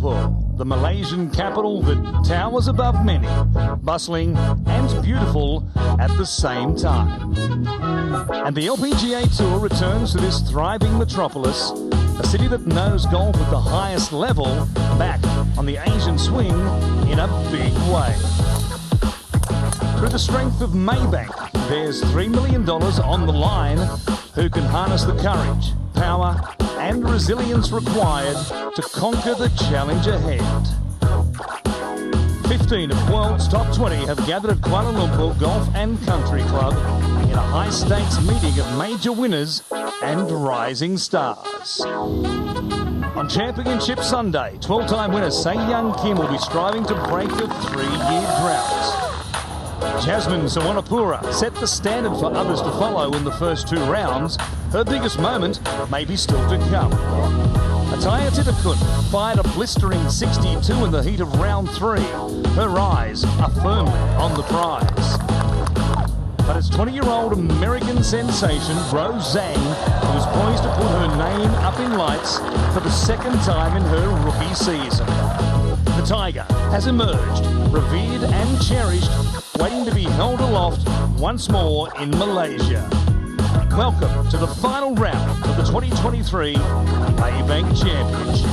Lumpur, the Malaysian capital that towers above many, bustling and beautiful at the same time. And the LPGA Tour returns to this thriving metropolis, a city that knows golf at the highest level, back on the Asian swing in a big way. Through the strength of Maybank, there's $3 million on the line. Who can harness the courage, power and resilience required to conquer the challenge ahead? 15 of the world's top 20 have gathered at Kuala Lumpur Golf and Country Club in a high-stakes meeting of major winners and rising stars. On Championship Sunday, 12-time winner Se Young Kim will be striving to break a 3-year drought. Jasmine Sawannapura set the standard for others to follow in the first 2 rounds. Her biggest moment may be still to come. Ataya Titakun fired a blistering 62 in the heat of round 3. Her eyes are firmly on the prize. But it's 20-year-old American sensation Rose Zhang who is poised to put her name up in lights for the second time in her rookie season. The Tiger has emerged, revered and cherished, waiting to be held aloft once more in Malaysia. Welcome to the final round of the 2023 Maybank Championship.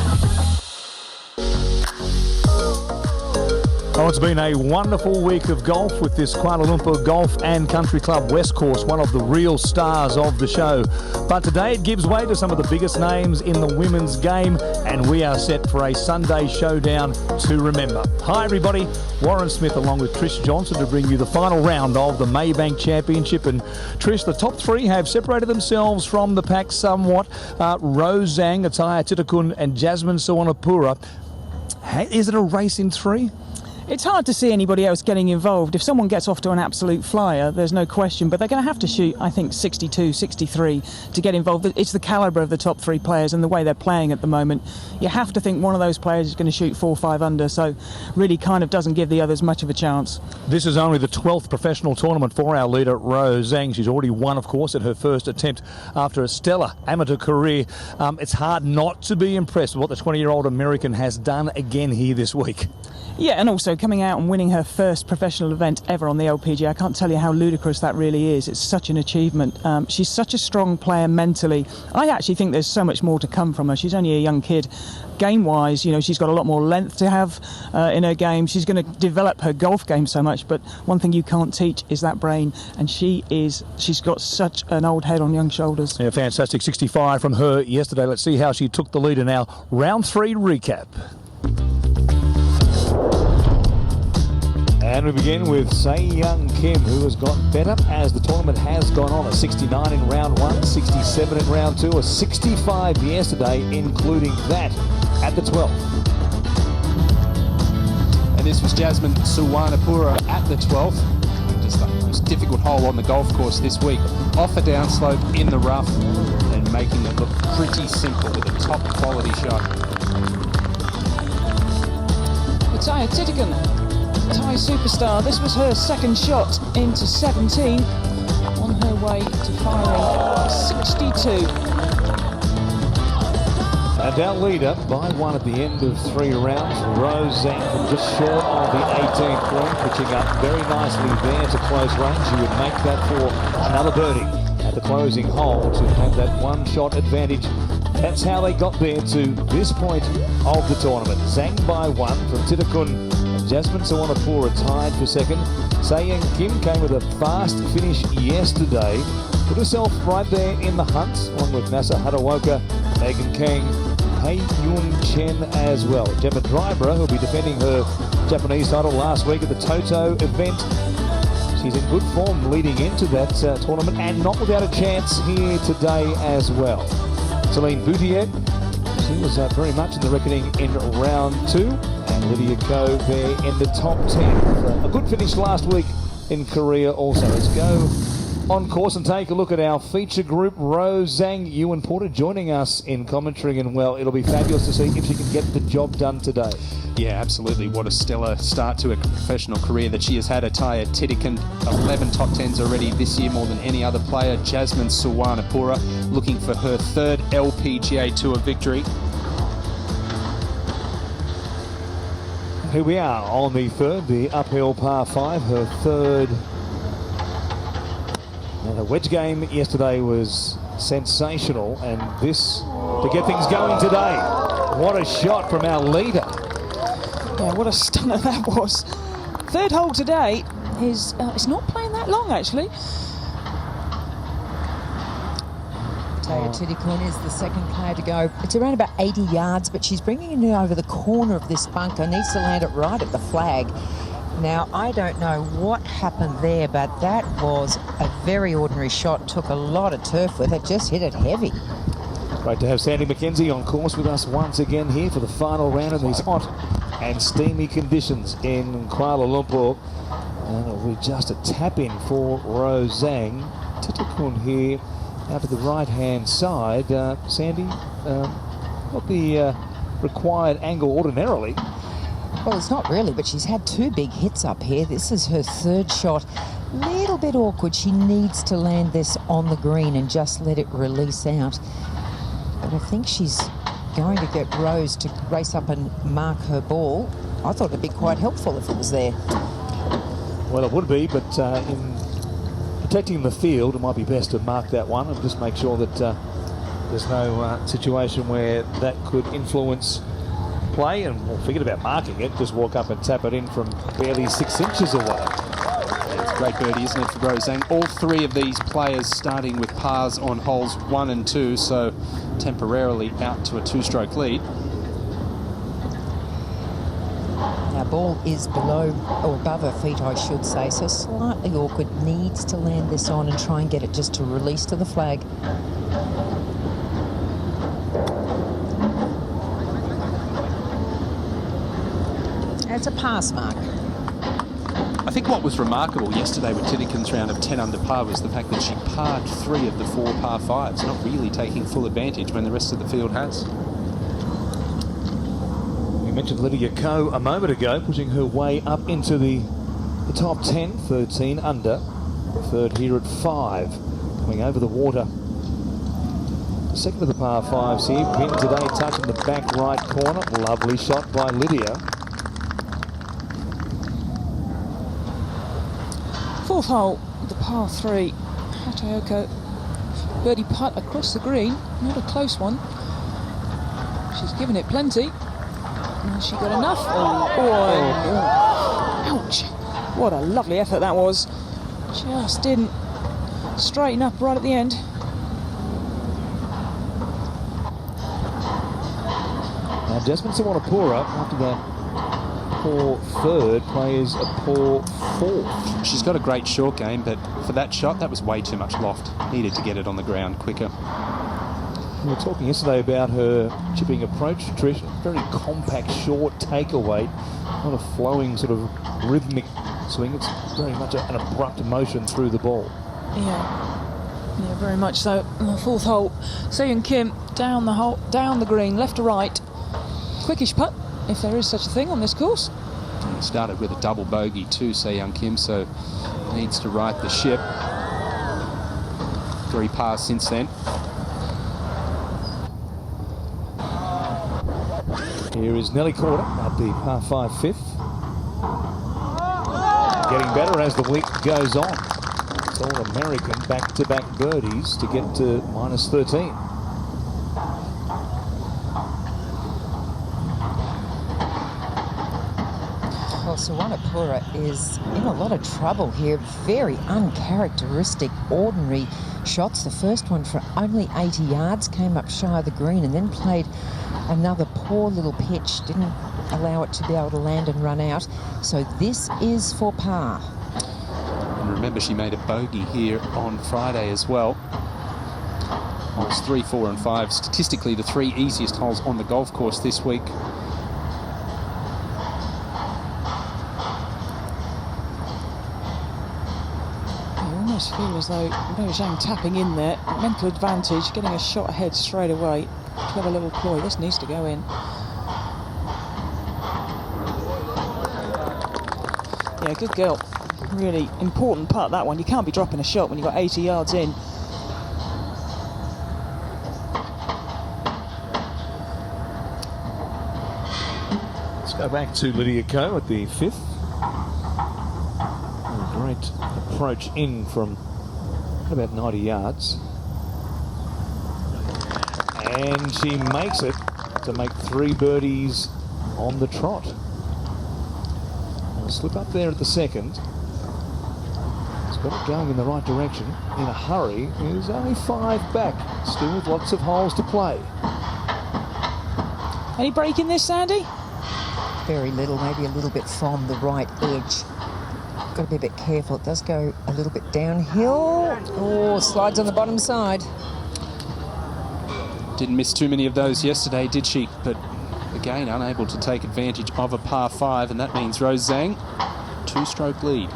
Oh, it's been a wonderful week of golf with this Kuala Lumpur Golf and Country Club West Course, one of the real stars of the show. But today it gives way to some of the biggest names in the women's game, and we are set for a Sunday showdown to remember. Hi everybody, Warren Smith along with Trish Johnson to bring you the final round of the Maybank Championship. And Trish, the top 3 have separated themselves from the pack somewhat. Rose Zhang, Ataya Titakun and Jasmine Sawannapura. Is it a race in 3? It's hard to see anybody else getting involved. If someone gets off to an absolute flyer, there's no question, but they're going to have to shoot, I think, 62, 63 to get involved. It's the calibre of the top 3 players and the way they're playing at the moment. You have to think one of those players is going to shoot 4 or 5 under, so really kind of doesn't give the others much of a chance. This is only the 12th professional tournament for our leader, Rose Zhang. She's already won, of course, at her first attempt after a stellar amateur career. It's hard not to be impressed with what the 20-year-old American has done again here this week. Yeah, and also coming out and winning her first professional event ever on the LPGA. I can't tell you how ludicrous that really is. It's such an achievement. She's such a strong player mentally. I actually think there's so much more to come from her. She's only a young kid. Game-wise, you know, she's got a lot more length to have in her game. She's going to develop her golf game so much, but one thing you can't teach is that brain, and she's got such an old head on young shoulders. Yeah, fantastic 65 from her yesterday. Let's see how she took the lead in our round 3 recap. And we begin with Se Young Kim, who has got better as the tournament has gone on. A 69 in round 1, 67 in round 2, a 65 yesterday, including that at the 12th. And this was Jasmine Sawannapura at the 12th. Just the most difficult hole on the golf course this week. Off a downslope in the rough and making it look pretty simple with a top quality shot. Ataya Titakun, Thai superstar. This was her second shot into 17 on her way to firing 62. And our leader by 1 at the end of 3 rounds, Rose Zhang from just short of the 18th point, pitching up very nicely there to close range. She would make that for another birdie at the closing hole to have that 1-shot advantage. That's how they got there to this point of the tournament. Zhang by 1 from Titakun. Jasmine Sawannapura tied for second. Se Young Kim came with a fast finish yesterday. Put herself right there in the hunt, along with Nasa Harawoka, Megan Kang, Hei Yun Chen as well. Gemma Drybra, who'll be defending her Japanese title last week at the Toto event. She's in good form leading into that tournament and not without a chance here today as well. Celine Boutier, she was very much in the reckoning in round 2. And Lydia Ko there in the top 10. A good finish last week in Korea also. Let's go on course and take a look at our feature group. Rose Zhang, Ewan Porter joining us in commentary, and well, it'll be fabulous to see if she can get the job done today. Yeah, absolutely. What a stellar start to a professional career that she has had. Ataya Titakun, 11 top 10s already this year, more than any other player. Jasmine Sawannapura looking for her 3rd LPGA Tour victory. here we are on the third, the uphill par 5, her third. Now, the wedge game yesterday was sensational, and this to get things going today. What a shot from our leader. Yeah, what a stunner that was. Third hole today is it's not playing that long actually. Taya Titikun is the second player to go. It's around about 80 yards, but she's bringing it over the corner of this bunker. Needs to land it right at the flag. Now, I don't know what happened there, but that was a very ordinary shot. Took a lot of turf with it, just hit it heavy. Great to have Sandy McKenzie on course with us once again here for the final round in these hot and steamy conditions in Kuala Lumpur. And we just a tap in for Rose Zhang. Titikun here out to the right-hand side. Sandy, not the required angle ordinarily. Well, it's not really, but she's had 2 big hits up here. This is her third shot. Little bit awkward. She needs to land this on the green and just let it release out. But I think she's going to get Rose to race up and mark her ball. I thought it'd be quite helpful if it was there. Well, it would be, but in protecting the field, it might be best to mark that one and just make sure that there's no situation where that could influence play. And we'll forget about marking it, just walk up and tap it in from barely 6 inches away. It's a great birdie, isn't it, for Rosang? All 3 of these players starting with pars on holes 1 and 2, so temporarily out to a 2-stroke lead. Now, ball is below, or above her feet, I should say, so slightly awkward. Needs to land this on and try and get it just to release to the flag. That's a pass mark. I think what was remarkable yesterday with Titikun's round of 10 under par was the fact that she parred 3 of the 4 par 5s, not really taking full advantage when the rest of the field has. We mentioned Lydia Ko a moment ago, pushing her way up into the top 10, 13 under. Third here at 5, coming over the water. Second of the par 5s here, pin today, touching the back right corner. Lovely shot by Lydia. Fourth hole, the par 3. Hatayoko birdie putt across the green. Not a close one. She's given it plenty. And she got enough. Oh, boy. Ouch. What a lovely effort that was. Just didn't straighten up right at the end. Now Jasmine Sawanapura, after that poor third, plays a poor 4th. She's got a great short game, but for that shot, that was way too much loft. Needed to get it on the ground quicker. We were talking yesterday about her chipping approach, Trish. Very compact, short takeaway. Not a flowing sort of rhythmic swing. It's very much an abrupt motion through the ball. Yeah, very much so. Fourth hole, Seyoung Kim down the hole, down the green, left to right. Quickish putt, if there is such a thing on this course. He started with a double bogey too, Seyoung Kim, so needs to right the ship. 3 pars since then. Here is Nelly Corder at the par 5 5th. Getting better as the week goes on. It's all American back-to-back birdies to get to minus 13. Well, Sawanapura is in a lot of trouble here. Very uncharacteristic, ordinary shots. The first one for only 80 yards, came up shy of the green and then played another poor little pitch. Didn't allow it to be able to land and run out. So this is for par. And remember, she made a bogey here on Friday as well. Holes 3, 4 and 5. Statistically, the 3 easiest holes on the golf course this week. Feel as though Zhang tapping in there, mental advantage, getting a shot ahead straight away. Clever little ploy. This needs to go in. Yeah, good girl. Really important putt, that one. You can't be dropping a shot when you've got 80 yards in. Go back to Lydia Ko at the 5th. A great approach in from about 90 yards. And she makes it to make 3 birdies on the trot. A slip up there at the 2nd. It's got it going in the right direction. In a hurry, is only 5 back. Still with lots of holes to play. Any break in this, Sandy? Very little, maybe a little bit from the right edge. Got to be a bit careful. It does go a little bit downhill. Oh, slides on the bottom side. Didn't miss too many of those yesterday, did she? But again, unable to take advantage of a par 5, and that means Rose Zhang, 2-stroke lead.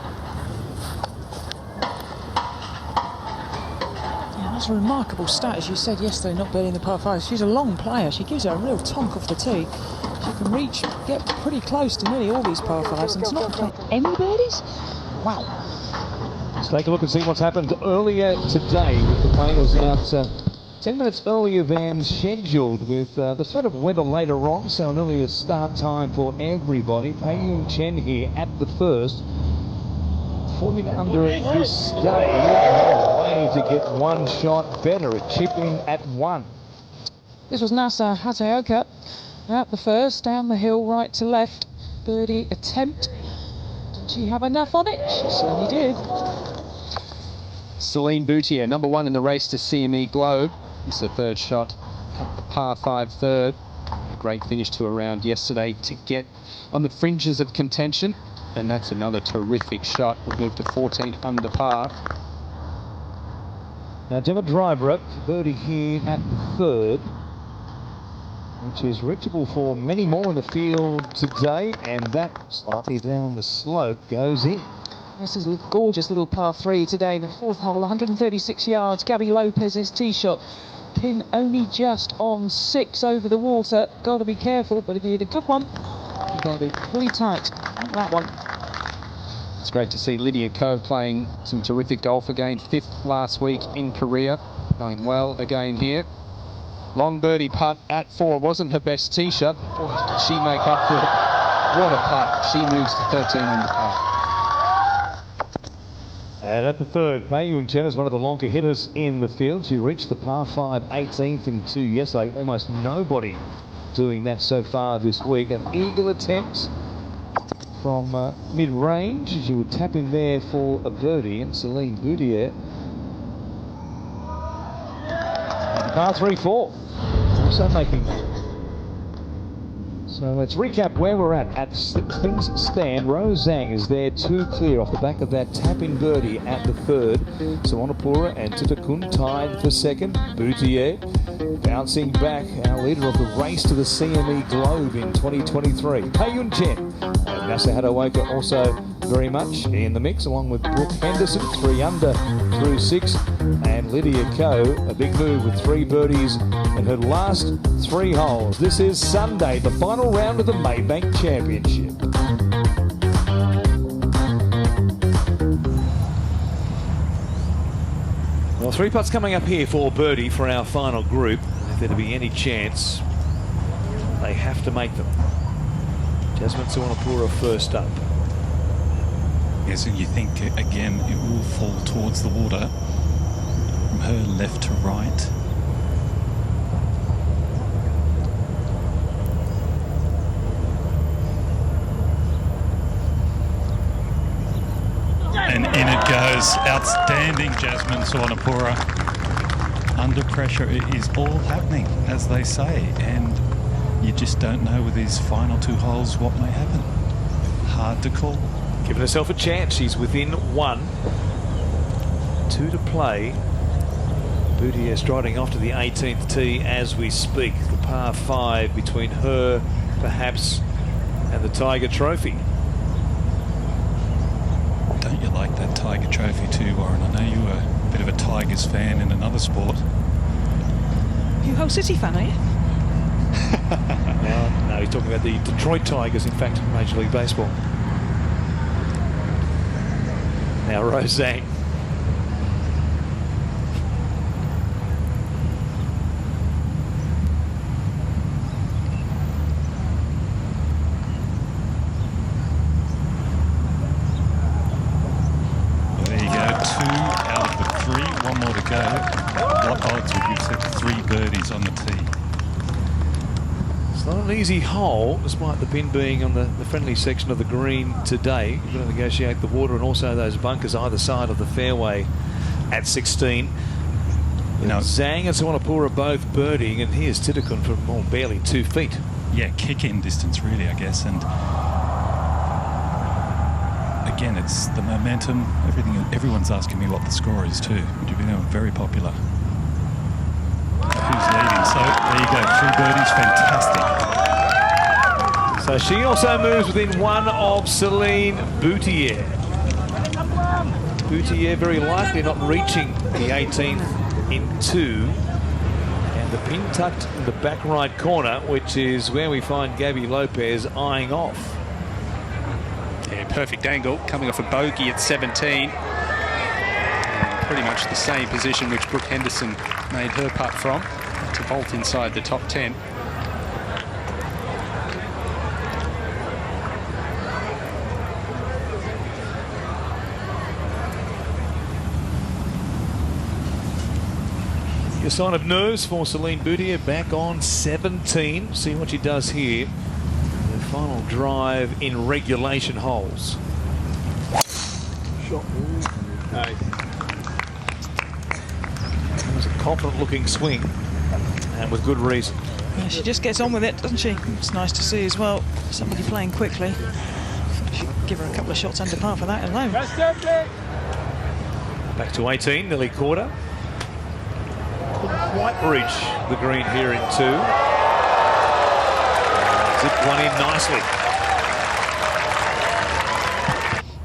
Yeah, that's a remarkable stat, as you said yesterday, not birdieing the par 5. She's a long player. She gives her a real tonk off the tee. She can get pretty close to nearly all these par 5s, and it's not playing any birdies. Wow. Let's take a look and see what's happened earlier today with the players out 10 minutes earlier than scheduled, with the sort of weather later on, so an earlier start time for everybody. Pei Yun Chen here at the first. 40 under this day. Way to get one shot better. A chip in at 1. This was Nasa Hataoka at the first, down the hill, right to left. Birdie attempt. Did she have enough on it? She certainly did. Celine Boutier, number 1 in the race to CME Globe. It's the 3rd shot, par 5 3rd. Great finish to a round yesterday to get on the fringes of contention, and that's another terrific shot. We've moved to 14 under par. Now Gemma Drybrook, birdie here at the 3rd, which is reachable for many more in the field today, and that slightly down the slope goes in. This is a gorgeous little par 3 today, the 4th hole, 136 yards. Gabby Lopez's tee shot. Pin only just on 6 over the water. Got to be careful, but if you need a good one, you've got to be pretty tight on that one. It's great to see Lydia Ko playing some terrific golf again. 5th last week in Korea. Going well again here. Long birdie putt at 4. Wasn't her best tee shot. Did she make up for it? What a putt. She moves to 13 under par. And at the 3rd, Pei Yun Chen is one of the longer hitters in the field. She reached the par 5 18th in 2 yesterday. Almost nobody doing that so far this week. An eagle attempt from mid-range. She would tap in there for a birdie, and Celine Boutier. Par 3 4. Also making that. So let's recap where we're at. Things stand, Rose Zhang is there 2 clear off the back of that tap-in birdie at the 3rd. Suwanapura and Titakun tied for 2nd. Boutier bouncing back, our leader of the race to the CME Globe in 2023. Pei Yun Chen and Nasa Hataoka also very much in the mix, along with Brooke Henderson, 3 under through 6, and Lydia Ko, a big move with 3 birdies in her last 3 holes. This is Sunday, the final round of the Maybank Championship. Well, 3 putts coming up here for birdie for our final group. If there to be any chance, they have to make them. Jasmine Suwanapura first up. Yes, and you think again it will fall towards the water from her left to right. And in it goes. Outstanding, Jasmine Suwanapura. Under pressure, it is all happening, as they say, and you just don't know with these final 2 holes what may happen. Hard to call. Giving herself a chance. She's within 1. 2 to play. Boutier striding off to the 18th tee as we speak. The par 5 between her, perhaps, and the Tiger Trophy. Don't you like that Tiger Trophy too, Warren? I know you were a bit of a Tigers fan in another sport. You Hull City fan, are you? No, he's talking about the Detroit Tigers, in fact, Major League Baseball. Now Rose Zhang. birdies on the tee. It's not an easy hole, despite the pin being on the friendly section of the green today. You've got to negotiate the water and also those bunkers either side of the fairway at 16. You know, Zhang and Suwanapura both birdieing, and here's Titikun from barely 2 feet. yeah, kick-in distance really, I guess. And again, it's the momentum, everything. Everyone's asking me what the score is too. You've been very popular. Who's leading? So there you go, 3 birdies, fantastic. So she also moves within one of Celine Boutier. Boutier very likely not reaching the 18th in 2. And the pin tucked in the back right corner, which is where we find Gabby Lopez eyeing off. Yeah, perfect angle, coming off a bogey at 17. And pretty much the same position which Brooke Henderson made her putt from, to vault inside the top 10. A sign of nerves for Celine Boutier, back on 17. See what she does here. The final drive in regulation holes. Shot. That was a confident looking swing, and with good reason. Yeah, she just gets on with it, doesn't she? It's nice to see as well, somebody playing quickly. Should give her a couple of shots under par for that alone. Back to 18, nearly quarter. Couldn't quite reach the green here in 2. Zipped one in nicely.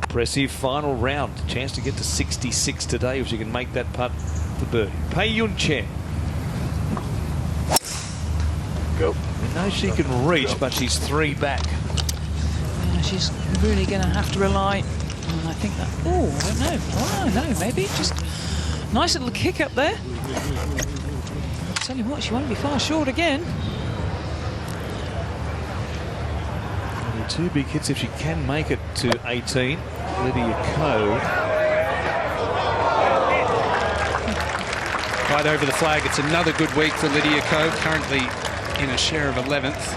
Impressive final round. Chance to get to 66 today if she can make that putt for birdie. Pei Yun Chen. Go. I know she can reach, but she's 3 back. Yeah, she's really going to have to rely. I think that. Oh, I don't know. Oh, no, maybe just nice little kick up there. Tell you what, she won't be far short again. Only 2 big hits if she can make it to 18. Lydia Ko. Right over the flag, it's another good week for Lydia Ko, currently in a share of 11th.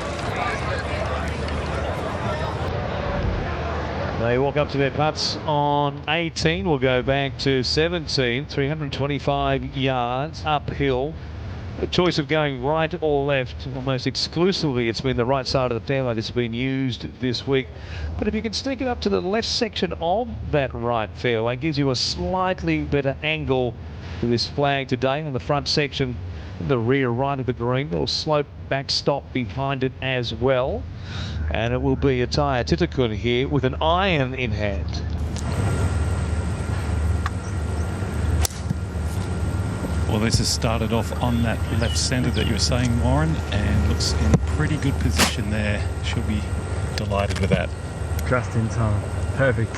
They walk up to their putts on 18. We'll go back to 17. 325 yards uphill. A choice of going right or left. Almost exclusively it's been the right side of the fairway that's been used this week. But if you can sneak it up to the left section of that right fairway, it gives you a slightly better angle to this flag today. On the front section, the rear right of the green, little slope backstop behind it as well. And it will be Ataya Titikun here with an iron in hand. Well, this has started off on that left centre that you were saying, Warren, and looks in pretty good position there. She'll be delighted with that. Just in time. Perfect.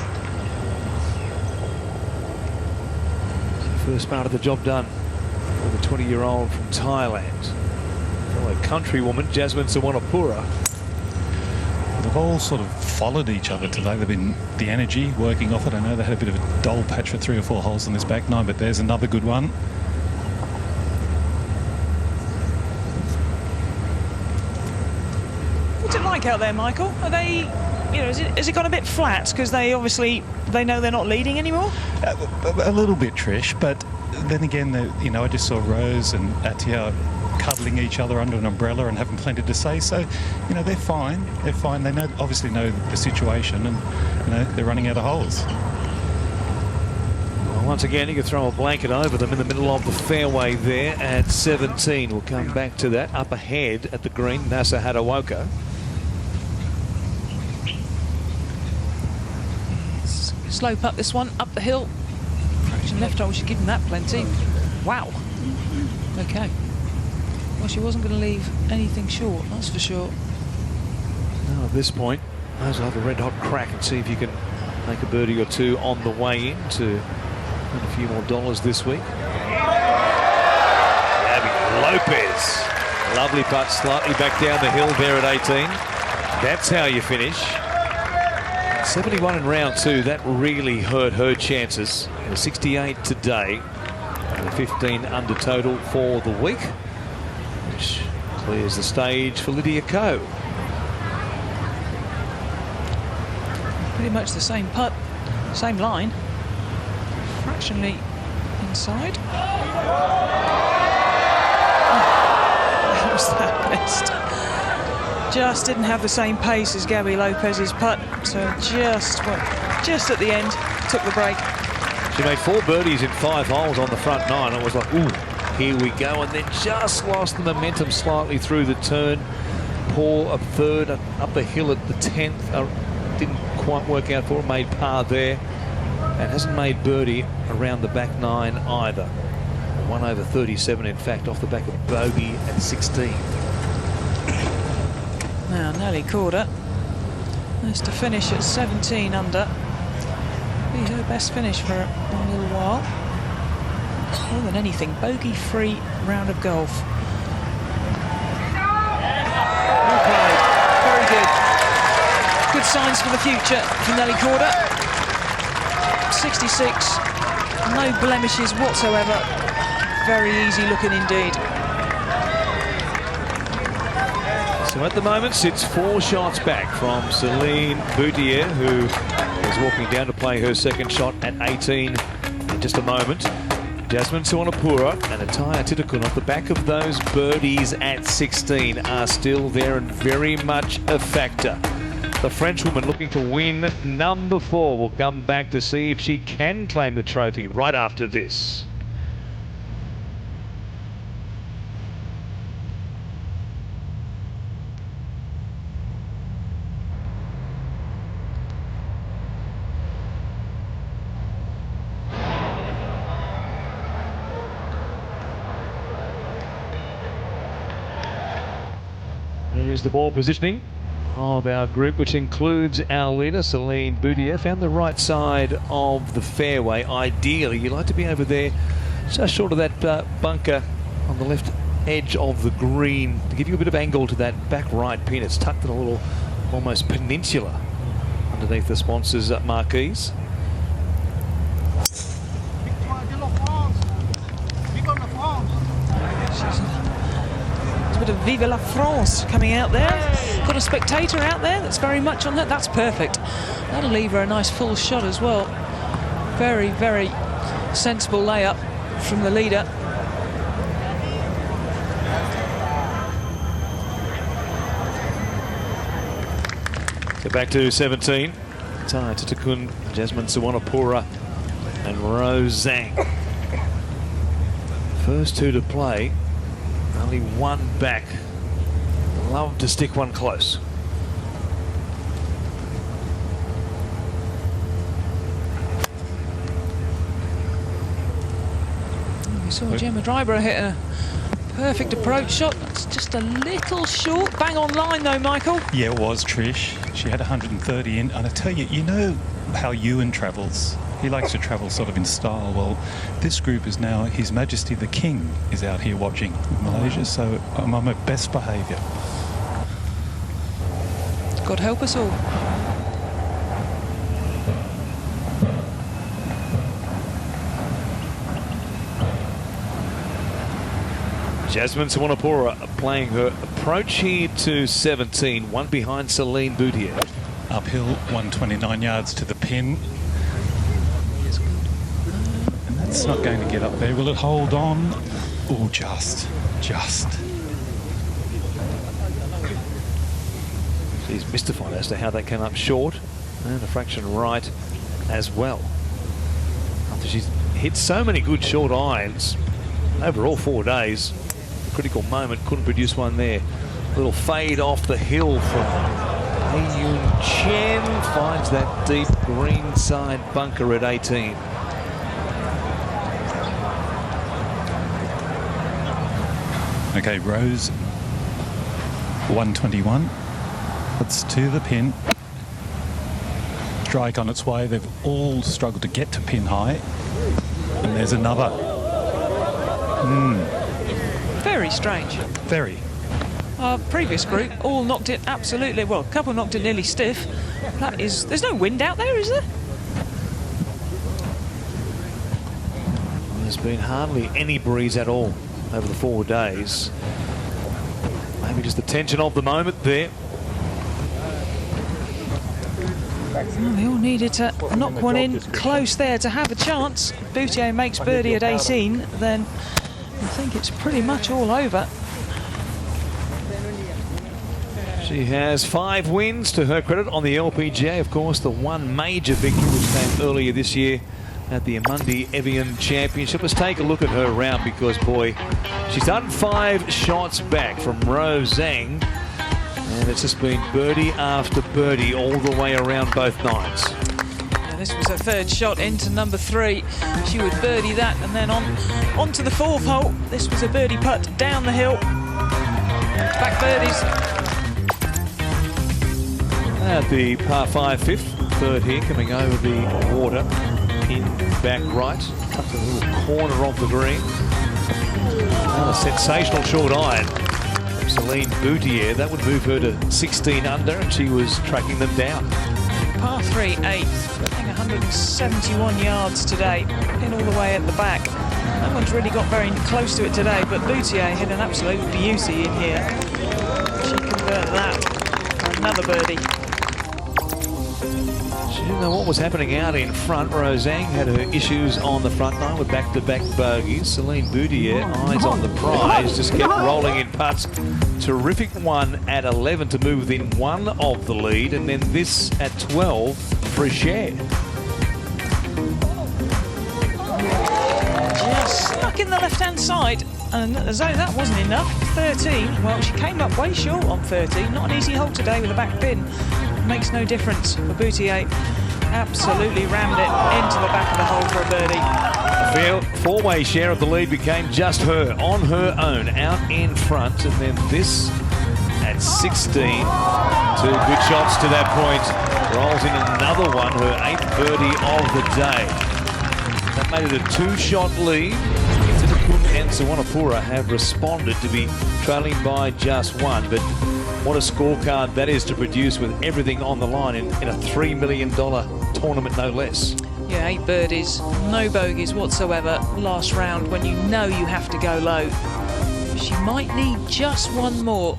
First part of the job done for the 20-year-old from Thailand. Fellow countrywoman Jasmine Suwanapura. They've all sort of followed each other today. They've been the energy working off it. I know they had a bit of a dull patch for 3 or 4 holes on this back nine, but there's another good one. What's it like out there, Michael? Are they, you know, has it gone a bit flat because they obviously know they're not leading anymore? A little bit, Trish, but then again, you know, I just saw Rose and Atia cuddling each other under an umbrella and having plenty to say. So, you know, they're fine. They're fine. They obviously know the situation, and you know they're running out of holes. Well, once again, you can throw a blanket over them in the middle of the fairway there at 17. We'll come back to that. Up ahead at the green, Nasa Hadawoka. Slope up this one, up the hill. Fraction left, I should give him that plenty. Wow. Okay. Well, she wasn't going to leave anything short, that's for sure. Now at this point, might as well have a red-hot crack and see if you can make a birdie or 2 on the way in to win a few more dollars this week. Gabby Lopez. Lovely putt, slightly back down the hill there at 18. That's how you finish. 71 in round 2, that really hurt her chances. 68 today, and 15 under total for the week. which clears the stage for Lydia Ko. Pretty much the same putt, same line. Fractionally inside. That was that best. Just didn't have the same pace as Gabby Lopez's putt, so just at the end took the break. She made 4 birdies in 5 holes on the front 9. It was like, ooh, here we go, and then just lost the momentum slightly through the turn. Poor up 3rd, up the hill at the 10th. Didn't quite work out for her, made par there, and hasn't made birdie around the back 9 either. 1 over 37, in fact, off the back of bogey at 16. Now Nelly Corder has to finish at 17 under. Be her best finish for a little while. More than anything, bogey-free round of golf. Well played, very good. Good signs for the future for Nelly Corder. 66, no blemishes whatsoever. Very easy looking indeed. So at the moment sits 4 shots back from Celine Boutier, who is walking down to play her second shot at 18 in just a moment. Jasmine Suwanapura and Ataya Titakun off the back of those birdies at 16 are still there and very much a factor. The Frenchwoman looking to win number 4 will come back to see if she can claim the trophy right after this. Here's the ball positioning of our group, which includes our leader, Celine Boutier. Found the right side of the fairway. Ideally, you'd like to be over there, just short of that bunker on the left edge of the green, to give you a bit of angle to that back right pin. It's tucked in a little, almost peninsula underneath the sponsor's marquees. A bit of Vive la France coming out there. Got a spectator out there that's very much on that. That's perfect. That'll leave her a nice full shot as well. Very, very sensible layup from the leader. So back to 17. Ataya Titakun, Jasmine Suwanapura and Rose Zhang. First 2 to play. Only 1 back. Love to stick one close. We saw Gemma Dryburgh hit a perfect approach shot. That's just a little short. Bang on line though, Michael. Yeah, it was, Trish. She had 130 in. And I tell you, you know how Ewan travels. He likes to travel sort of in style. Well, this group is now His Majesty the King is out here watching Malaysia, so I'm on my best behaviour. God help us all. Jasmine Suwanapura playing her approach here to 17, 1 behind Celine Boutier. Uphill, 129 yards to the pin. And that's not going to get up there. Will it hold on? Oh, just. She's mystified as to how that came up short, and a fraction right as well. After she's hit so many good short irons over all 4 days, critical moment, couldn't produce one there. A little fade off the hill from Yun Chen, finds that deep green side bunker at 18. Okay, Rose, 121. That's to the pin. Strike on its way. They've all struggled to get to pin high. And there's another. Very strange. Very. Our previous group all knocked it absolutely, well, a couple knocked it nearly stiff. That is, there's no wind out there, is there? There's been hardly any breeze at all over the 4 days. Maybe just the tension of the moment there. Well, they all needed to knock one in close there to have a chance. Boutier makes birdie at 18, then I think it's pretty much all over. She has 5 wins to her credit on the LPGA. Of course, the one major victory which came earlier this year at the Amundi Evian Championship. Let's take a look at her round because, boy, she's done 5 shots back from Rose Zhang. And it's just been birdie after birdie all the way around both nights. Yeah, this was her 3rd shot into number 3. She would birdie that and then on to the 4th hole. This was a birdie putt down the hill. Back birdies. At the par 5 5th, 3rd here, coming over the water in back right. Tucked in a little corner of the green. Another sensational short iron. Celine Boutier, that would move her to 16 under, and she was tracking them down. Par 3, 8th, I think 171 yards today, in all the way at the back. No one's really got very close to it today, but Boutier hit an absolute beauty in here. She converted that. Another birdie. She didn't know what was happening out in front. Rozang had her issues on the front line with back-to-back bogeys. Celine Boutier, eyes on the prize, just kept rolling in putts. Terrific one at 11 to move within 1 of the lead, and then this at 12 for a share. Just stuck in the left-hand side, and as though that wasn't enough, 13. Well, she came up way short on 13. Not an easy hole today with a back pin. Makes no difference for Boutier. Absolutely rammed it into the back of the hole for a birdie. A 4-way share of the lead became just her, on her own, out in front, and then this at 16. 2 good shots to that point. Rolls in another one, her 8th birdie of the day. That made it a 2-shot lead. Titakun and Suwanapura have responded to be trailing by just 1, but what a scorecard that is to produce with everything on the line in a $3 million tournament, no less. Yeah, 8 birdies, no bogeys whatsoever last round when you know you have to go low. She might need just 1 more.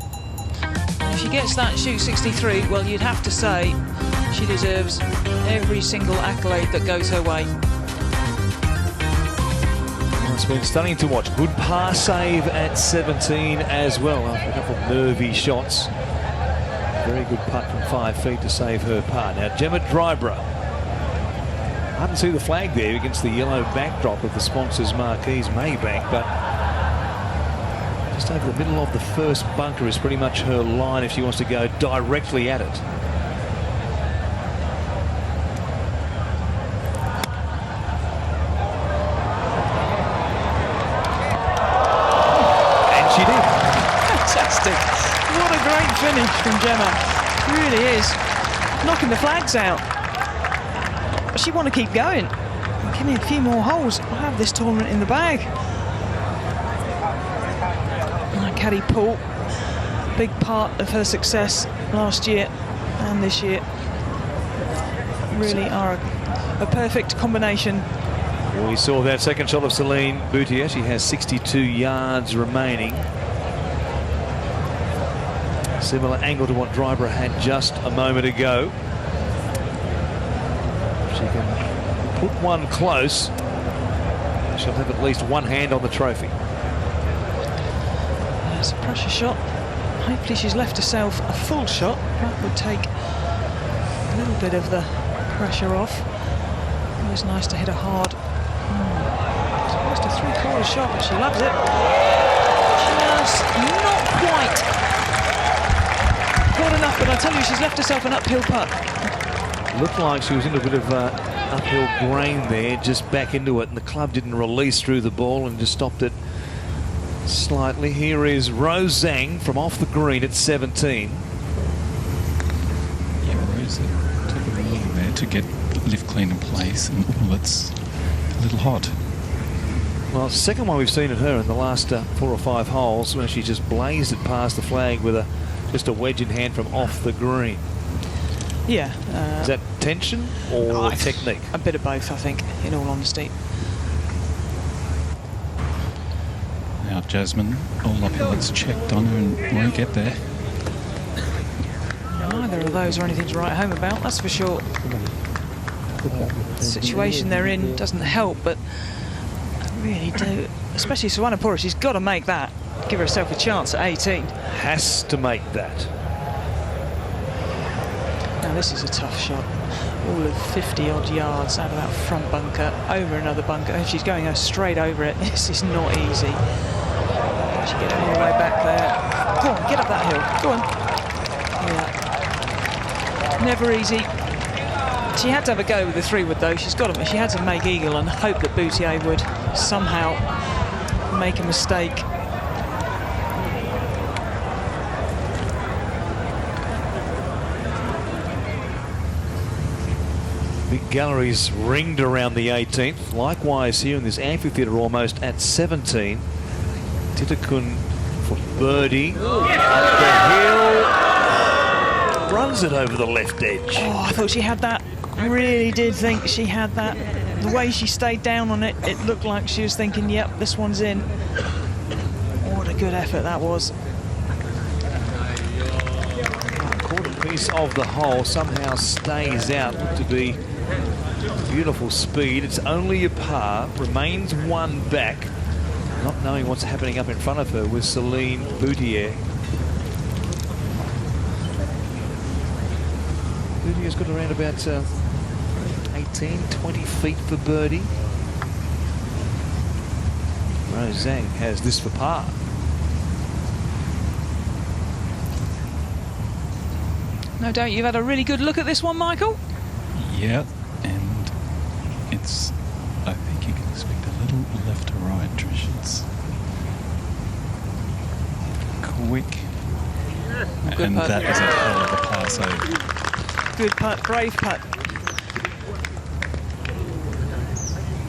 If she gets that shoot 63, well, you'd have to say she deserves every single accolade that goes her way. It's been stunning to watch. Good par save at 17 as well. After a couple of nervy shots. Very good putt from 5 feet to save her par. Now, Gemma Dryborough. I didn't see the flag there against the yellow backdrop of the sponsors marquees Maybank, but just over the middle of the first bunker is pretty much her line if she wants to go directly at it. She did. Fantastic. What a great finish from Gemma. It really is. Knocking the flags out. She want to keep going. Give me a few more holes. I'll have this tournament in the bag. Caddy Paul, big part of her success last year and this year. Really are a perfect combination. We saw that second shot of Celine Boutier. She has 62 yards remaining. Similar angle to what Dryborough had just a moment ago. If she can put one close, she'll have at least one hand on the trophy. That's a pressure shot. Hopefully she's left herself a full shot. That would take a little bit of the pressure off. Always nice to hit a hard. It's almost a 3/4 shot, but she loves it. Just not quite got enough, but I tell you, she's left herself an uphill putt. Looked like she was in a bit of uphill grain there, just back into it, and the club didn't release through the ball and just stopped it slightly. Here is Rose Zhang from off the green at 17. Yeah, Rose took a little there to get lift clean in place, and it's a little hot. Well, it's the second one we've seen of her in the last 4 or 5 holes, where she just blazed it past the flag with just a wedge in hand from off the green. Yeah. Is that tension or technique? A bit of both, I think, in all honesty. Now hard, Jasmine. All uphill, it's checked on her and won't get there. Neither of those are anything to write home about, that's for sure. The situation they're in doesn't help, but I really do. Especially Suwanapura, she's got to make that. Give herself a chance at 18. Has to make that. Now this is a tough shot. All of 50-odd yards out of that front bunker, over another bunker. If she's going straight over it, this is not easy. She get all the way back there. Go on, get up that hill. Go on. Yeah. Never easy. She had to have a go with the 3-wood though. She's got to. She had to make eagle and hope that Boutier would somehow make a mistake. Big galleries ringed around the 18th. Likewise here in this amphitheatre, almost at 17. Titakun for birdie. Up the hill. Runs it over the left edge. Oh, I thought she had that. I really did think she had that. The way she stayed down on it, it looked like she was thinking, yep, this one's in. What a good effort that was. Quarter piece of the hole somehow stays out. Looked to be beautiful speed. It's only a par. Remains one back. Not knowing what's happening up in front of her with Celine Boutier. Boutier's got around about 18, 20 feet for birdie. Rose Zhang has this for par. No doubt you've had a really good look at this one, Michael. Yeah, and it's, I think you can expect a little left to right, Trish. It's quick. Good And putt. that is a hell of a pass over. Good putt, brave putt.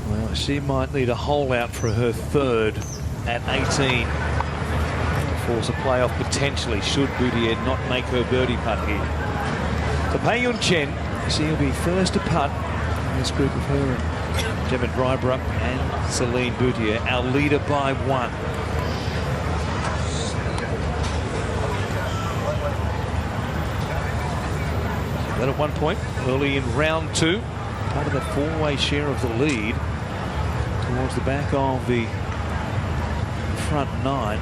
Well, she might need a hole out for her third at 18. Force a playoff potentially should Boutier not make her birdie putt here. So Pei Yun Chen, she'll be first to putt in this group of her and Gemma Drybrook and Celine Boutier, our leader by one. That at one point early in round two, part of that four-way share of the lead towards the back of the front nine.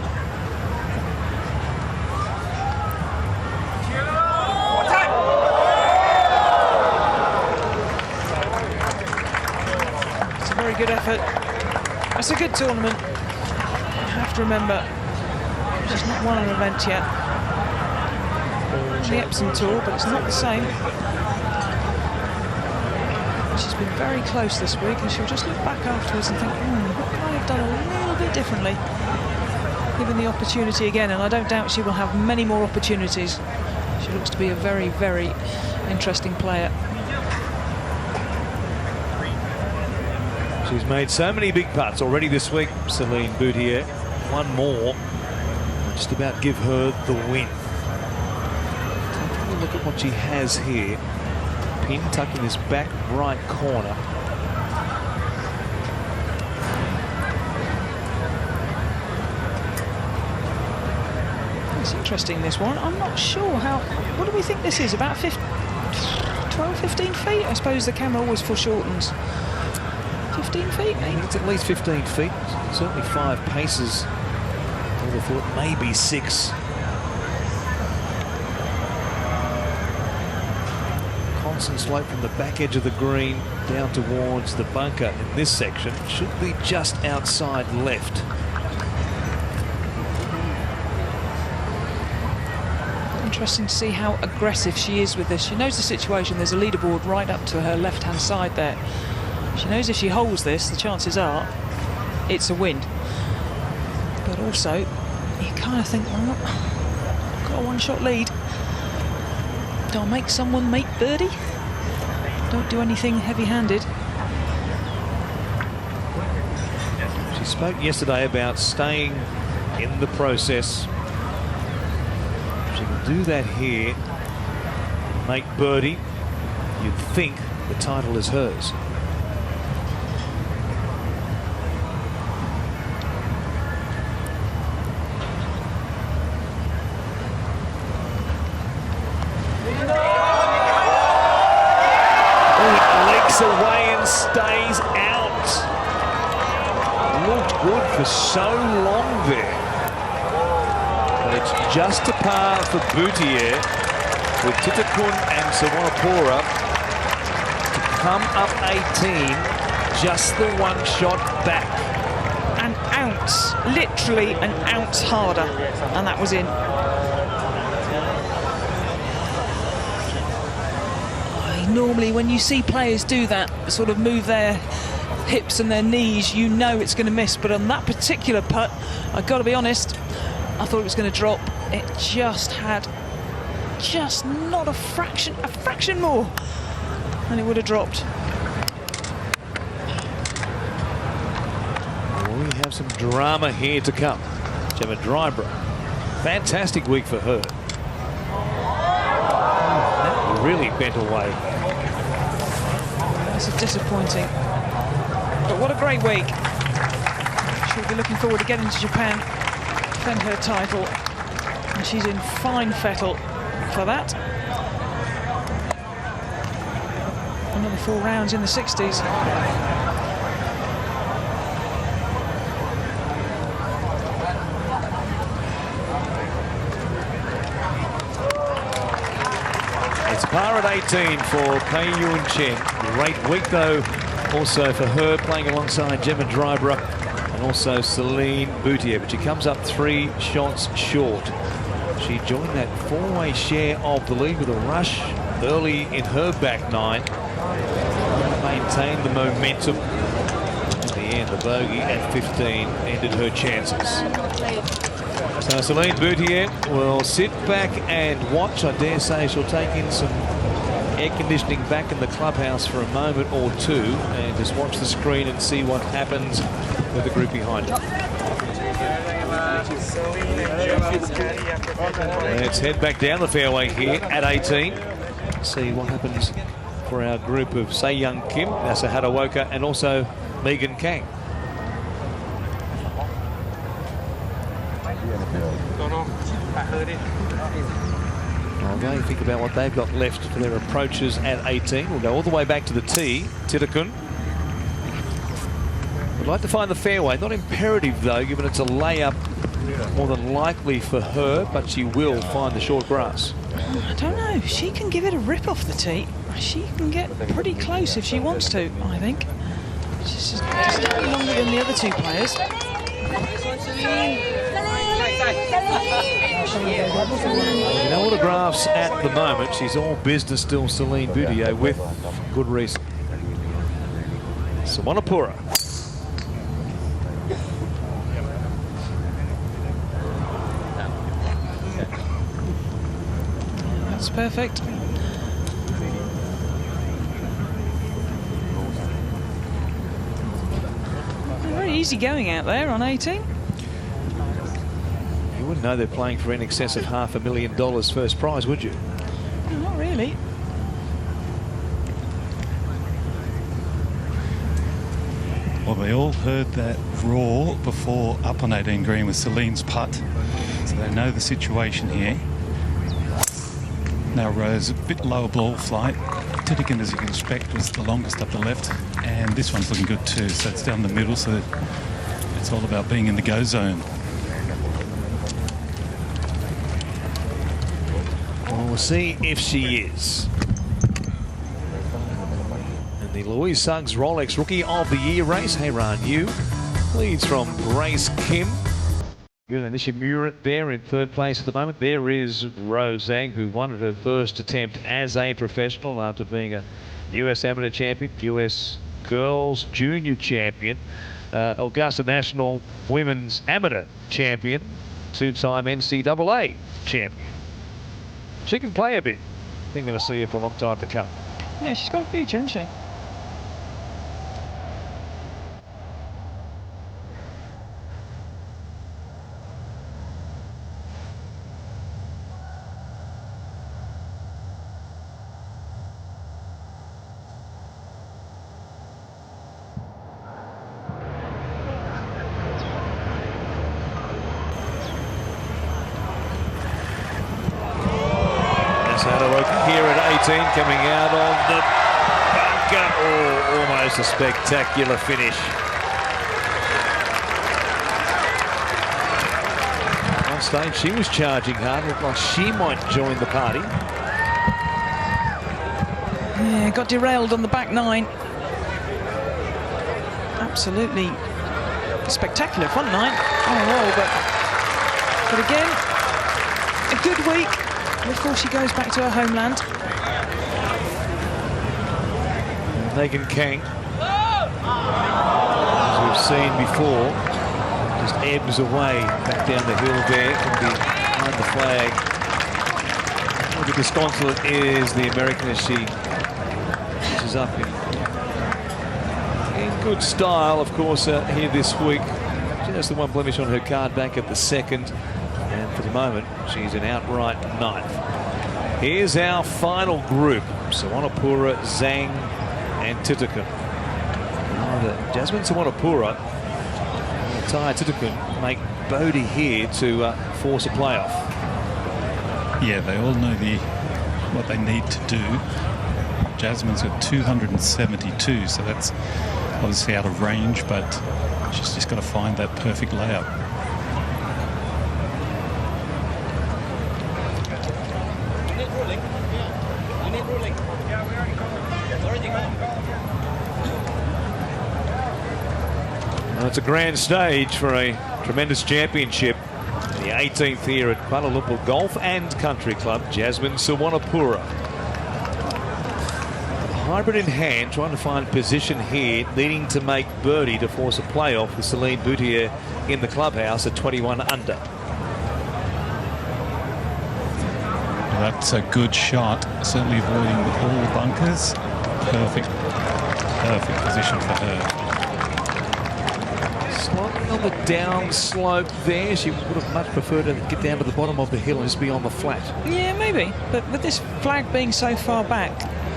It's a very good effort. It's a good tournament. You have to remember, she's not won an event yet. The Epsom Tour, but it's not the same. She's been very close this week, and she'll just look back afterwards and think, what could I have done a little bit differently? Given the opportunity again, and I don't doubt she will have many more opportunities. She looks to be a very, very interesting player. She's made so many big putts already this week, Celine Boutier. One more, just about give her the win. Take a look at what she has here. Pin tucked in this back right corner. It's interesting, this one. I'm not sure how... What do we think this is? About 12, 15 feet? I suppose the camera always foreshortens. 15 feet, I maybe? think it's at least 15 feet. Certainly 5 paces. I would have thought maybe 6. Constant slope from the back edge of the green down towards the bunker in this section. Should be just outside left. Interesting to see how aggressive she is with this. She knows the situation. There's a leaderboard right up to her left-hand side there. She knows if she holds this, the chances are it's a win. But also, you kind of think, well, I've got a one-shot lead. Do I make someone make birdie? Don't do anything heavy-handed. She spoke yesterday about staying in the process. If she can do that here, make birdie, you'd think the title is hers. and stays out. Looked good for so long there. But it's just a par for Boutier with Titakun and Sawanapura to come up 18, just the one shot back. An ounce, literally an ounce harder, and that was in. Normally when you see players do that, sort of move their hips and their knees, you know it's going to miss, but on that particular putt, I've got to be honest, I thought it was going to drop. It just had not a fraction more, and it would have dropped. We have some drama here to come. Gemma Drybrough, fantastic week for her. That really bent away. This is disappointing, but what a great week. She'll be looking forward to getting to Japan, defend her title, and she's in fine fettle for that. Another 4 rounds in the 60s. It's par at 18 for Pei Yun Chen. Great week though also for her, playing alongside Gemma Drybrough and also Celine Boutier, but she comes up 3 shots short. She joined that 4-way share of the lead with a rush early in her back 9. Maintained the momentum. In the end, the bogey at 15 ended her chances. So Celine Boutier will sit back and watch. I dare say she'll take in some air conditioning back in the clubhouse for a moment or two and just watch the screen and see what happens with the group behind her. Let's head back down the fairway here at 18. See what happens for our group of Se Young Kim, Nasa Harawoka, and also Megan Kang. Well, they think about what they've got left for their approaches at 18. We'll go all the way back to the tee. Titakun would like to find the fairway. Not imperative though, given it's a layup more than likely for her, but she will find the short grass. I don't know. She can give it a rip off the tee. She can get pretty close if she wants to, I think. She's just slightly longer than the other 2 players. No autographs at the moment. She's all business still, Celine Boutier, with good reason. Sawanapura. That's perfect. Very easy going out there on 18. You wouldn't know they're playing for in excess of $500,000 first prize, would you? No, not really. Well, we all heard that roar before up on 18 green with Celine's putt, so they know the situation here. Now Rose, a bit lower ball flight. Titakun, as you can expect, was the longest up the left, and this one's looking good too, so it's down the middle, so it's all about being in the go zone. Well, we'll see if she is. And the Louise Suggs Rolex Rookie of the Year race, Heyran Yu, leads from Grace Kim. Good, and Nisha Murat there in 3rd place at the moment. There is Rose Zhang, who won at her first attempt as a professional after being a US Amateur Champion, US Girls Junior Champion, Augusta National Women's Amateur Champion, 2-time NCAA Champion. She can play a bit. I think we're going to see her for a long time to come. Yeah, she's got a future, hasn't she? Here at 18, coming out of the bunker. Oh, almost a spectacular finish. On stage, she was charging hard. Looked like she might join the party. Yeah, got derailed on the back nine. Absolutely spectacular front nine on a roll, but again, a good week before she goes back to her homeland. Megan Kang, as we've seen before, just ebbs away back down the hill there from behind the flag. The disconsolate is the American as she pushes up in good style, of course, here this week. Just the one blemish on her card back at the second, and for the moment she's an outright ninth. Here's our final group: Suwanapura, Zhang and Titikum. Jasmine Suwanapura and Tai Titikum make bogey here to force a playoff. Yeah, they all know what they need to do. Jasmine's got 272, so that's obviously out of range, but she's just got to find that perfect layup. Well, it's a grand stage for a tremendous championship. The 18th here at Kuala Lumpur Golf and Country Club. Jasmine Suwanapura. Hybrid in hand, trying to find position here, needing to make birdie to force a playoff with Celine Boutier in the clubhouse at 21 under. That's a good shot, certainly avoiding all the bunkers. Perfect position for her. Slightly on the down slope there. She would have much preferred to get down to the bottom of the hill and just be on the flat. Yeah, maybe, but with this flag being so far back,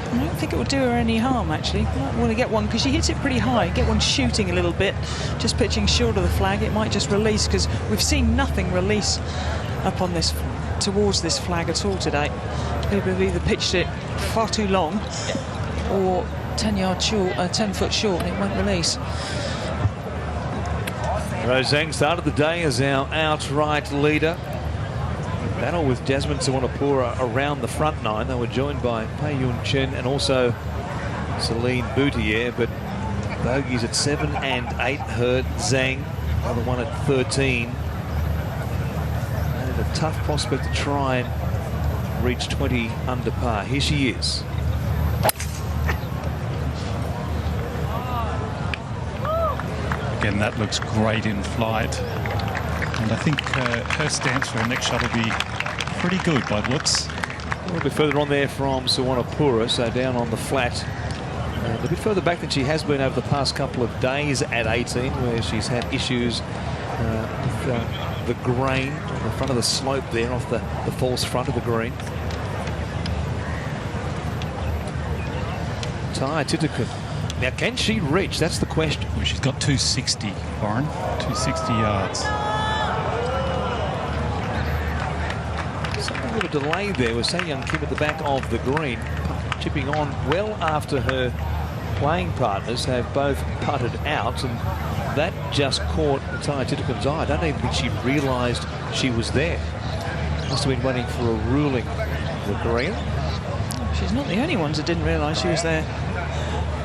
I don't think it would do her any harm, actually. Might want to get one, because she hits it pretty high. Get one shooting a little bit, just pitching short of the flag. It might just release, because we've seen nothing release up on this, towards this flag at all today. People have either pitched it far too long or 10 foot short, and it won't release. Rose Zhang started the day as our outright leader. Battle with Jasmine Suwanapura around the front nine. They were joined by Pei Yun Chen and also Celine Boutier, but bogeys at 7 and 8 hurt Zhang. Another one at 13. And a tough prospect to try and reach 20 under par. Here she is. Again, that looks great in flight. And I think her stance for her next shot will be pretty good by looks. A little bit further on there from Suwanapura, so down on the flat. And a bit further back than she has been over the past couple of days at 18, where she's had issues with the grain on the front of the slope there, off the false front of the green. Tai Titikum. Now, can she reach? That's the question. Well, she's got 260, Warren. 260 yards. Something of a delay there with Se Young Kim at the back of the green, chipping on well after her playing partners have both putted out, and that just caught Tai Titikum's eye. I don't even think she realised she was there. Must have been waiting for a ruling of the green. She's not the only ones that didn't realise she was there.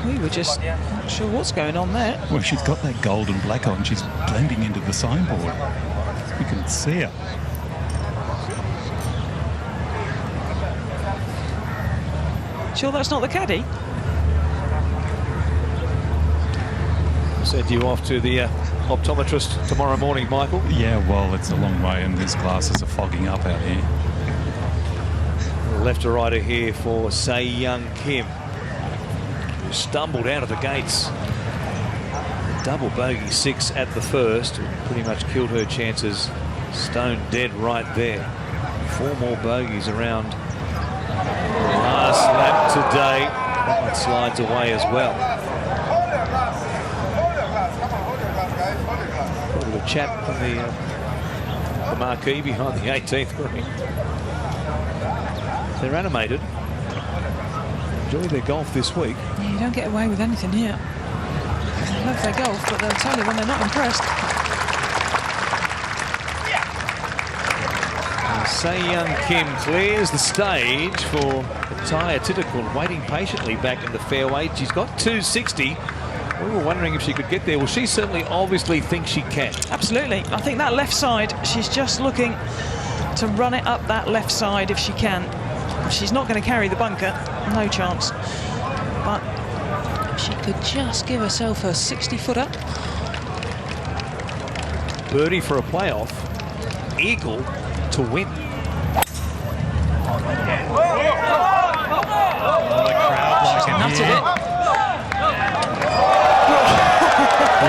We were just not sure what's going on there. Well, she's got that gold and black on. She's blending into the signboard. You can see her. Sure that's not the caddy? I'll send you off to the optometrist tomorrow morning, Michael. Yeah, well, it's a long way and these glasses are fogging up out here. Left to righter here for Se Young Kim, who stumbled out of the gates. A double bogey 6 at the first, pretty much killed her chances. Stone dead right there. 4 more bogeys around last lap today. That one slides away as well. Bit of a chat from the marquee behind the 18th green. They're animated. enjoy their golf this week. Yeah, you don't get away with anything here. I love their golf, but they'll tell you when they're not impressed. Se-Young Kim clears the stage for Taya Titakul, waiting patiently back in the fairway. She's got 260. We were wondering if she could get there. Well, she certainly obviously thinks she can. Absolutely. I think that left side, she's just looking to run it up that left side if she can. She's not going to carry the bunker, no chance. But she could just give herself a 60-footer. Birdie for a playoff. Eagle to win. Nutted it.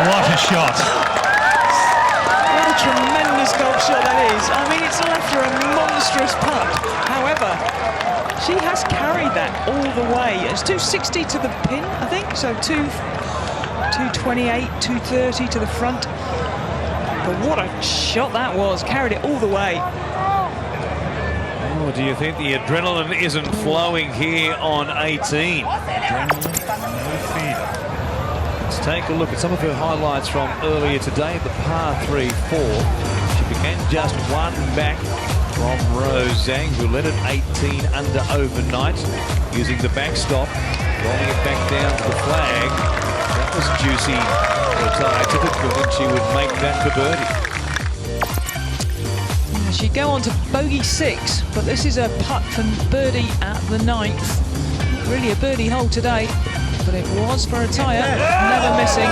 What a shot. What a tremendous golf shot that is. I mean, it's left her a monstrous putt. However, she has carried that all the way. It's 260 to the pin, I think. So 228, 230 to the front. But what a shot that was. Carried it all the way. Oh, do you think the adrenaline isn't flowing here on 18? Adrenaline, no fear. Let's take a look at some of her highlights from earlier today, the par 3-4. She began just one back from Rose Zhang, who led at 18 under overnight, using the backstop, rolling it back down to the flag. That was juicy for Taya Titakul, and she would make that for birdie. She'd go on to bogey 6, but this is a putt from birdie at the 9th. Really a birdie hole today, but it was for a Taya, never missing.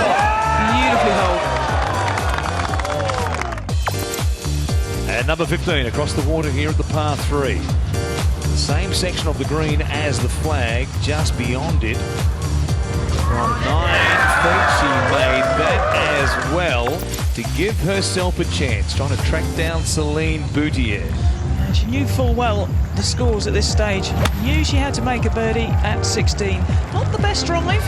Beautifully holed. And number 15 across the water here at the par 3. Same section of the green as the flag, just beyond it. From 9 feet, she made that as well to give herself a chance, trying to track down Celine Boutier. And she knew full well the scores at this stage. Knew she had to make a birdie at 16. Not the best drive,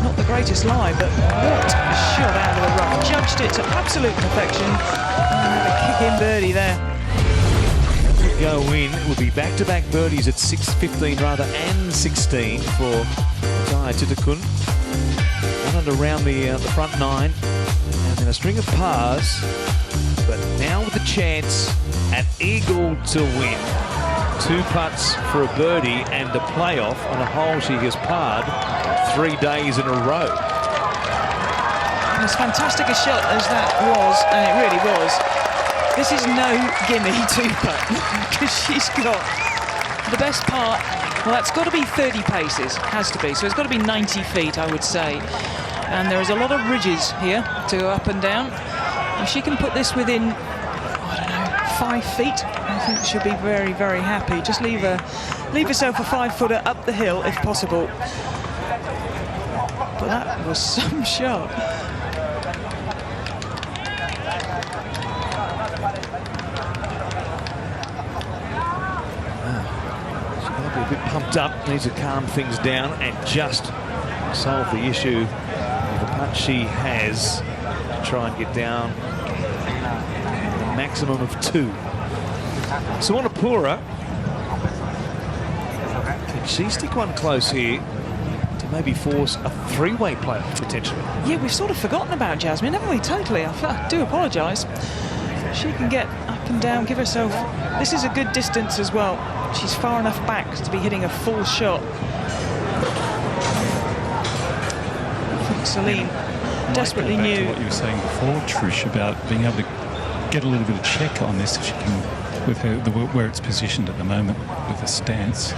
not the greatest lie, but what a shot out of the rough. Judged it to absolute perfection and had a kick-in birdie there. Go in, it would be back-to-back birdies at 6-15 rather and 16 for Taya Titakul. One under around the front 9, and then a string of pars. But now with a chance at eagle to win. 2 putts for a birdie and a playoff on a hole she has parred 3 days in a row. And as fantastic a shot as that was, and it really was, this is no gimme 2-putt, because she's got the best part. Well, that's got to be 30 paces, has to be. So it's got to be 90 feet, I would say. And there is a lot of ridges here to go up and down. If she can put this within, I don't know, 5 feet, I think she'll be very, very happy. Just leave herself a 5-footer up the hill if possible. But that was some shot. A bit pumped up, needs to calm things down and just solve the issue with the putt she has to try and get down a maximum of 2. Suwanapura, can she stick one close here to maybe force a 3-way playoff potentially? Yeah, we've sort of forgotten about Jasmine, haven't we? Totally. I do apologise. She can get up and down, give herself... This is a good distance as well. She's far enough back to be hitting a full shot. I think Celine desperately knew. What you were saying before, Trish, about being able to get a little bit of check on this if she can, with where it's positioned at the moment with the stance.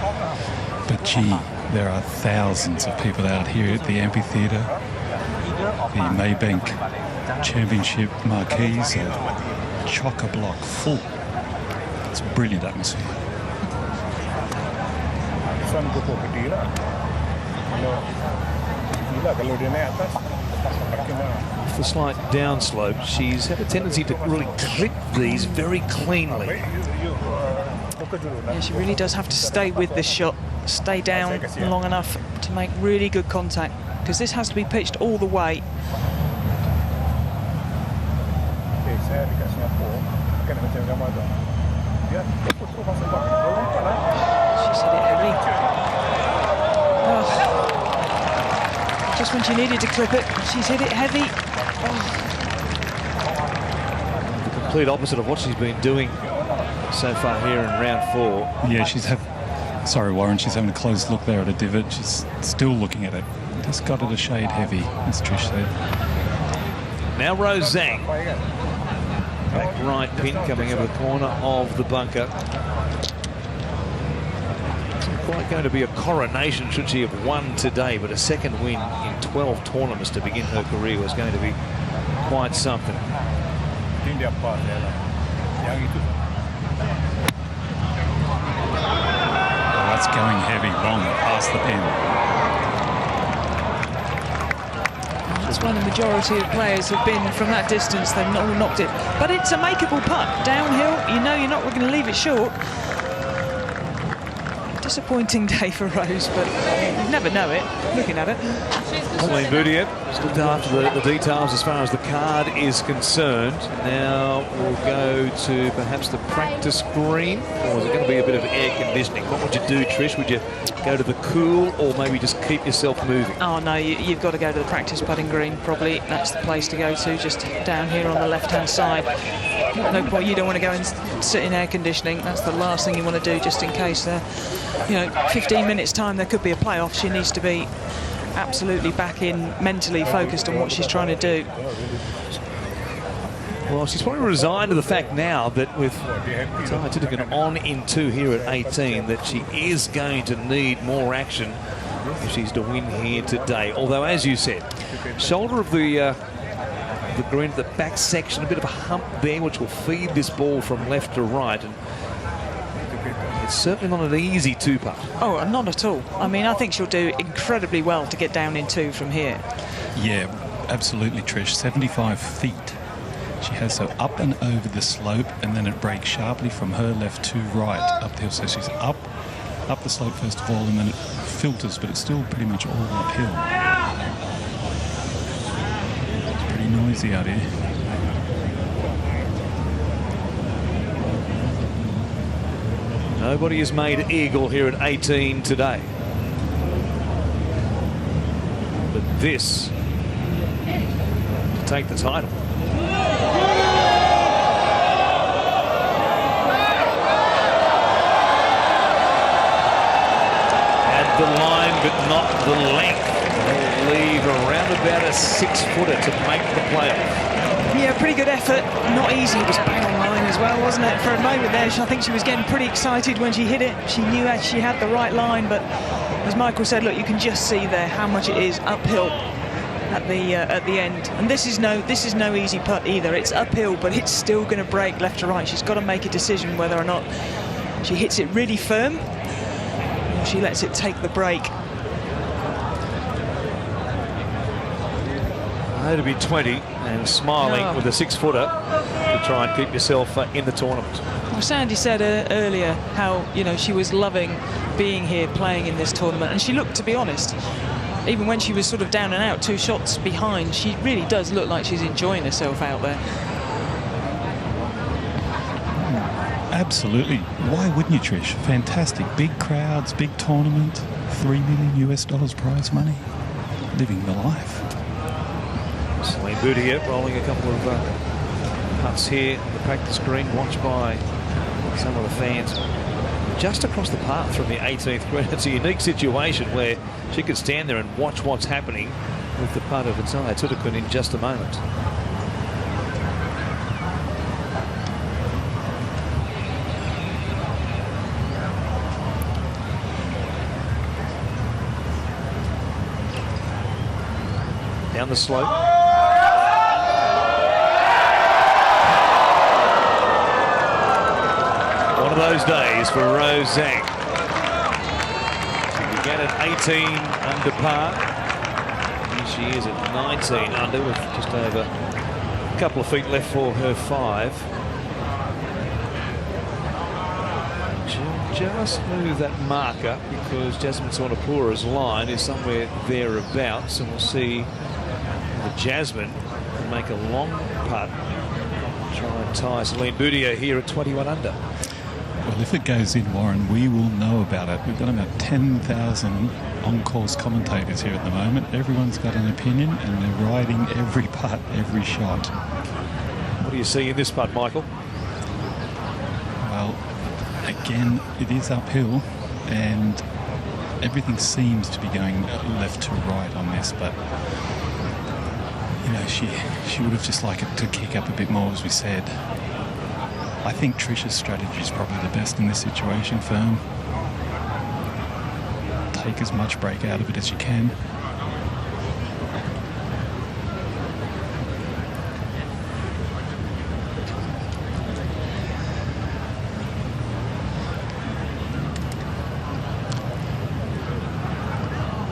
But gee, there are thousands of people out here at the amphitheatre. The Maybank Championship marquees are chock-a-block full. It's a brilliant atmosphere. Off the slight downslope, she's had a tendency to really clip these very cleanly. Yeah, she really does have to stay with this shot, stay down long enough to make really good contact, because this has to be pitched all the way. She's hit it heavy. Oh, Just when she needed to clip it, she's hit it heavy. The complete opposite of what she's been doing so far here in round 4. Yeah, sorry, Warren, she's having a close look there at a divot. She's still looking at it. Just got it a shade heavy, as Trish said. Now Rose Zhang. Back right pin coming over the corner of the bunker. It's not quite going to be a coronation should she have won today, but a second win in 12 tournaments to begin her career was going to be quite something. That's going heavy, long past the pin. That's why the majority of players have been from that distance. They've all knocked it. But it's a makeable putt. Downhill, you know you're not going to leave it short. Disappointing day for Rose, but you never know it, looking at it. Celine Boudier just looked after the details as far as the card is concerned. Now we'll go to perhaps the practice green, or is it going to be a bit of air conditioning? What would you do, Trish? Would you go to the cool, or maybe just keep yourself moving? Oh no, you've got to go to the practice putting green, probably. That's the place to go to, just down here on the left-hand side. No point, you don't want to go and sit in air conditioning. That's the last thing you want to do, just in case, 15 minutes time there could be a playoff. She needs to be absolutely back in, mentally focused on what she's trying to do. Well, she's probably resigned to the fact now that with Titigan on in 2 here at 18, that she is going to need more action if she's to win here today. Although, as you said, shoulder of the green, the back section, a bit of a hump there, which will feed this ball from left to right. And it's certainly not an easy 2-putt. Oh, not at all. I mean, I think she'll do incredibly well to get down in 2 from here. Yeah, absolutely, Trish. 75 feet. She has so up and over the slope, and then it breaks sharply from her left to right up the hill. So she's up the slope first of all, and then it filters, but it's still pretty much all uphill. It's pretty noisy out here. Nobody has made eagle here at 18 today. But this to take the title. At the line, but not the length. They'll leave around about a 6-footer to make the playoff. Yeah, pretty good effort. Not easy, just bang on line as well, wasn't it? For a moment there, I think she was getting pretty excited when she hit it. She knew that she had the right line, but as Michael said, look, you can just see there how much it is uphill at the end. And this is no easy putt either. It's uphill, but it's still going to break left to right. She's got to make a decision whether or not she hits it really firm or she lets it take the break. To be 20 and smiling with a 6-footer to try and keep yourself in the tournament. Well, Sandy said earlier how she was loving being here, playing in this tournament, and she looked, to be honest, even when she was sort of down and out, 2 shots behind, she really does look like she's enjoying herself out there. Absolutely. Why wouldn't you, Trish? Fantastic. Big crowds, big tournament, $3 million prize money. Living the life. Celine Boudier rolling a couple of putts here on the practice green, watched by some of the fans just across the path from the 18th green. It's a unique situation where she could stand there and watch what's happening with the putt of Ataya Titigan in just a moment. Down the slope. One of those days for Rose Zhang. She began at 18 under par. Here she is at 19 under with just over a couple of feet left for her 5. She'll just move that marker because Jasmine Sornapura's line is somewhere thereabouts, and we'll see Jasmine make a long putt. Try and tie Celine Boudier here at 21 under. Well, if it goes in, Warren, we will know about it. We've got about 10,000 on-course commentators here at the moment. Everyone's got an opinion, and they're riding every putt, every shot. What do you see in this putt, Michael? Well, again, it is uphill, and everything seems to be going left to right on this, but you know, she would have just liked it to kick up a bit more, as we said. I think Trisha's strategy is probably the best in this situation, Firm. Take as much break out of it as you can.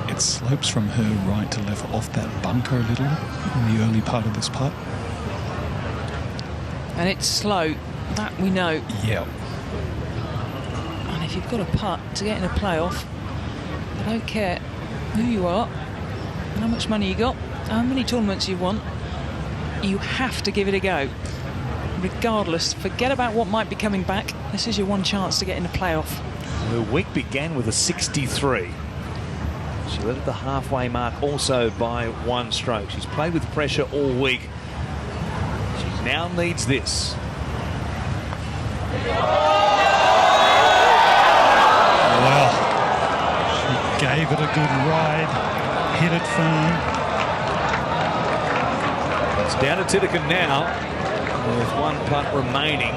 It slopes from her right to left off that bunker a little in the early part of this putt. And it's slow, that we know. Yeah. And if you've got a putt to get in a playoff, I don't care who you are, how much money you got, how many tournaments you won, you have to give it a go. Regardless, forget about what might be coming back. This is your one chance to get in a playoff. Her week began with a 63. She led at the halfway mark also by 1 stroke. She's played with pressure all week. She now needs this. Well, she gave it a good ride, hit it firm. It's down to Titican now, with 1 putt remaining.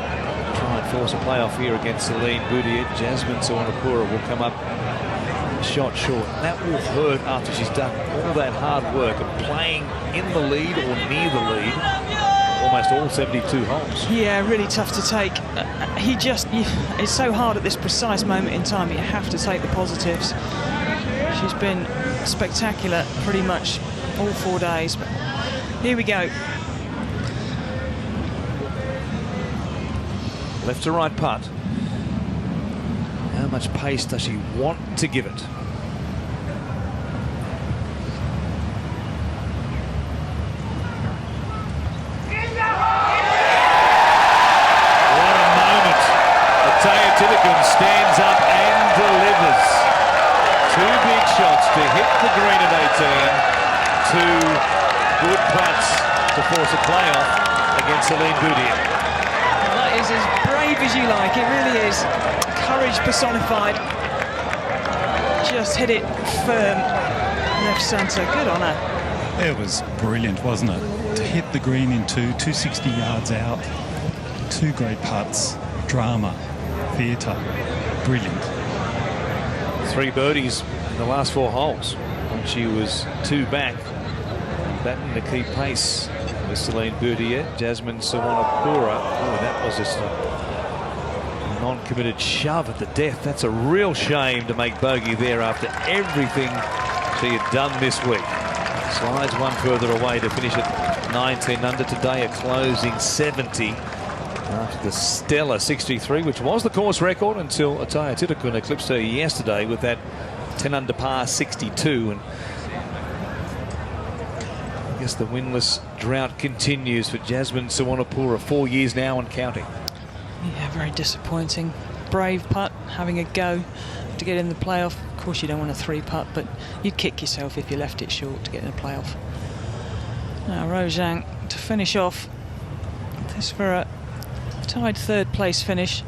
Try and force a playoff here against Celine Boutier. Jasmine Suwanapura will come up a shot short. That will hurt after she's done all that hard work of playing in the lead or near the lead almost all 72 holes. Yeah, really tough to take. It's so hard at this precise moment in time. You have to take the positives. She's been spectacular pretty much all 4 days. But here we go. Left to right putt. How much pace does she want to give it? Titican stands up and delivers. 2 big shots to hit the green at 18. 2 good putts to force a playoff against Celine Boutier. That is as brave as you like. It really is. Courage personified. Just hit it firm. Left centre. Good on her. It was brilliant, wasn't it? To hit the green in 260 yards out. 2 great putts. Drama. Theatre. Brilliant. 3 birdies in the last 4 holes. When she was 2 back, batting the key pace with Celine Boutier. Jasmine Suwanapura. Oh, that was just a non-committed shove at the death. That's a real shame to make bogey there after everything she had done this week. Slides 1 further away to finish at 19 under today, a closing 70. After the stellar 63, which was the course record until Ataya Titican eclipsed her yesterday with that 10 under par 62. And I guess the winless drought continues for Jasmine Suwanapura, 4 years now and counting. Yeah, very disappointing. Brave putt, having a go to get in the playoff. Of course, you don't want a 3 putt, but you'd kick yourself if you left it short to get in the playoff. Now, Rose Zhang to finish off. This for a tied 3rd place finish.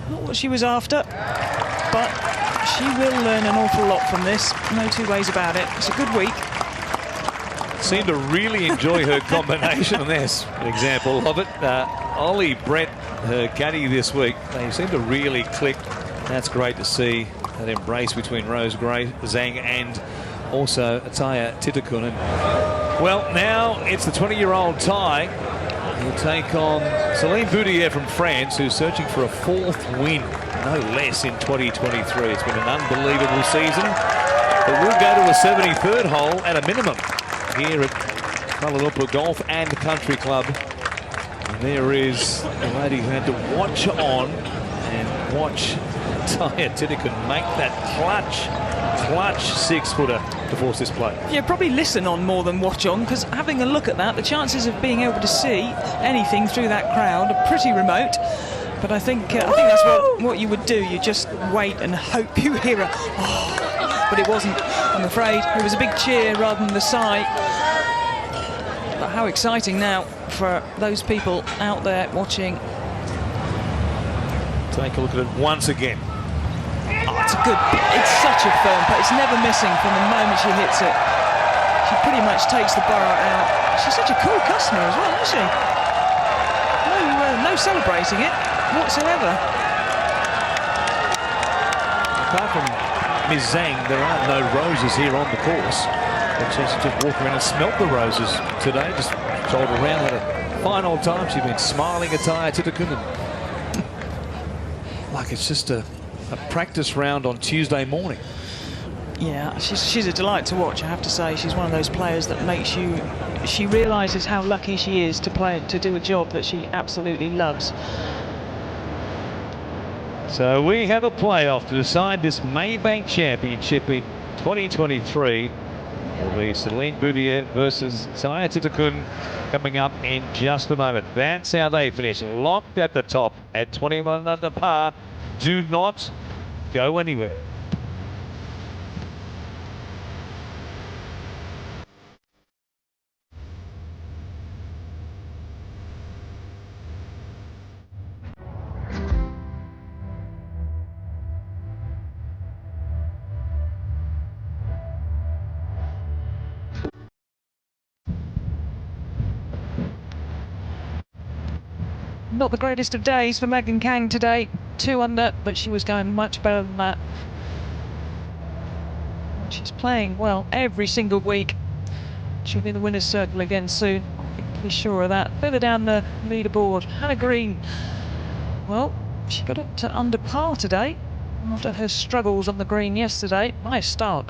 Not what she was after, but she will learn an awful lot from this. No 2 ways about it. It's a good week. Seemed to really enjoy her combination, and there's an example of it. Ollie Brett, her caddy this week, they seem to really click. That's great to see, that embrace between Rose Zhang and also Ataya Titican. And, well, now it's the 20-year-old tie. He'll take on Celine Boutier from France, who's searching for a 4th win, no less, in 2023. It's been an unbelievable season, but we'll go to a 73rd hole at a minimum here at Kuala Lumpur Golf and Country Club. And there is a lady who had to watch on and watch Ataya Titican make that clutch 6-footer to force this play. Yeah, probably listen on more than watch on, because having a look at that, the chances of being able to see anything through that crowd are pretty remote. But I think that's what you would do. You just wait and hope you hear a oh, but it wasn't, I'm afraid. It was a big cheer rather than the sigh. But how exciting now for those people out there watching. Take a look at it once again. Oh, it's such a firm putt. It's never missing from the moment she hits it. She pretty much takes the burrow out. She's such a cool customer as well, isn't she? No celebrating it whatsoever. Apart from Ms. Zhang, there are no roses here on the course. But she's just walked around and smelt the roses today. Just strolled around, had a fine old time. She's been smiling at Taya Titakun. Like it's just a practice round on Tuesday morning. Yeah, she's a delight to watch, I have to say. She's one of those players that makes you... She realises how lucky she is to do a job that she absolutely loves. So we have a playoff to decide this Maybank Championship in 2023. It'll be Celine Boudier versus Taya Titakun coming up in just a moment. That's how they finish, locked at the top at 21 under par. Do not go anywhere. Not the greatest of days for Megan Kang today. 2 under, but she was going much better than that. She's playing well every single week. She'll be in the winner's circle again soon. Be sure of that. Further down the leaderboard, Hannah Green. Well, she got up to under par today after her struggles on the green yesterday. Nice start.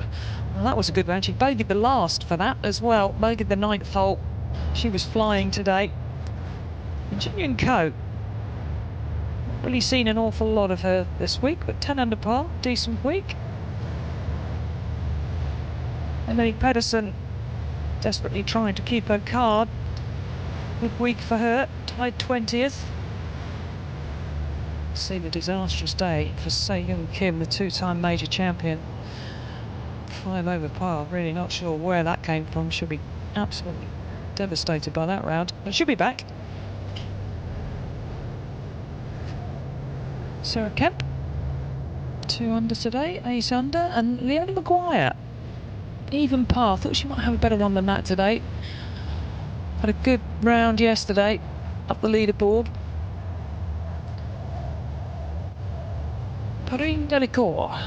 Well, that was a good round. She bogeyed the last for that as well. Bogeyed the 9th hole. She was flying today. And Jin Co. Not really seen an awful lot of her this week, but 10 under par, decent week. Emily Pedersen desperately trying to keep her card. Good week for her, tied 20th. Seen a disastrous day for Se-Young Kim, the 2-time major champion. 5 over par, really not sure where that came from. She'll be absolutely devastated by that round, but she'll be back. Sarah Kemp, 2 under today, 8 under, and Leona Maguire, even par. Thought she might have a better run than that today. Had a good round yesterday, up the leaderboard. Perrine Delicourt,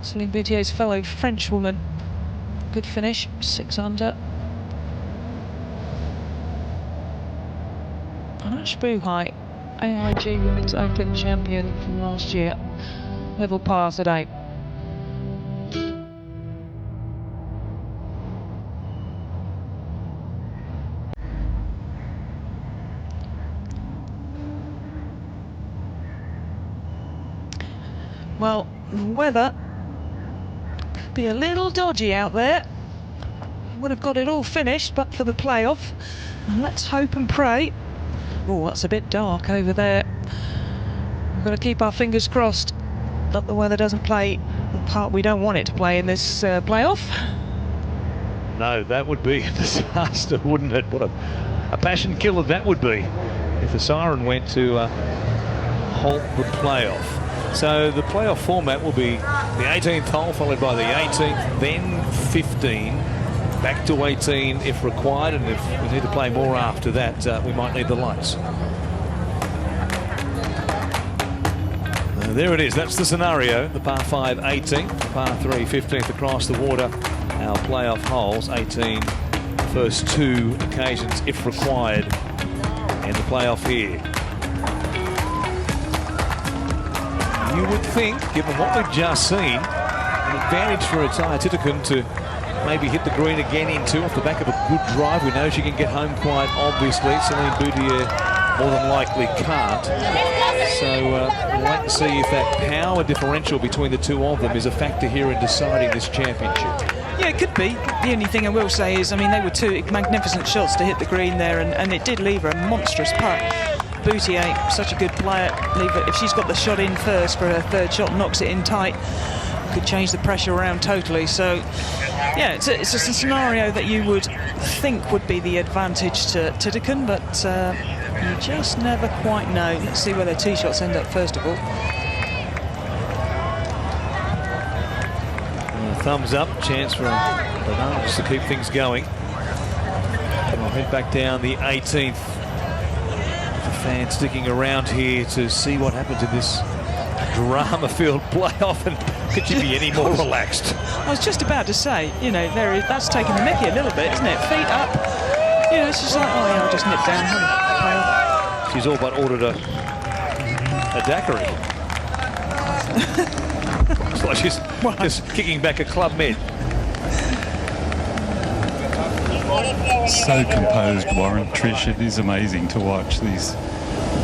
Celine Boutier's fellow Frenchwoman, good finish, 6 under. Ash Buhai, AIG Women's Open champion from last year, level par today. Well, the weather could be a little dodgy out there. Would have got it all finished but for the playoff. And let's hope and pray. Oh, that's a bit dark over there. We've got to keep our fingers crossed that the weather doesn't play the part we don't want it to play in this playoff. No, that would be a disaster, wouldn't it? What a passion killer that would be if the siren went to halt the playoff. So the playoff format will be the 18th hole followed by the 18th, then 15, back to 18 if required, and if we need to play more after that, we might need the lights. There it is, that's the scenario. The par 5 18th, par 3 15th across the water. Our playoff holes, 18 first 2 occasions if required, and the playoff here. You would think, given what we've just seen, an advantage for Taya Titakun to maybe hit the green again in 2 off the back of a good drive. We know she can get home quite obviously. Celine Boudier more than likely can't. So we'll wait and see if that power differential between the two of them is a factor here in deciding this championship. Yeah, it could be. The only thing I will say is, I mean, they were 2 magnificent shots to hit the green there, and it did leave her a monstrous putt. Boutier, such a good player. Leave it if she's got the shot in first for her third shot, knocks it in tight, could change the pressure around totally. So, yeah, it's a scenario that you would think would be the advantage to Titican, but you just never quite know. Let's see where their tee shots end up first of all. Thumbs up, chance for Bernard to keep things going. And we'll head back down the 18th. The fans sticking around here to see what happens in this drama-filled playoff, and could you be any more relaxed? I was just about to say, you know, that's taking the mickey a little bit, isn't it? Feet up. You know, it's just like, oh yeah, I'll just nip down. She's all but ordered a daiquiri. It's like she's just kicking back a Club Med. So composed, Warren. Trish, it is amazing to watch these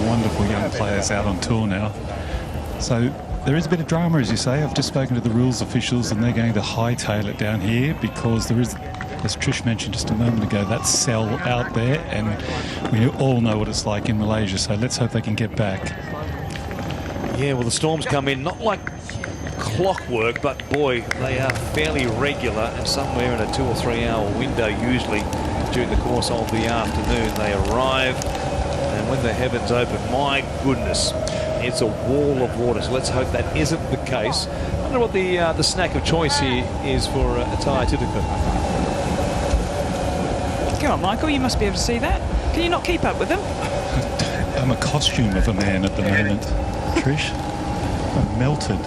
wonderful young players out on tour now. So there is a bit of drama, as you say. I've just spoken to the rules officials and they're going to hightail it down here because there is, as Trish mentioned just a moment ago, that cell out there, and we all know what it's like in Malaysia, so let's hope they can get back. Yeah, well, the storms come in not like clockwork, but boy, they are fairly regular, and somewhere in a 2 or 3 hour window usually during the course of the afternoon they arrive, and when the heavens open, my goodness, it's a wall of water. So let's hope that isn't the case. I wonder what the snack of choice here is for Ataya Titican. Come on, Michael, you must be able to see that. Can you not keep up with them? I'm a costume of a man at the moment, Trish. I'm melted.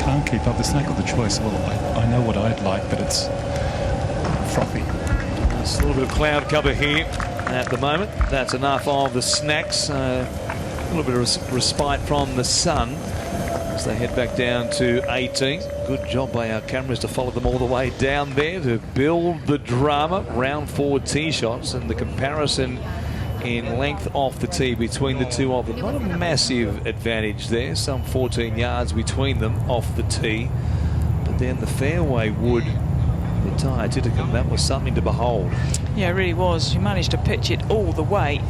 Can't keep up. The snack of the choice. Well, I know what I'd like, but it's frothy. There's a little bit of cloud cover here at the moment. That's enough of the snacks. A little bit of respite from the sun as they head back down to 18. Good job by our cameras to follow them all the way down there to build the drama. Round 4 tee shots, and the comparison in length off the tee between the two of them. Not a massive advantage there, some 14 yards between them off the tee. But then the fairway wood, the Ataya Titican, that was something to behold. Yeah, it really was. She managed to pitch it all the way.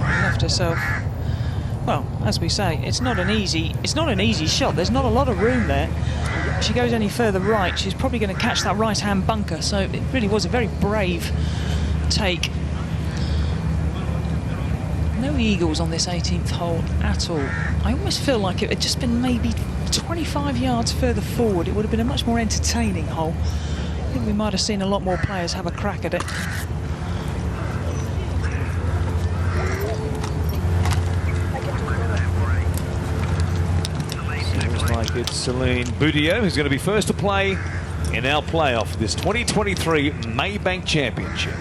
Left herself, well, as we say, it's not an easy shot. There's not a lot of room there. If she goes any further right, she's probably going to catch that right-hand bunker. So it really was a very brave take. No eagles on this 18th hole at all. I almost feel like it had just been maybe 25 yards further forward. It would have been a much more entertaining hole. I think we might have seen a lot more players have a crack at it. Seems like it's Celine Boutier who's going to be first to play in our playoff for this 2023 Maybank Championship.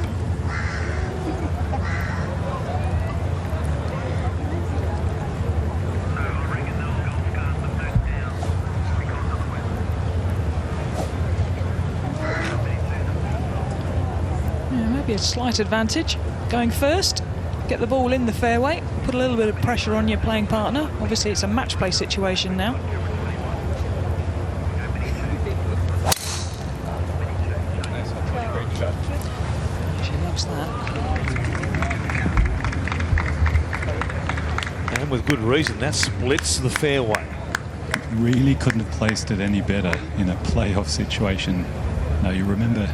Maybe a slight advantage going first, get the ball in the fairway, put a little bit of pressure on your playing partner. Obviously it's a match play situation now. She loves that. And with good reason, that splits the fairway. Really couldn't have placed it any better in a playoff situation. Now you remember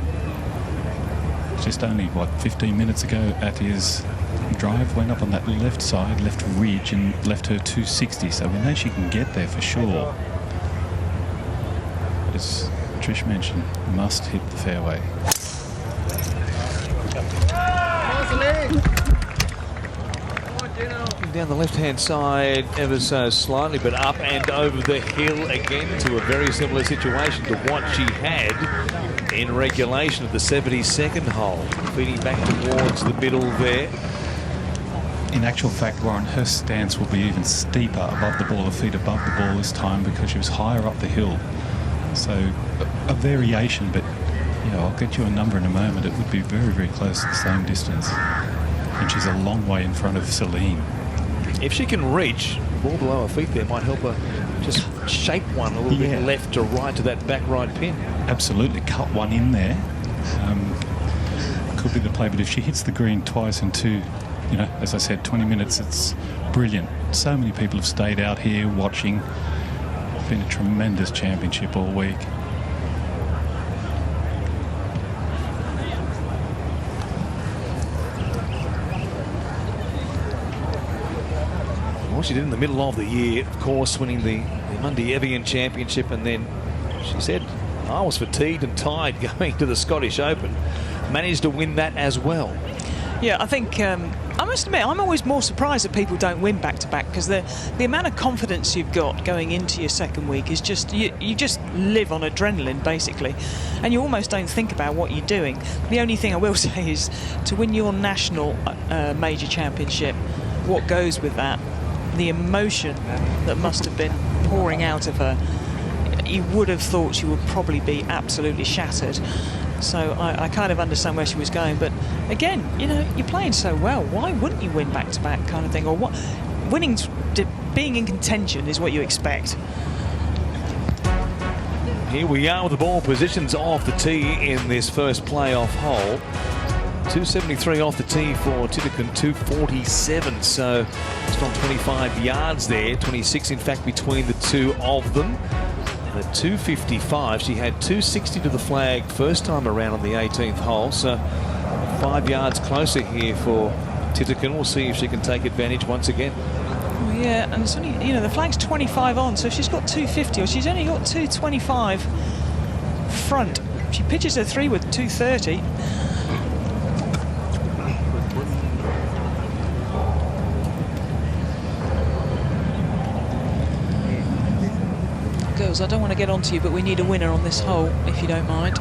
just only, what, 15 minutes ago, Atia's drive went up on that left side, left ridge, and left her 260. So we know she can get there for sure. But as Trish mentioned, must hit the fairway. Down the left-hand side ever so slightly, but up and over the hill again to a very similar situation to what she had in regulation at the 72nd hole, feeding back towards the middle there. In actual fact, Warren, her stance will be even steeper above the ball, her feet above the ball this time, because she was higher up the hill. So a variation, but you know, I'll get you a number in a moment. It would be very, very close to the same distance. And she's a long way in front of Celine. If she can reach the ball below her feet there, might help her just shape one a little bit left to right to that back right pin. Absolutely, cut one in there. Could be the play, but if she hits the green twice in 2 you know, as I said, 20 minutes, it's brilliant. So many people have stayed out here watching. It's been a tremendous championship all week. Well, she did in the middle of the year, of course, winning the Monday Evian Championship, and then she said, I was fatigued and tired going to the Scottish Open. Managed to win that as well. Yeah, I think, I must admit, I'm always more surprised that people don't win back-to-back, because the amount of confidence you've got going into your second week is just, you just live on adrenaline, basically, and you almost don't think about what you're doing. The only thing I will say is, to win your national major championship, what goes with that, the emotion that must have been pouring out of her, you would have thought she would probably be absolutely shattered. So I kind of understand where she was going, but again, you know, you're playing so well, why wouldn't you win back-to-back kind of thing? Or what? Winning, being in contention is what you expect. Here we are with the ball positions off the tee in this first playoff hole. 273 off the tee for Titikun, 247, so just on 25 yards there, 26 in fact between the two of them. And at 255, she had 260 to the flag first time around on the 18th hole, so 5 yards closer here for Titikun. We'll see if she can take advantage once again. Well, yeah, and it's only, you know, the flag's 25 on, so if she's got 250, or she's only got 225 front. She pitches her 3 with 230. Girls, I don't want to get onto you, but we need a winner on this hole, if you don't mind.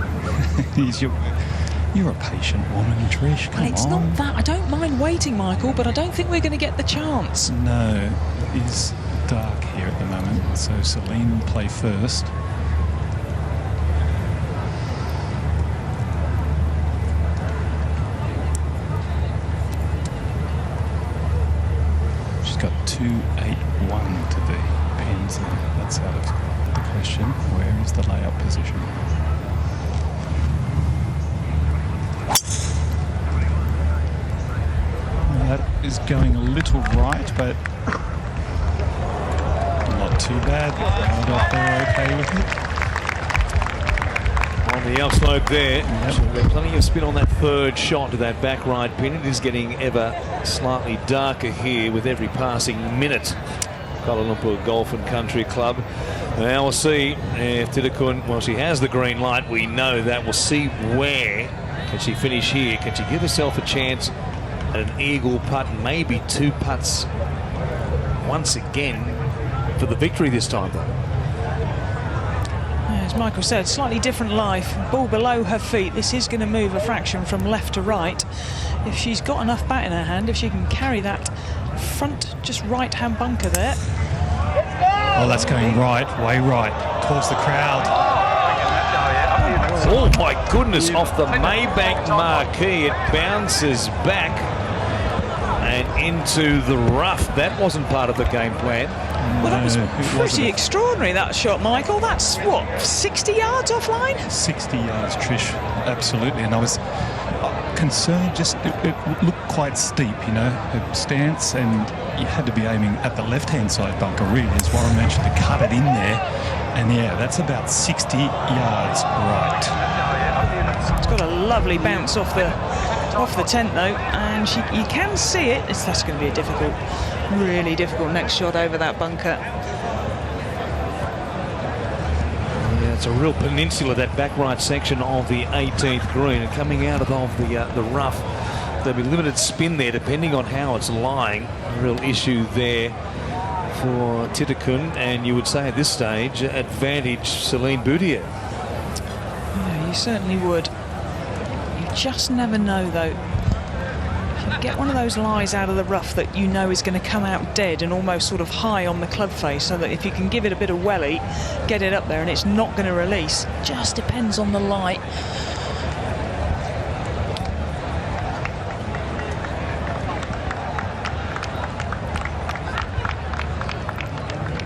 You're a patient woman, Trish. Come on. It's not that. I don't mind waiting, Michael, but I don't think we're going to get the chance. No, it is dark here at the moment, so Celine will play first. She's got 281 to the pins there. That's out of the question. Where is the layup position? That is going a little right, but not too bad. Held off there, okay with it. On the upslope there, Yep. plenty of spin on that third shot to that back right pin. It is getting ever slightly darker here with every passing minute. Kuala Lumpur Golf and Country Club. Now we'll see if Titikun, well, she has the green light. We know that. We'll see where can she finish here. Can she give herself a chance at an eagle putt, maybe 2 putts once again for the victory this time, though? As Michael said, slightly different life. Ball below her feet. This is going to move a fraction from left to right. If she's got enough bat in her hand, if she can carry that front, just right-hand bunker there. Oh, that's going right, way right, towards the crowd. Oh my goodness, off the Maybank marquee, it bounces back and into the rough. That wasn't part of the game plan. Well, that was No, it pretty wasn't. extraordinary, that shot, Michael. That's, what, 60 yards offline? 60 yards, Trish, absolutely. And I was concerned, just it looked quite steep, you know, her stance, and you had to be aiming at the left-hand side bunker, really, as Warren mentioned, to cut it in there. And yeah, that's about 60 yards right. It's got a lovely bounce off the tent, though, and you can see it. That's going to be a difficult, really difficult next shot over that bunker. Yeah, it's a real peninsula, that back right section of the 18th green, and coming out of the rough, there'll be limited spin there depending on how it's lying. A real issue there for Titikun, and you would say at this stage advantage Celine Boutier. Yeah, you certainly would. You just never know, though. If you get one of those lies out of the rough that you know is going to come out dead and almost sort of high on the club face, so that if you can give it a bit of welly, get it up there and it's not going to release. Just depends on the lie.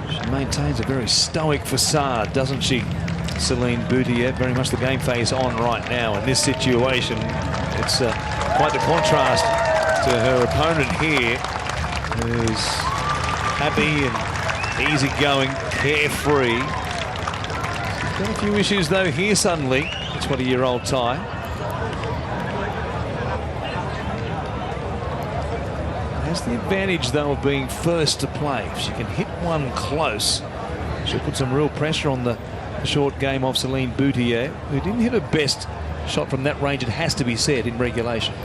She maintains a very stoic facade, doesn't she, Celine Boutier? Very much the game face on right now. In this situation, it's quite the contrast to her opponent here, who's happy and easygoing, carefree. She's got a few issues though here suddenly, the 20-year-old Thai. Has the advantage though of being first to play. If she can hit one close, she'll put some real pressure on the short game of Celine Boutier, who didn't hit her best shot from that range, it has to be said, in regulation.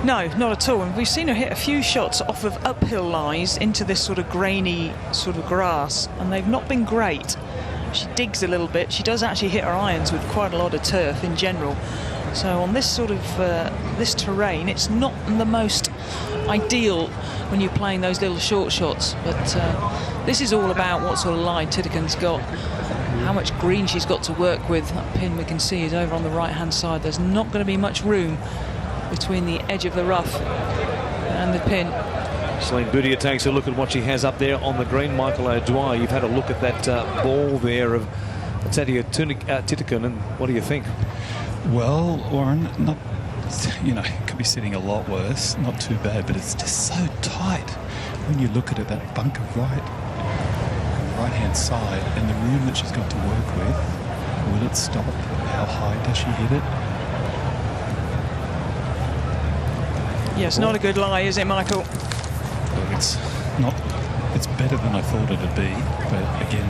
No, not at all. And we've seen her hit a few shots off of uphill lies into this sort of grainy sort of grass, and they've not been great. She digs a little bit. She does actually hit her irons with quite a lot of turf in general. So on this sort of this terrain, it's not the most ideal when you're playing those little short shots. But this is all about what sort of lie Titican's got, how much green she's got to work with. That pin we can see is over on the right-hand side. There's not going to be much room between the edge of the rough and the pin. Celine Boutier takes a look at what she has up there on the green. Michael O'Dwyer, you've had a look at that ball there of Tatia Titican, and what do you think? Well, Warren, not, you know, it could be sitting a lot worse. Not too bad, but it's just so tight. When you look at it, that bunker right-hand side, and the room that she's got to work with, will it stop? How high does she hit it? Yes, not a good lie, is it, Michael? Look, it's not. It's better than I thought it'd be, but again,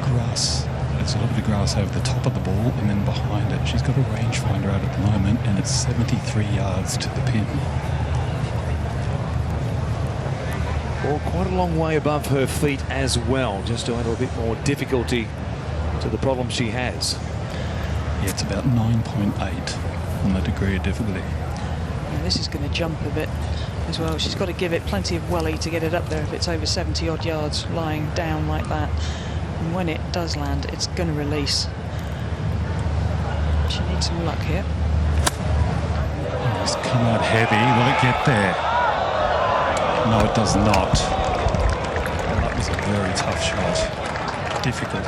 grass. There's a little bit of grass over the top of the ball, and then behind it, she's got a rangefinder out at the moment, and it's 73 yards to the pin. Well, quite a long way above her feet as well, just to add a bit more difficulty to the problem she has. Yeah, it's about 9.8 on the degree of difficulty. Yeah, this is going to jump a bit as well. She's got to give it plenty of welly to get it up there if it's over 70 odd yards lying down like that. And when it does land, it's going to release. She needs some luck here. It's come out heavy. Will it get there? No, it does not. Well, that was a very tough shot. Difficult.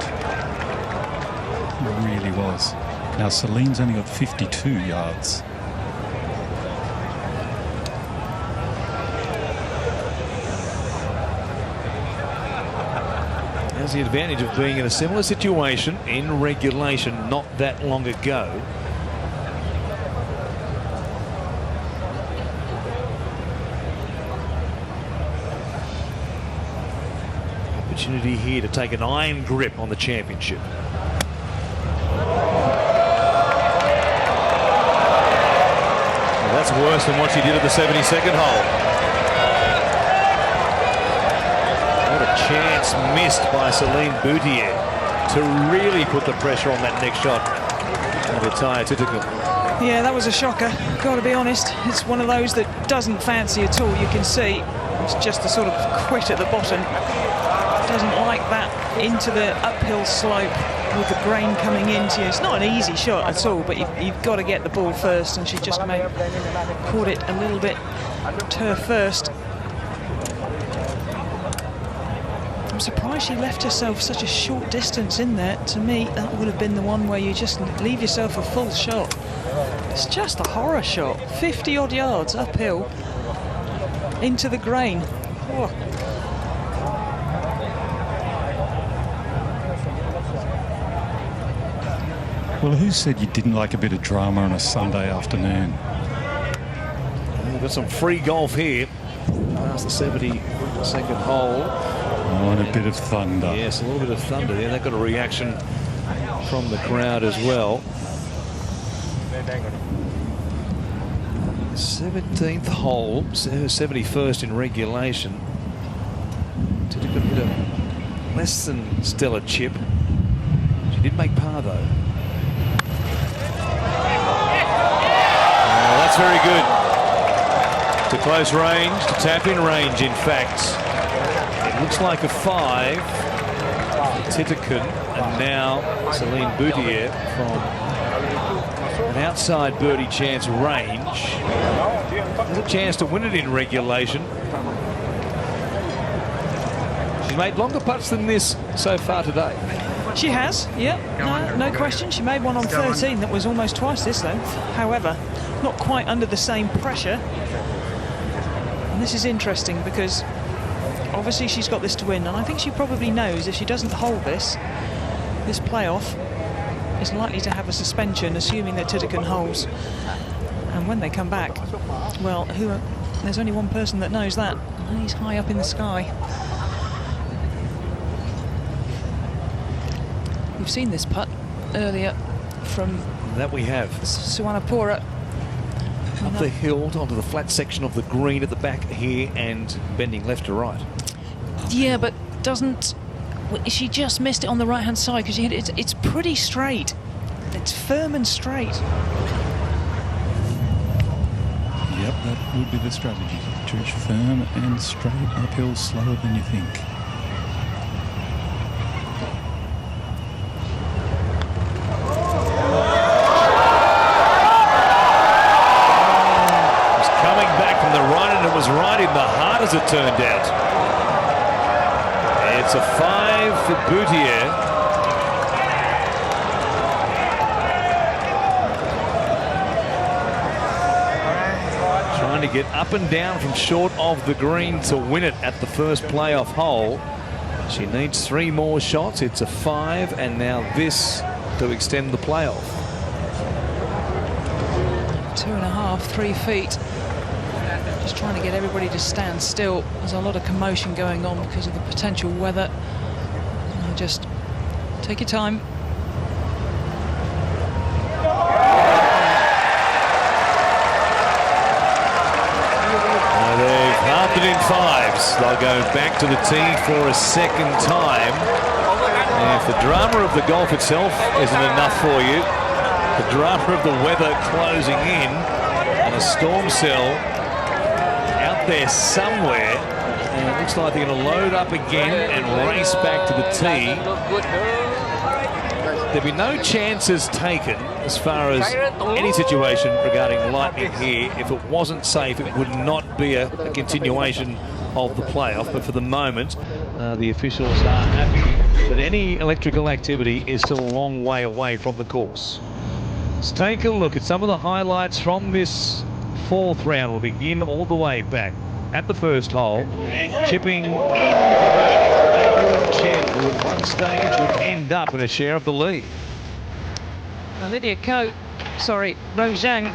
It really was. Now, Celine's only got 52 yards. Has the advantage of being in a similar situation in regulation not that long ago. Opportunity here to take an iron grip on the championship. Well, that's worse than what she did at the 72nd hole. Chance missed by Celine Boutier to really put the pressure on that next shot of Tatia Titican. Yeah, that was a shocker, got to be honest. It's one of those that doesn't fancy at all. You can see it's just a sort of quit at the bottom. Doesn't like that into the uphill slope with the grain coming into you. It's not an easy shot at all, but you've got to get the ball first, and she just caught it a little bit turf first. I'm surprised she left herself such a short distance in there. To me, that would have been the one where you just leave yourself a full shot. It's just a horror shot. 50 odd yards uphill into the grain. Oh. Well, who said you didn't like a bit of drama on a Sunday afternoon? We've got some free golf here. Past the 72nd hole. Oh, and a bit of thunder. Yes, a little bit of thunder there. They got a reaction from the crowd as well. 17th hole, 71st in regulation. Titican hit a less than stellar chip. She did make par though. Oh, that's very good. To close range, to tap in range, in fact. It looks like a 5. Titican, and now Celine Boutier from an outside birdie chance range. There's a chance to win it in regulation. She's made longer putts than this so far today. She has, yeah, no question. She made one on 13 that was almost twice this length. However, not quite under the same pressure. this is interesting because obviously she's got this to win, and I think she probably knows if she doesn't hold this playoff is likely to have a suspension, assuming that Titican holds. And when they come back, well, there's only one person that knows that, and he's high up in the sky. We've seen this putt earlier from That we have. Suwanapura. Up the hill onto the flat section of the green at the back here and bending left to right. Yeah, but she just missed it on the right-hand side because it's pretty straight. It's firm and straight. Yep, that would be the strategy. Trish, firm and straight uphill, slower than you think. Right in the heart as it turned out. It's a 5 for Boutier. Trying to get up and down from short of the green to win it at the first playoff hole. She needs 3 more shots. It's a 5, and now this to extend the playoff. 2.5, 3 feet. Just trying to get everybody to stand still. There's a lot of commotion going on because of the potential weather. Just take your time. They've halved it in 5s. They'll go back to the tee for a second time. And if the drama of the golf itself isn't enough for you, the drama of the weather closing in and a storm cell out there somewhere, and it looks like they're going to load up again and race back to the tee. There'd be no chances taken as far as any situation regarding lightning here. If it wasn't safe, it would not be a continuation of the playoff. But for the moment, the officials are happy that any electrical activity is still a long way away from the course. Let's take a look at some of the highlights from this 4th round. Will begin all the way back at the first hole. Chipping Chen, who at one stage would end up with a share of the lead. Lydia Ko, Rose Zhang,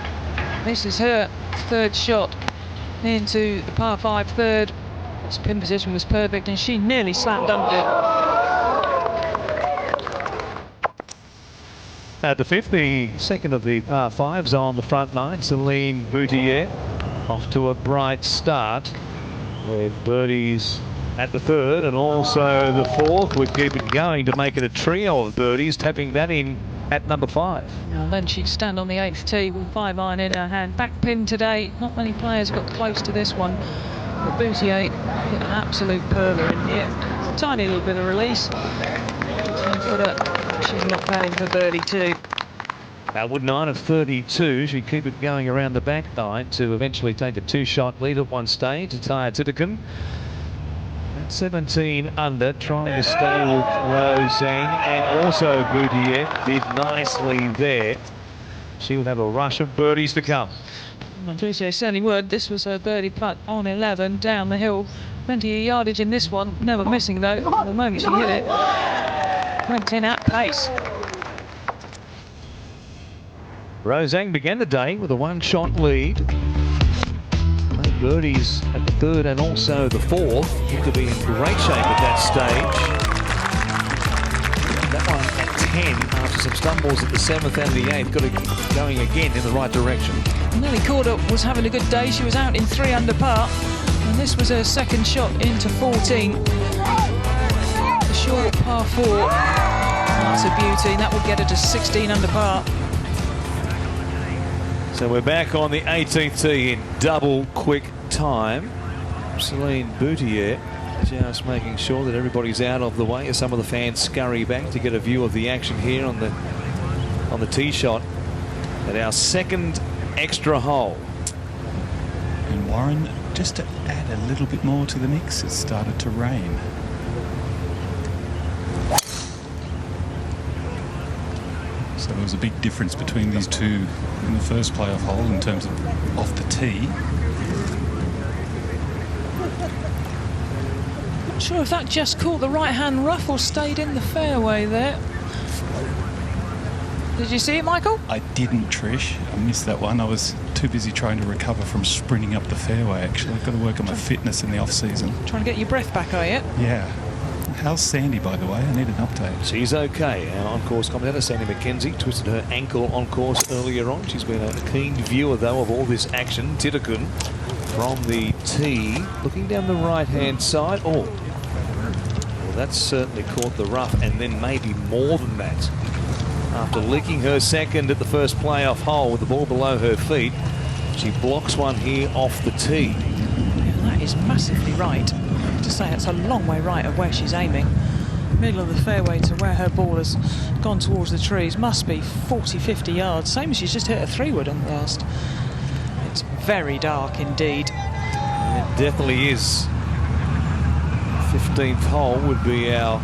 this is her 3rd shot into the par 5 3rd. Spin position was perfect and she nearly slammed under it. At the 5th, the second of the par 5s on the front nine, Celine Boutier off to a bright start with birdies at the 3rd and also the 4th. Would keep it going to make it a trio of birdies, tapping that in at number 5. And then she'd stand on the 8th tee with 5-iron in her hand. Back pin today. Not many players got close to this one. But Boutier hit an absolute perler in here. Tiny little bit of release. But she's not batting for birdie too. Wood 9 of 32. She'd keep it going around the back nine to eventually take a 2-shot lead at one stage to tie Titican. At 17 under, trying to stay with Rose Zhang, and also Boutier did nicely there. She will have a rush of birdies to come. Boutier certainly would. This was her birdie putt on 11 down the hill. Plenty of yardage in this one. Never missing though. At the moment she hit it, went in at pace. Rose Zhang began the day with a 1-shot lead. Made birdies at the 3rd and also the 4th. Looked to be in great shape at that stage. That one at 10 after some stumbles at the 7th and the 8th. Got it going again in the right direction. Nelly Corder was having a good day. She was out in 3 under par. And this was her 2nd shot into 14. The short par 4. That's a beauty. That would get her to 16 under par. So we're back on the 18th tee in double quick time. Celine Boutier just making sure that everybody's out of the way as some of the fans scurry back to get a view of the action here on the tee shot at our 2nd extra hole. And Warren, just to add a little bit more to the mix, it started to rain. So there was a big difference between these two in the first playoff hole in terms of off the tee. Not sure if that just caught the right-hand rough or stayed in the fairway there. Did you see it, Michael? I didn't, Trish. I missed that one. I was too busy trying to recover from sprinting up the fairway, actually. I've got to work on my fitness in the off-season. Trying to get your breath back, are you? Yeah. How's Sandy, by the way? I need an update. She's okay. Our on-course commentator, Sandy McKenzie, twisted her ankle on course earlier on. She's been a keen viewer, though, of all this action. Titakun from the tee, looking down the right-hand side. Oh, well, that's certainly caught the rough, and then maybe more than that. After leaking her second at the first playoff hole with the ball below her feet, she blocks one here off the tee. Yeah, that is massively right. To say it's a long way right of where she's aiming. Middle of the fairway to where her ball has gone towards the trees must be 40-50 yards, same as she's just hit a 3-wood on the last. It's very dark indeed. It definitely is. 15th hole would be our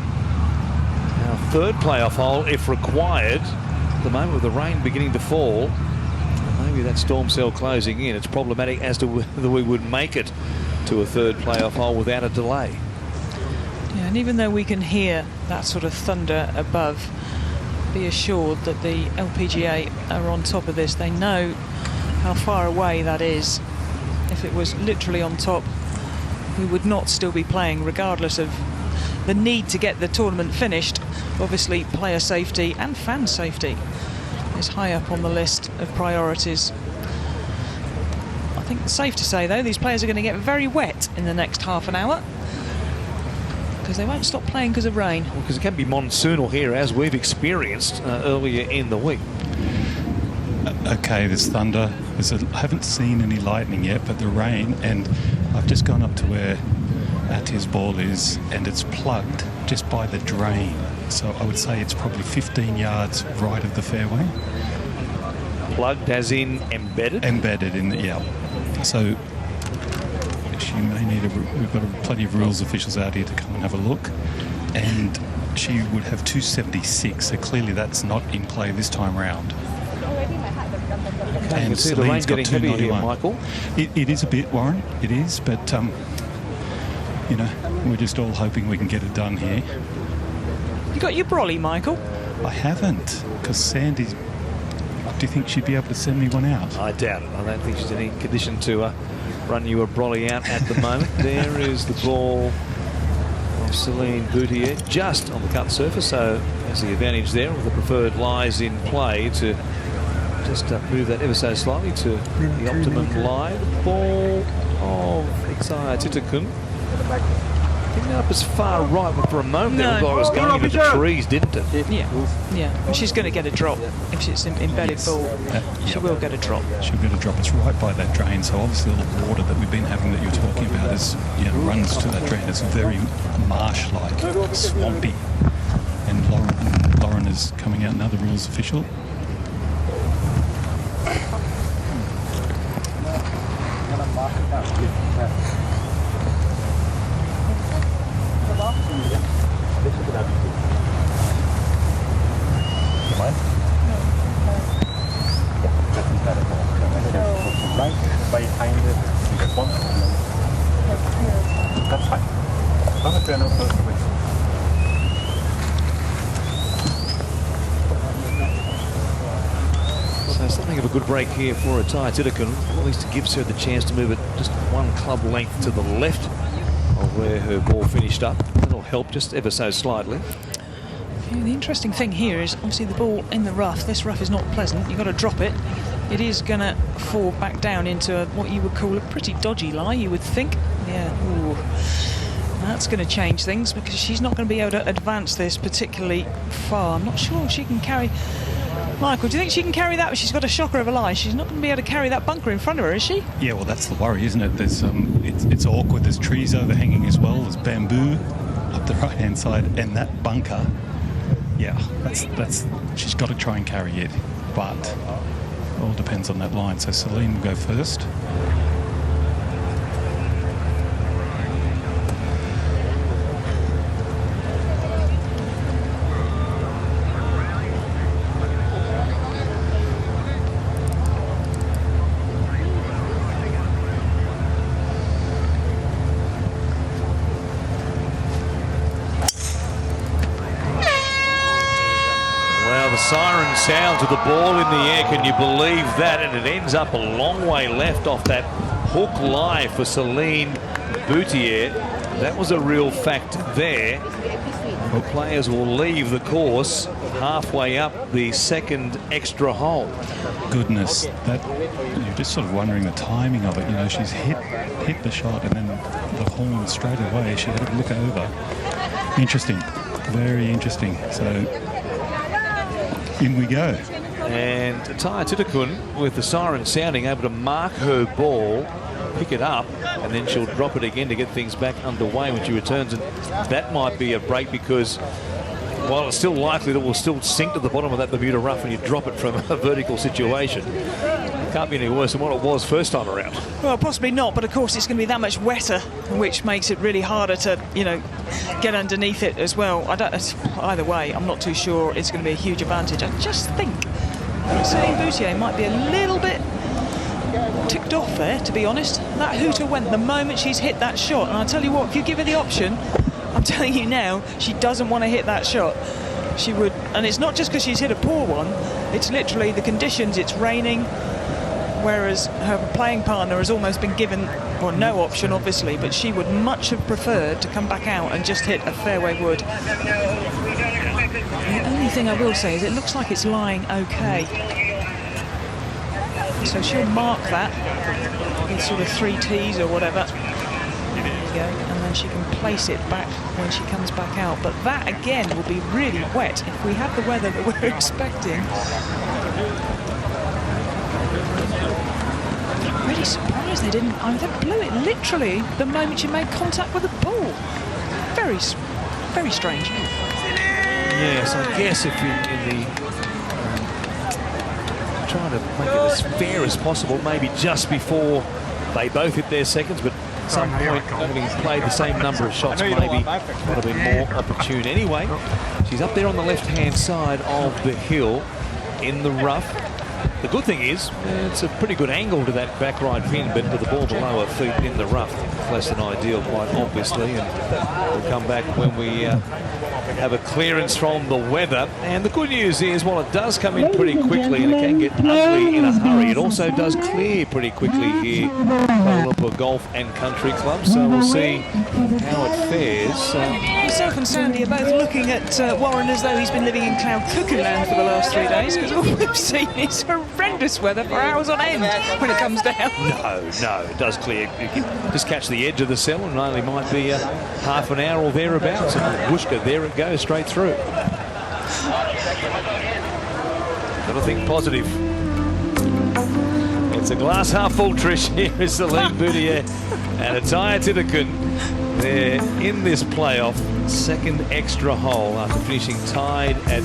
third playoff hole if required. At the moment with the rain beginning to fall, maybe that storm cell closing in, it's problematic as to whether we would make it to a third playoff hole without a delay. Yeah, and even though we can hear that sort of thunder above, be assured that the LPGA are on top of this. They know how far away that is. If it was literally on top, we would not still be playing, regardless of the need to get the tournament finished. Obviously, player safety and fan safety is high up on the list of priorities. I think it's safe to say, though, these players are going to get very wet in the next half an hour, because they won't stop playing because of rain. Well, because it can be monsoonal here, as we've experienced earlier in the week. Okay, there's thunder. I haven't seen any lightning yet, but the rain, and I've just gone up to where Ati's ball is, and it's plugged just by the drain. So I would say it's probably 15 yards right of the fairway. Plugged as in embedded? Embedded in the, yeah. So she may need we've got plenty of rules officials out here to come and have a look. And she would have 276, so clearly that's not in play this time round. Okay, and see the rain getting heavy here, Michael. It is a bit, Warren. It is, but you know, we're just all hoping we can get it done here. You got your brolly, Michael? I haven't, because Sandy. Do you think she'd be able to send me one out? I doubt it. I don't think she's in any condition to run you a brolly out at the moment. There is the ball of Celine Boutier just on the cut surface, so there's the advantage there with the preferred lies in play to just move that ever so slightly to the optimum lie. The ball of Xia Titakun picking up as far right, but for a moment there it was going into the trees, didn't it? Yeah. And she's going to get a drop if it's an embedded ball. She will get a drop. She'll get a drop. It's right by that drain, so obviously all the water that we've been having that you're talking about is, you know, runs to that drain. It's very marsh-like, swampy. And Lauren is coming out, another rules official. So something of a good break here for Xia Titakun. At least it gives her the chance to move it just one club length to the left of where her ball finished up. That'll help just ever so slightly. Yeah, the interesting thing here is obviously the ball in the rough. This rough is not pleasant. You've got to drop it. It is going to fall back down into what you would call a pretty dodgy lie, you would think. Yeah, ooh. That's going to change things, because she's not going to be able to advance this particularly far. I'm not sure if she can carry... Michael, do you think she can carry that? She's got a shocker of a lie. She's not going to be able to carry that bunker in front of her, is she? Yeah, well, that's the worry, isn't it? There's it's awkward. There's trees overhanging as well. There's bamboo up the right-hand side, and that bunker. Yeah, that's. She's got to try and carry it, but it all depends on that line. So Celine will go first. the siren sounds with the ball in the air. Can you believe that? And it ends up a long way left off that hook lie for Celine Boutier. That was a real fact there. The players will leave the course halfway up the second extra hole. Goodness, that you're just sort of wondering the timing of it. You know, she's hit the shot and then the horn straight away. She had to look over. Interesting, very interesting. So in we go. And Taya Titakun, with the siren sounding, able to mark her ball, pick it up, and then she'll drop it again to get things back underway when she returns. And that might be a break, because while it's still likely that we'll still sink to the bottom of that Bermuda rough when you drop it from a vertical situation, it can't be any worse than what it was first time around. Well, possibly not, but of course it's going to be that much wetter, which makes it really harder to, you know, get underneath it as well. Either way, I'm not too sure it's going to be a huge advantage. I just think Celine Boutier might be a little bit ticked off there, to be honest. That hooter went the moment she's hit that shot, and I tell you what, if you give her the option, I'm telling you now, she doesn't want to hit that shot. She would, and it's not just because she's hit a poor one, it's literally the conditions. It's raining, whereas her playing partner has almost been given, well, no option obviously, but she would much have preferred to come back out and just hit a fairway wood. The only thing I will say is it looks like it's lying okay. So she'll mark that with sort of 3 tees or whatever. There you go. And then she can place it back when she comes back out. But that again will be really wet if we have the weather that we're expecting. I'm really surprised they didn't. I mean, they blew it literally the moment she made contact with the ball. Very, very strange. Yes, I guess if you're in the trying to make it as fair as possible, maybe just before they both hit their seconds, but at some point, having played the same number of shots, maybe would have been more opportune. Anyway, she's up there on the left-hand side of the hill in the rough. The good thing is, it's a pretty good angle to that back right pin, but with the ball below her feet in the rough, less than ideal, quite obviously. And we'll come back when we have a clearance from the weather. And the good news is, while it does come in pretty quickly and it can get ugly in a hurry, it also does clear pretty quickly here at Kuala Lumpur Golf and Country Club. So we'll see how it fares. Myself and Sandy are both looking at Warren as though he's been living in cloud cuckoo land for the last 3 days, because all we've seen is horrendous weather for hours on end when it comes down. No, it does clear. You can just catch the edge of the cell and only might be half an hour or thereabouts. And whooshka, there it goes, straight through. Gotta think positive. It's a glass half full, Trish. Here is Celine Boutier and Taya Titakun. They're in this playoff, second extra hole after finishing tied at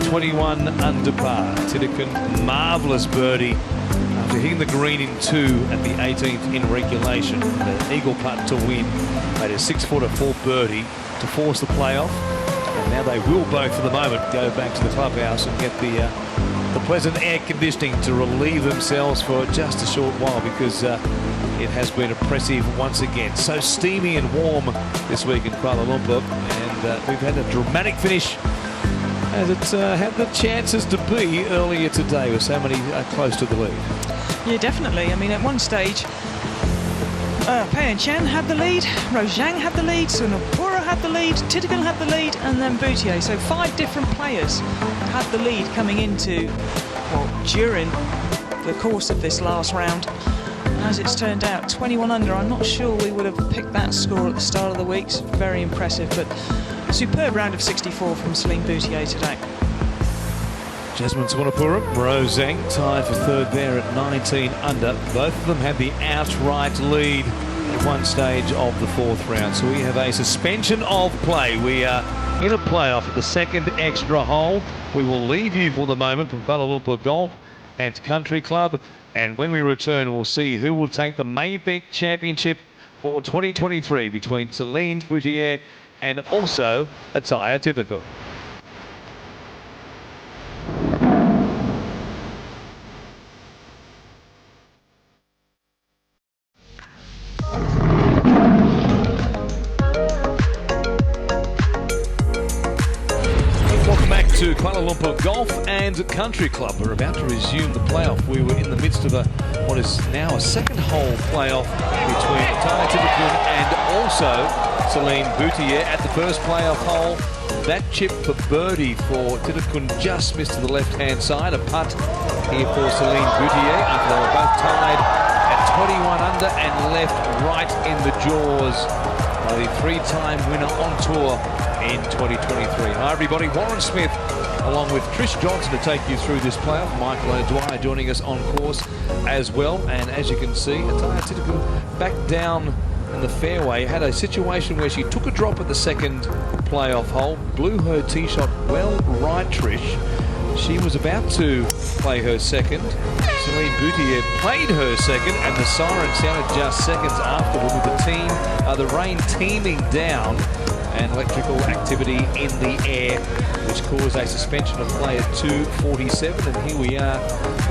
21 under par. Titakun, marvellous birdie after hitting the green in 2 at the 18th in regulation. The eagle putt to win, made a 6-footer for birdie to force the playoff. And now they will both, for the moment, go back to the clubhouse and get the pleasant air conditioning to relieve themselves for just a short while, because it has been oppressive once again. So steamy and warm this week in Kuala Lumpur, and we've had a dramatic finish, as it's had the chances to be earlier today, with so many close to the lead. Yeah, definitely. I mean, at one stage, Pei and Chen had the lead, Rose Zhang had the lead, Sunapura had the lead, Titakun had the lead, and then Boutier. So 5 different players had the lead coming into, well, during the course of this last round. As it's turned out, 21 under. I'm not sure we would have picked that score at the start of the week. It's very impressive, but a superb round of 64 from Celine Boutier today. Jasmine Swanepoel, Rose Zhang tied for third there at 19 under. Both of them had the outright lead at one stage of the 4th round. So we have a suspension of play. We are in a playoff at the second extra hole. We will leave you for the moment from Kuala Lumpur Golf and Country Club. And when we return, we'll see who will take the Maybank Championship for 2023 between Celine Boutier and also Taya Titakun. to Kuala Lumpur Golf and Country Club. We're about to resume the playoff. We were in the midst of what is now a second hole playoff between Taya Titikun and also Celine Boutier at the first playoff hole. That chip for birdie for Titikun just missed to the left-hand side. A putt here for Celine Boutier after they were both tied at 21 under and left right in the jaws by the three-time winner on tour in 2023. Hi everybody, Warren Smith along with Trish Johnson to take you through this playoff. Michael O'Dwyer joining us on course as well. And as you can see, Taya Titikun back down in the fairway. Had a situation where she took a drop at the second playoff hole, blew her tee shot well right, Trish. She was about to play her second. Celine Boutier played her second, and the siren sounded just seconds afterward with the rain teeming down and electrical activity in the air, which caused a suspension of play at 2:47. And here we are,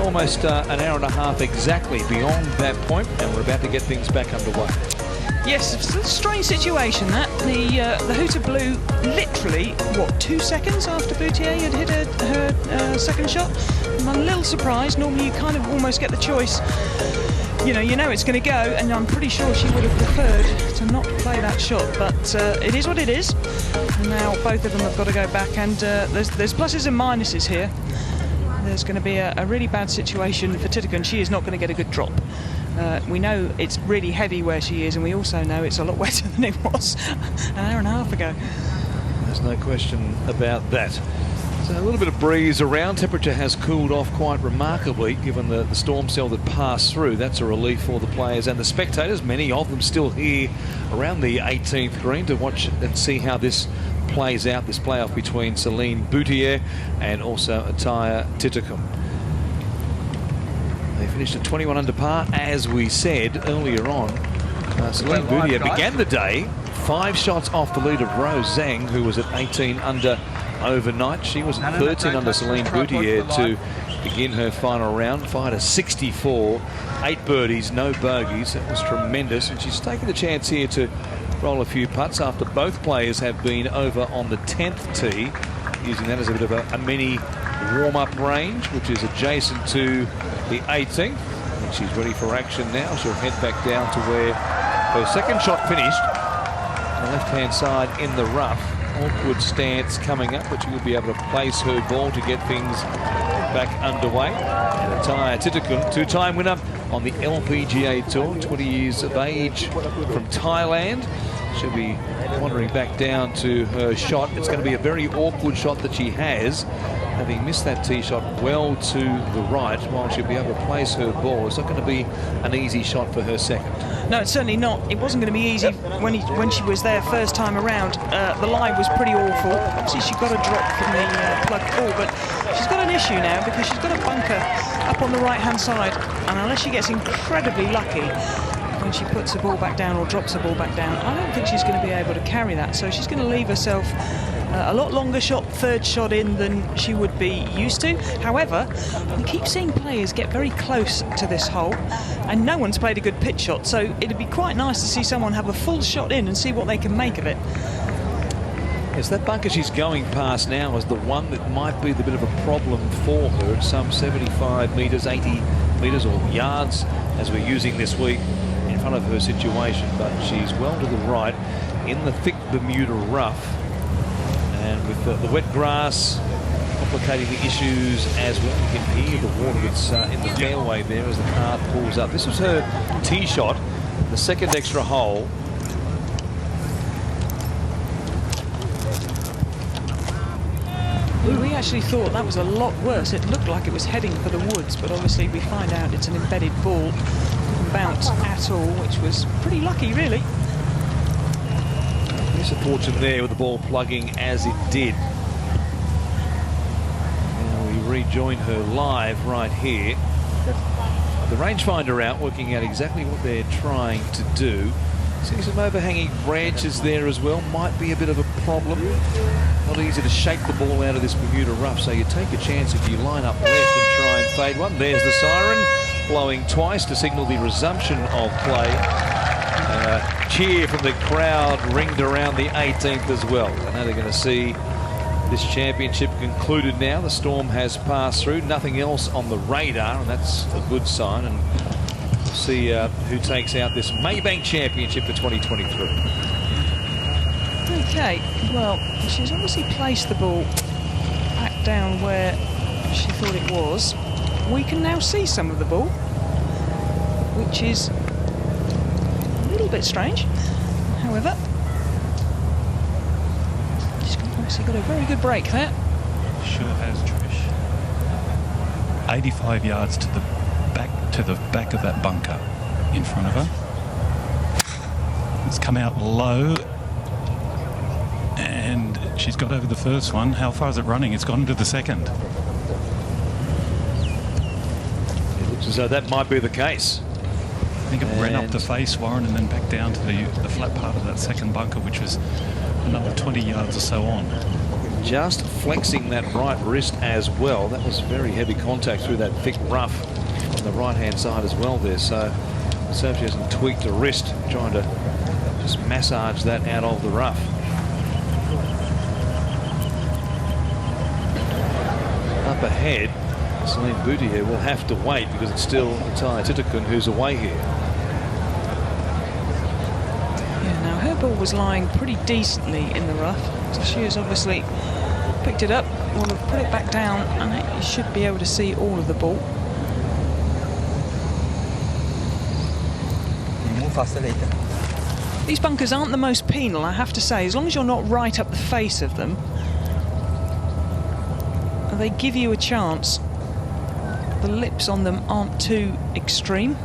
almost an hour and a half exactly beyond that point, and we're about to get things back underway. Yes, it's a strange situation that. The hooter blew literally, 2 seconds after Boutier had hit her second shot. I'm a little surprised. Normally you kind of almost get the choice. You know it's going to go, and I'm pretty sure she would have preferred to not play that shot, but it is what it is. And now both of them have got to go back, and there's pluses and minuses here. There's going to be a really bad situation for Titikun. She is not going to get a good drop. We know it's really heavy where she is, and we also know it's a lot wetter than it was an hour and a half ago. There's no question about that. So a little bit of breeze around. Temperature has cooled off quite remarkably given the storm cell that passed through. That's a relief for the players and the spectators, many of them still here around the 18th green to watch and see how this plays out, this playoff between Celine Boutier and also Taya Titikun. They finished at 21 under par, as we said earlier on. Celine Boutier began the day 5 shots off the lead of Rose Zhang, who was at 18 under overnight. She was at 13 under Celine Boutier to begin her final round. Fired a 64, 8 birdies, no bogeys. That was tremendous, and she's taken the chance here to roll a few putts after both players have been over on the 10th tee, using that as a bit of a mini warm-up range, which is adjacent to the 18th. And she's ready for action now. She'll head back down to where her second shot finished on the left-hand side in the rough. Awkward stance coming up, but she will be able to place her ball to get things back underway. And Taya Titikun, 2-time winner on the LPGA Tour, 20 years of age from Thailand. She'll be wandering back down to her shot. It's going to be a very awkward shot that she has, having missed that tee shot well to the right, while she'll be able to place her ball. It's not going to be an easy shot for her second. No, it's certainly not. It wasn't going to be easy when she was there first time around. The lie was pretty awful. Obviously, she got a drop from the plug ball, but she's got an issue now because she's got a bunker up on the right-hand side, and unless she gets incredibly lucky when she puts the ball back down or drops the ball back down, I don't think she's going to be able to carry that. So she's going to leave herself a lot longer shot, third shot in than she would be used to. However, we keep seeing players get very close to this hole, and no one's played a good pitch shot, so it'd be quite nice to see someone have a full shot in and see what they can make of it. Yes, that bunker she's going past now is the one that might be the bit of a problem for her. It's some 75 metres, 80 metres or yards, as we're using this week, in front of her situation, but she's well to the right in the thick Bermuda rough, and with the wet grass complicating the issues as well. You can hear the water that's in the fairway there as the car pulls up. This was her tee shot, the second extra hole. We actually thought that was a lot worse. It looked like it was heading for the woods, but obviously we find out it's an embedded ball. Didn't bounce at all, which was pretty lucky, really. Piece of fortune there with the ball plugging as it did. Now we rejoin her live right here. The rangefinder out, working out exactly what they're trying to do. See some overhanging branches there as well. Might be a bit of a problem. Not easy to shake the ball out of this Bermuda rough, so you take a chance if you line up left and try and fade one. There's the siren blowing twice to signal the resumption of play. Cheer from the crowd ringed around the 18th as well. I know they're going to see This championship concluded now. The storm has passed through. Nothing else on the radar, and that's a good sign. And we'll see who takes out this Maybank Championship for 2023. Okay, well, she's obviously placed the ball back down where she thought it was. We can now see some of the ball, which is a little bit strange. However, she's obviously got a very good break there. Sure has, Trish. 85 yards to the back of that bunker in front of her. It's come out low, and she's got over the first one. How far is it running? It's gone to the second. It looks as though that might be the case. I think it ran up the face, Warren, and then back down to the flat part of that second bunker, which was another 20 yards or so on. Just flexing that right wrist as well. That was very heavy contact through that thick rough on the right-hand side as well there. So she hasn't tweaked her wrist, trying to just massage that out of the rough. Up ahead, Celine Boutier will have to wait because it's still Natalia Titikun who's away here. Yeah, now her ball was lying pretty decently in the rough, so she has obviously picked it up, will have put it back down, and you should be able to see all of the ball. Move faster later. These bunkers aren't the most penal, I have to say, as long as you're not right up the face of them. They give you a chance. The lips on them aren't too extreme.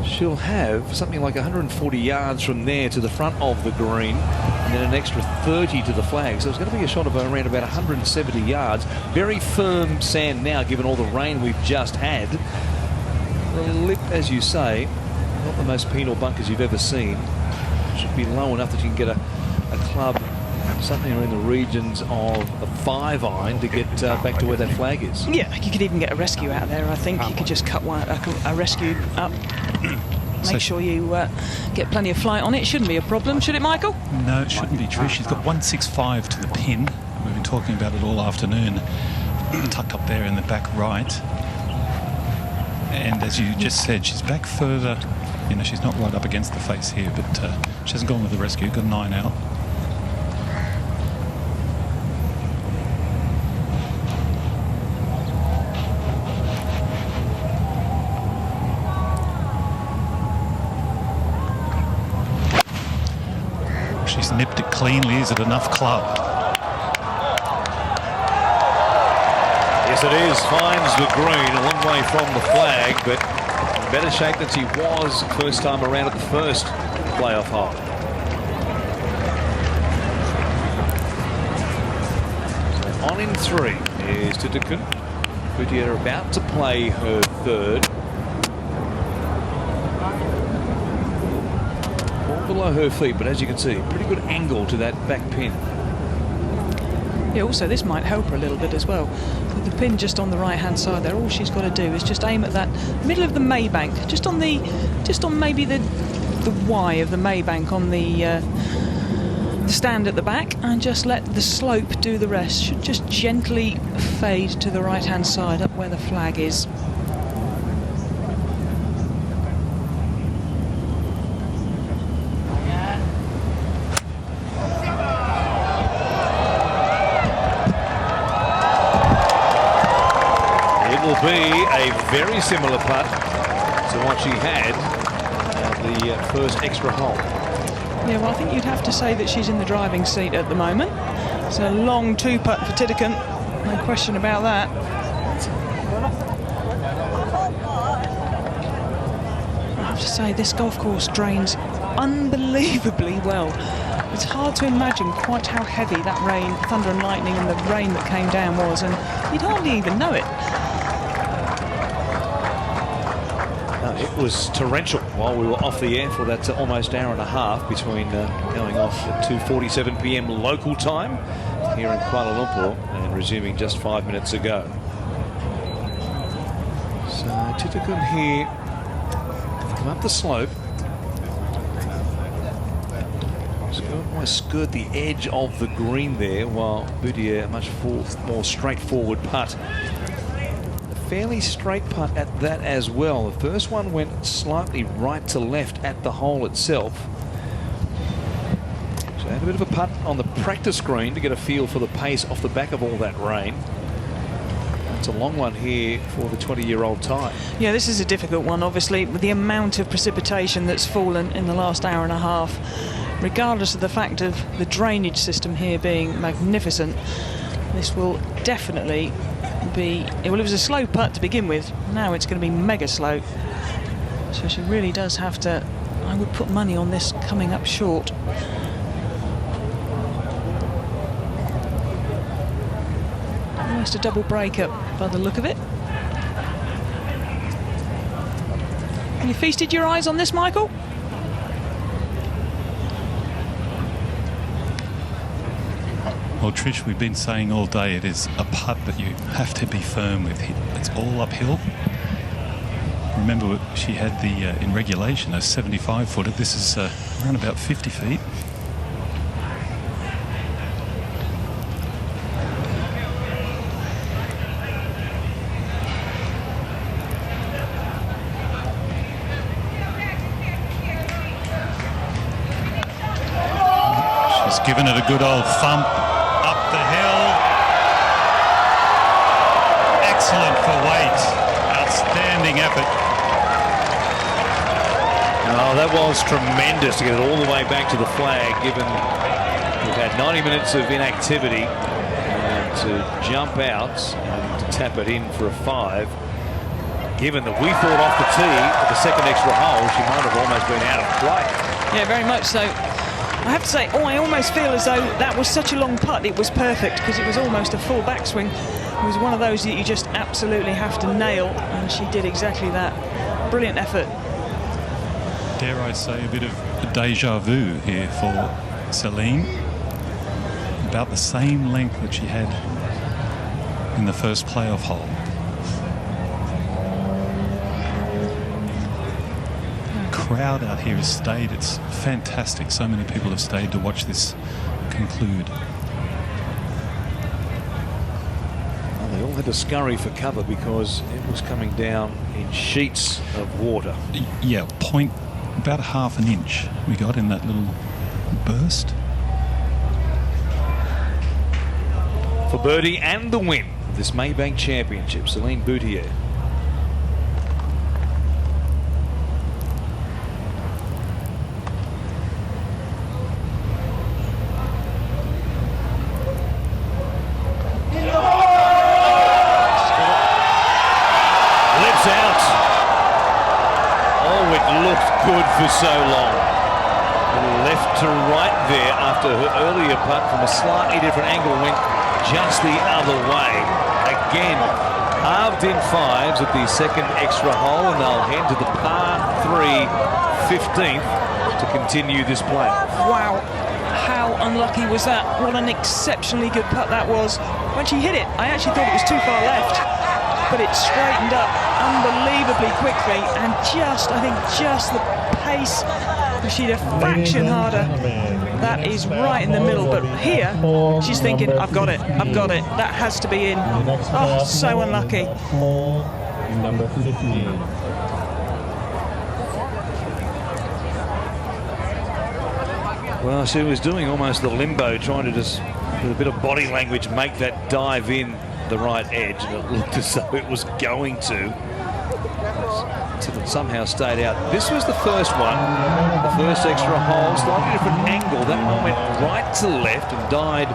She'll have something like 140 yards from there to the front of the green, and then an extra 30 to the flag. So it's going to be a shot of around about 170 yards. Very firm sand now, given all the rain we've just had. The lip, as you say, not the most penal bunkers you've ever seen. Should be low enough that you can get a club something in the regions of a 5-iron to get back to where that flag is. Yeah, you could even get a rescue out of there, I think. You could just cut a rescue up. Make sure you get plenty of flight on it. Shouldn't be a problem, should it, Michael? No, it shouldn't be, Trish. She's got 165 to the pin. We've been talking about it all afternoon. Tucked up there in the back right. And as you just said, she's back further. You know, she's not right up against the face here, but she hasn't gone with the rescue. Got 9 out. She's nipped it cleanly. Is it enough club? Yes, it is. Finds the green, a long way from the flag, but in better shape than she was first time around at the first playoff hole. So on in 3 is Titikun. Boutier about to play her third. Below her feet, but as you can see, pretty good angle to that back pin. Yeah, also this might help her a little bit as well. With the pin just on the right-hand side there, all she's got to do is just aim at that middle of the Maybank, just on maybe the Y of the Maybank on the stand at the back, and just let the slope do the rest. Should just gently fade to the right-hand side up where the flag is. Be a very similar putt to what she had at the first extra hole. Yeah, well, I think you'd have to say that she's in the driving seat at the moment. It's a long 2-putt for Titikun, no question about that. I have to say, this golf course drains unbelievably well. It's hard to imagine quite how heavy that rain, thunder and lightning, and the rain that came down was, and you'd hardly even know it. It was torrential while we were off the air for that almost hour and a half between going off at 2:47 p.m. local time here in Kuala Lumpur and resuming just 5 minutes ago. So Titikun here, come up the slope. Almost skirt the edge of the green there, while Boutier a much more straightforward putt. A fairly straight putt at that as well. The first one went slightly right to left at the hole itself. So had a bit of a putt on the practice green to get a feel for the pace off the back of all that rain. It's a long one here for the 20-year-old Thai. Yeah, this is a difficult one, obviously, with the amount of precipitation that's fallen in the last hour and a half. Regardless of the fact of the drainage system here being magnificent, this will definitely be... Well, it was a slow putt to begin with. Now it's going to be mega slow. So she really does have to... I would put money on this coming up short. Almost a double breakup by the look of it. Have you feasted your eyes on this, Michael? Well, Trish, we've been saying all day it is a putt that you have to be firm with. It's all uphill. Remember, she had the, in regulation, a 75-footer. This is around about 50 feet. Given it a good old thump up the hill. Excellent for weight. Outstanding effort. Oh, that was tremendous to get it all the way back to the flag, given we've had 90 minutes of inactivity, and to jump out and to tap it in for a 5. Given that we thought off the tee at the second extra hole, she might have almost been out of play. Yeah, very much so. I have to say, I almost feel as though that was such a long putt, it was perfect, because it was almost a full backswing. It was one of those that you just absolutely have to nail, and she did exactly that. Brilliant effort. Dare I say a bit of deja vu here for Celine. About the same length that she had in the first playoff hole. Crowd out here has stayed. It's fantastic. So many people have stayed to watch this conclude. Well, they all had to scurry for cover because it was coming down in sheets of water. Yeah, about a half an inch we got in that little burst. For birdie and the win of this Maybank Championship, Celine Boutier. Good for so long. Left to right there after her earlier putt from a slightly different angle went just the other way. Again, halved in 5s at the second extra hole, and they'll head to the par 3 15th to continue this play. Wow, how unlucky was that? What an exceptionally good putt that was. When she hit it, I actually thought it was too far left, but it straightened up unbelievably quickly, and I think just the pace, if she'd a fraction harder, that is right in the middle. But here, she's thinking, I've got it, that has to be in. Oh, so unlucky. Number 15. Well, she was doing almost the limbo, trying to just, with a bit of body language, make that dive in the right edge, and it looked as though it was going to. Until it somehow stayed out. This was the first one, the first extra hole, slightly different angle. That one went right to left and died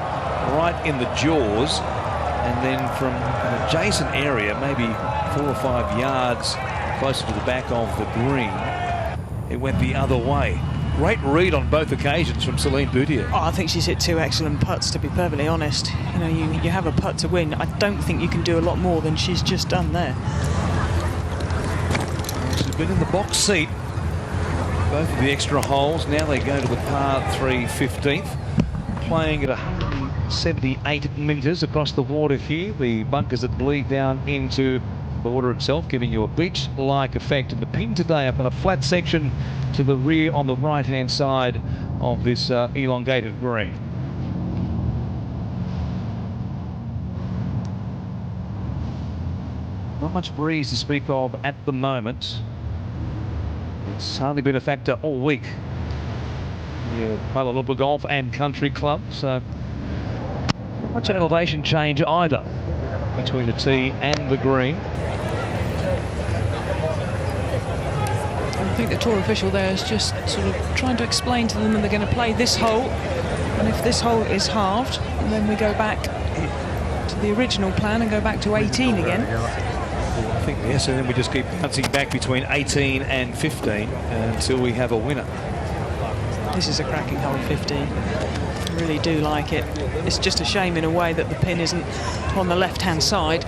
right in the jaws, and then from an adjacent area, maybe 4 or 5 yards closer to the back of the green, it went the other way. Great read on both occasions from Celine Boutier. Oh, I think she's hit 2 excellent putts, to be perfectly honest. You know, you have a putt to win. I don't think you can do a lot more than she's just done there. She's been in the box seat both of the extra holes. Now they go to the par 3 15th, playing at 178 metres across the water here. The bunkers that bleed down into border itself, giving you a beach-like effect. And the pin today up on a flat section to the rear on the right-hand side of this elongated green. Not much breeze to speak of at the moment. It's hardly been a factor all week. Yeah, Kuala Lumpur Golf and Country Club, so not much elevation change either between the tee and the green. I think the tour official there is just sort of trying to explain to them that they're going to play this hole, and if this hole is halved, then we go back to the original plan and go back to 18 again. I think yes, and then we just keep bouncing back between 18 and 15 until we have a winner. This is a cracking hole, 15. I really do like it. It's just a shame in a way that the pin isn't on the left-hand side.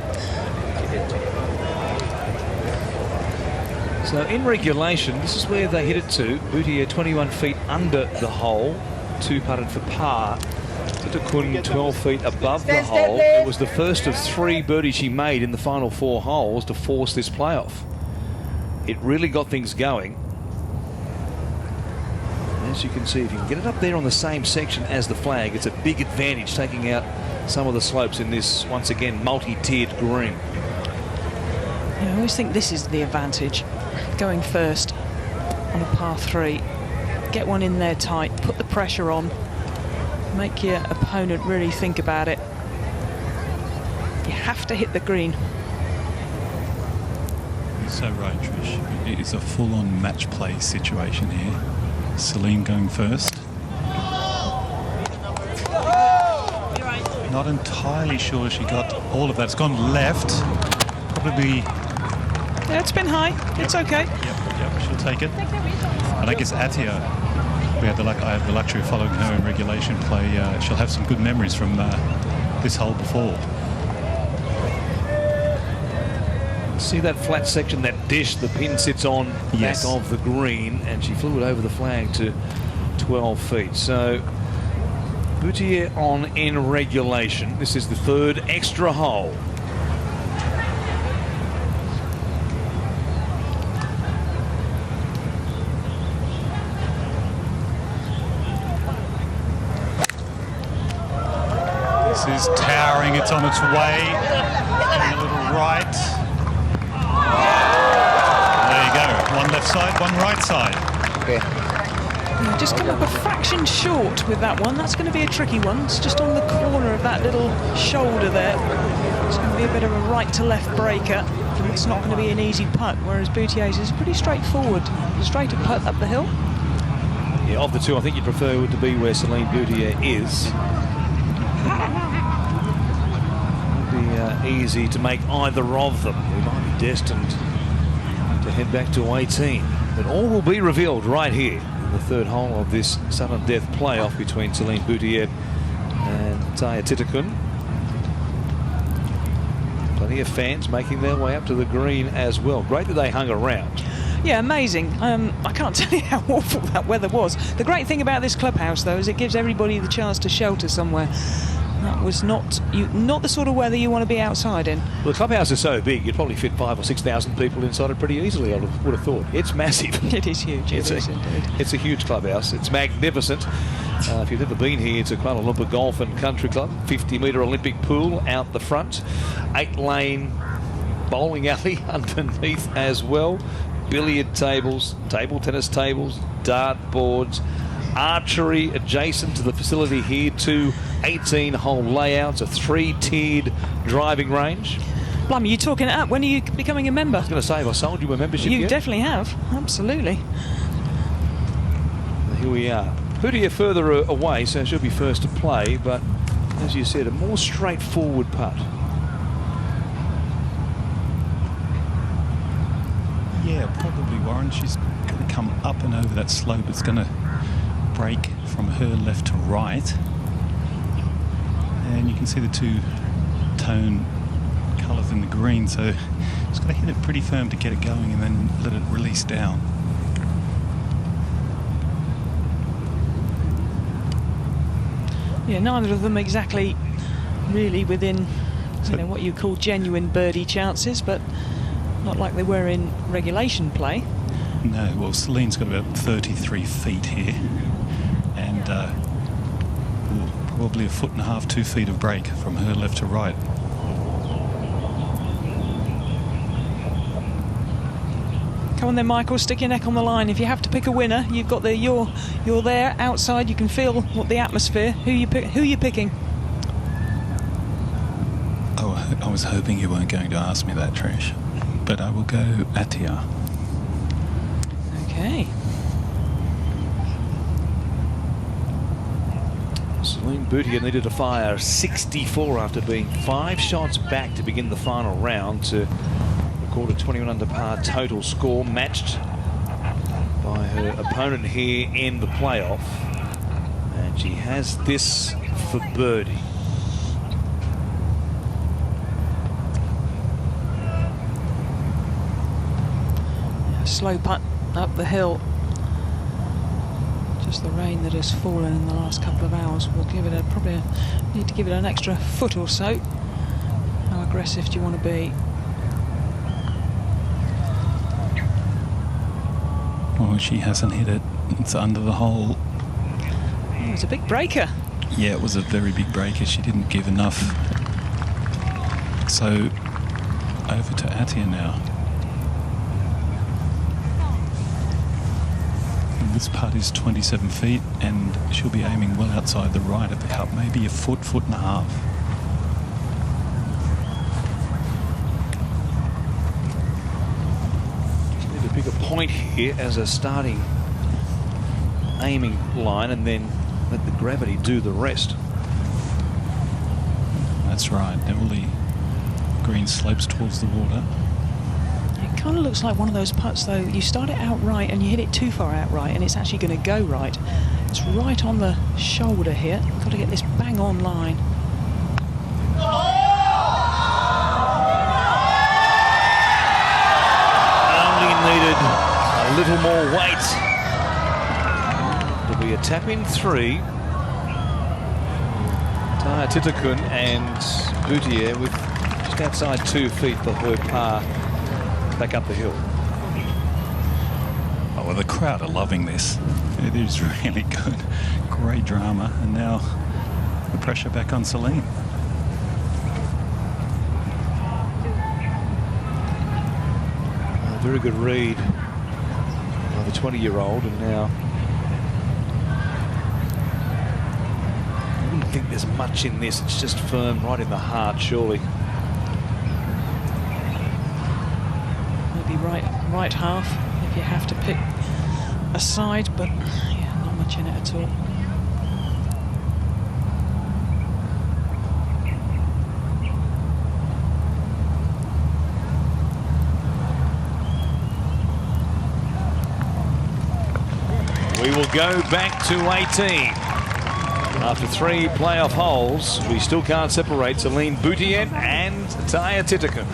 So in regulation, this is where they hit it to. Boutier 21 feet under the hole, 2-putted for par. Titakun 12 feet above the hole. It was the first of 3 birdies she made in the final 4 holes to force this playoff. It really got things going. As you can see, if you can get it up there on the same section as the flag, it's a big advantage taking out some of the slopes in this, once again, multi-tiered green. Yeah, I always think this is the advantage. Going first on a par 3. Get one in there tight, put the pressure on. Make your opponent really think about it. You have to hit the green. You're so right, Trish. It is a full-on match play situation here. Celine going first. Not entirely sure she got all of that. It's gone left. Probably. Yeah, it's been high. It's okay. Yep, she'll take it. And I guess Atia, I have the luxury of following her in regulation play. She'll have some good memories from this hole before. See that flat section, that dish the pin sits on Yes. back of the green, and she flew it over the flag to 12 feet. So Boutier on in regulation. This is the 3rd extra hole. This is towering. It's on its way. A little right. There you go. One left side, one right side. Okay. You just come up a fraction short with that one. That's going to be a tricky one. It's just on the corner of that little shoulder there. It's going to be a bit of a right to left breaker. It's not going to be an easy putt, whereas Boutier's is pretty straightforward. Straight putt up the hill. Yeah, of the two, I think you'd prefer it to be where Celine Boutier is. It would be easy to make either of them. We might be destined to head back to 18. But all will be revealed right here in the 3rd hole of this sudden death playoff between Celine Boutier and Taya Titakun. Plenty of fans making their way up to the green as well. Great that they hung around. Yeah, amazing. I can't tell you how awful that weather was. The great thing about this clubhouse, though, is it gives everybody the chance to shelter somewhere. That was not the sort of weather you want to be outside in. Well, the clubhouse is so big, you'd probably fit 5,000 or 6,000 people inside it pretty easily, I would have thought. It's massive. It is huge. It is indeed. It's a huge clubhouse. It's magnificent. If you've never been here, it's a Kuala Lumpur Golf and Country Club. 50-metre Olympic pool out the front. 8-lane bowling alley underneath as well. Billiard tables, table tennis tables, dart boards, archery adjacent to the facility here, 2 18-hole layouts, a 3-tiered driving range. Blimey, you talking it up. When are you becoming a member? I was going to say, have I sold you a membership You yet? definitely have. Absolutely. Here we are. Boutier further away, so she'll be first to play, but as you said, a more straightforward putt. Yeah, probably, Warren. She's going to come up and over that slope. It's going to break from her left to right. And you can see the 2-tone colours in the green, so it's going to hit it pretty firm to get it going and then let it release down. Yeah, neither of them exactly really within what you call genuine birdie chances, but Not like they were in regulation play. No, well, Celine's got about 33 feet here, and probably a foot and a half, 2 feet of break from her left to right. Come on then, Michael, stick your neck on the line. If you have to pick a winner, you've got the you're there outside. You can feel what the atmosphere. Who you picking? Oh, I was hoping you weren't going to ask me that, Trish, but I will go Atia. Okay. Celine Boutier needed to fire 64 after being 5 shots back to begin the final round to record a 21 under par total score, matched by her opponent here in the playoff. And she has this for birdie. Slow putt up the hill. Just the rain that has fallen in the last couple of hours will give it probably need to give it an extra foot or so. How aggressive do you want to be? Oh, she hasn't hit it. It's under the hole. Oh, it's a big breaker. Yeah, it was a very big breaker. She didn't give enough. So over to Atia now. And this putt is 27 feet, and she'll be aiming well outside the right of the cup, maybe a foot, foot and a half. Need to pick a point here as a starting aiming line and then let the gravity do the rest. That's right. Now all the green slopes towards the water. It kind of looks like one of those putts, though. You start it out right and you hit it too far out right, and it's actually going to go right. It's right on the shoulder here. You've got to get this bang on line. Only needed a little more weight. It'll be a tap-in 3. Taya Titakun and Boutier with just outside 2 feet for her par back up the hill. Oh, well, the crowd are loving this. It is really good. Great drama. And now the pressure back on Celine. A very good read by the 20-year-old, and now I wouldn't think there's much in this. It's just firm right in the heart, surely. Maybe right half if you have to pick a side, but yeah, not much in it at all. We will go back to 18. After 3 playoff holes, we still can't separate Celine Boutier and Taya Titakun.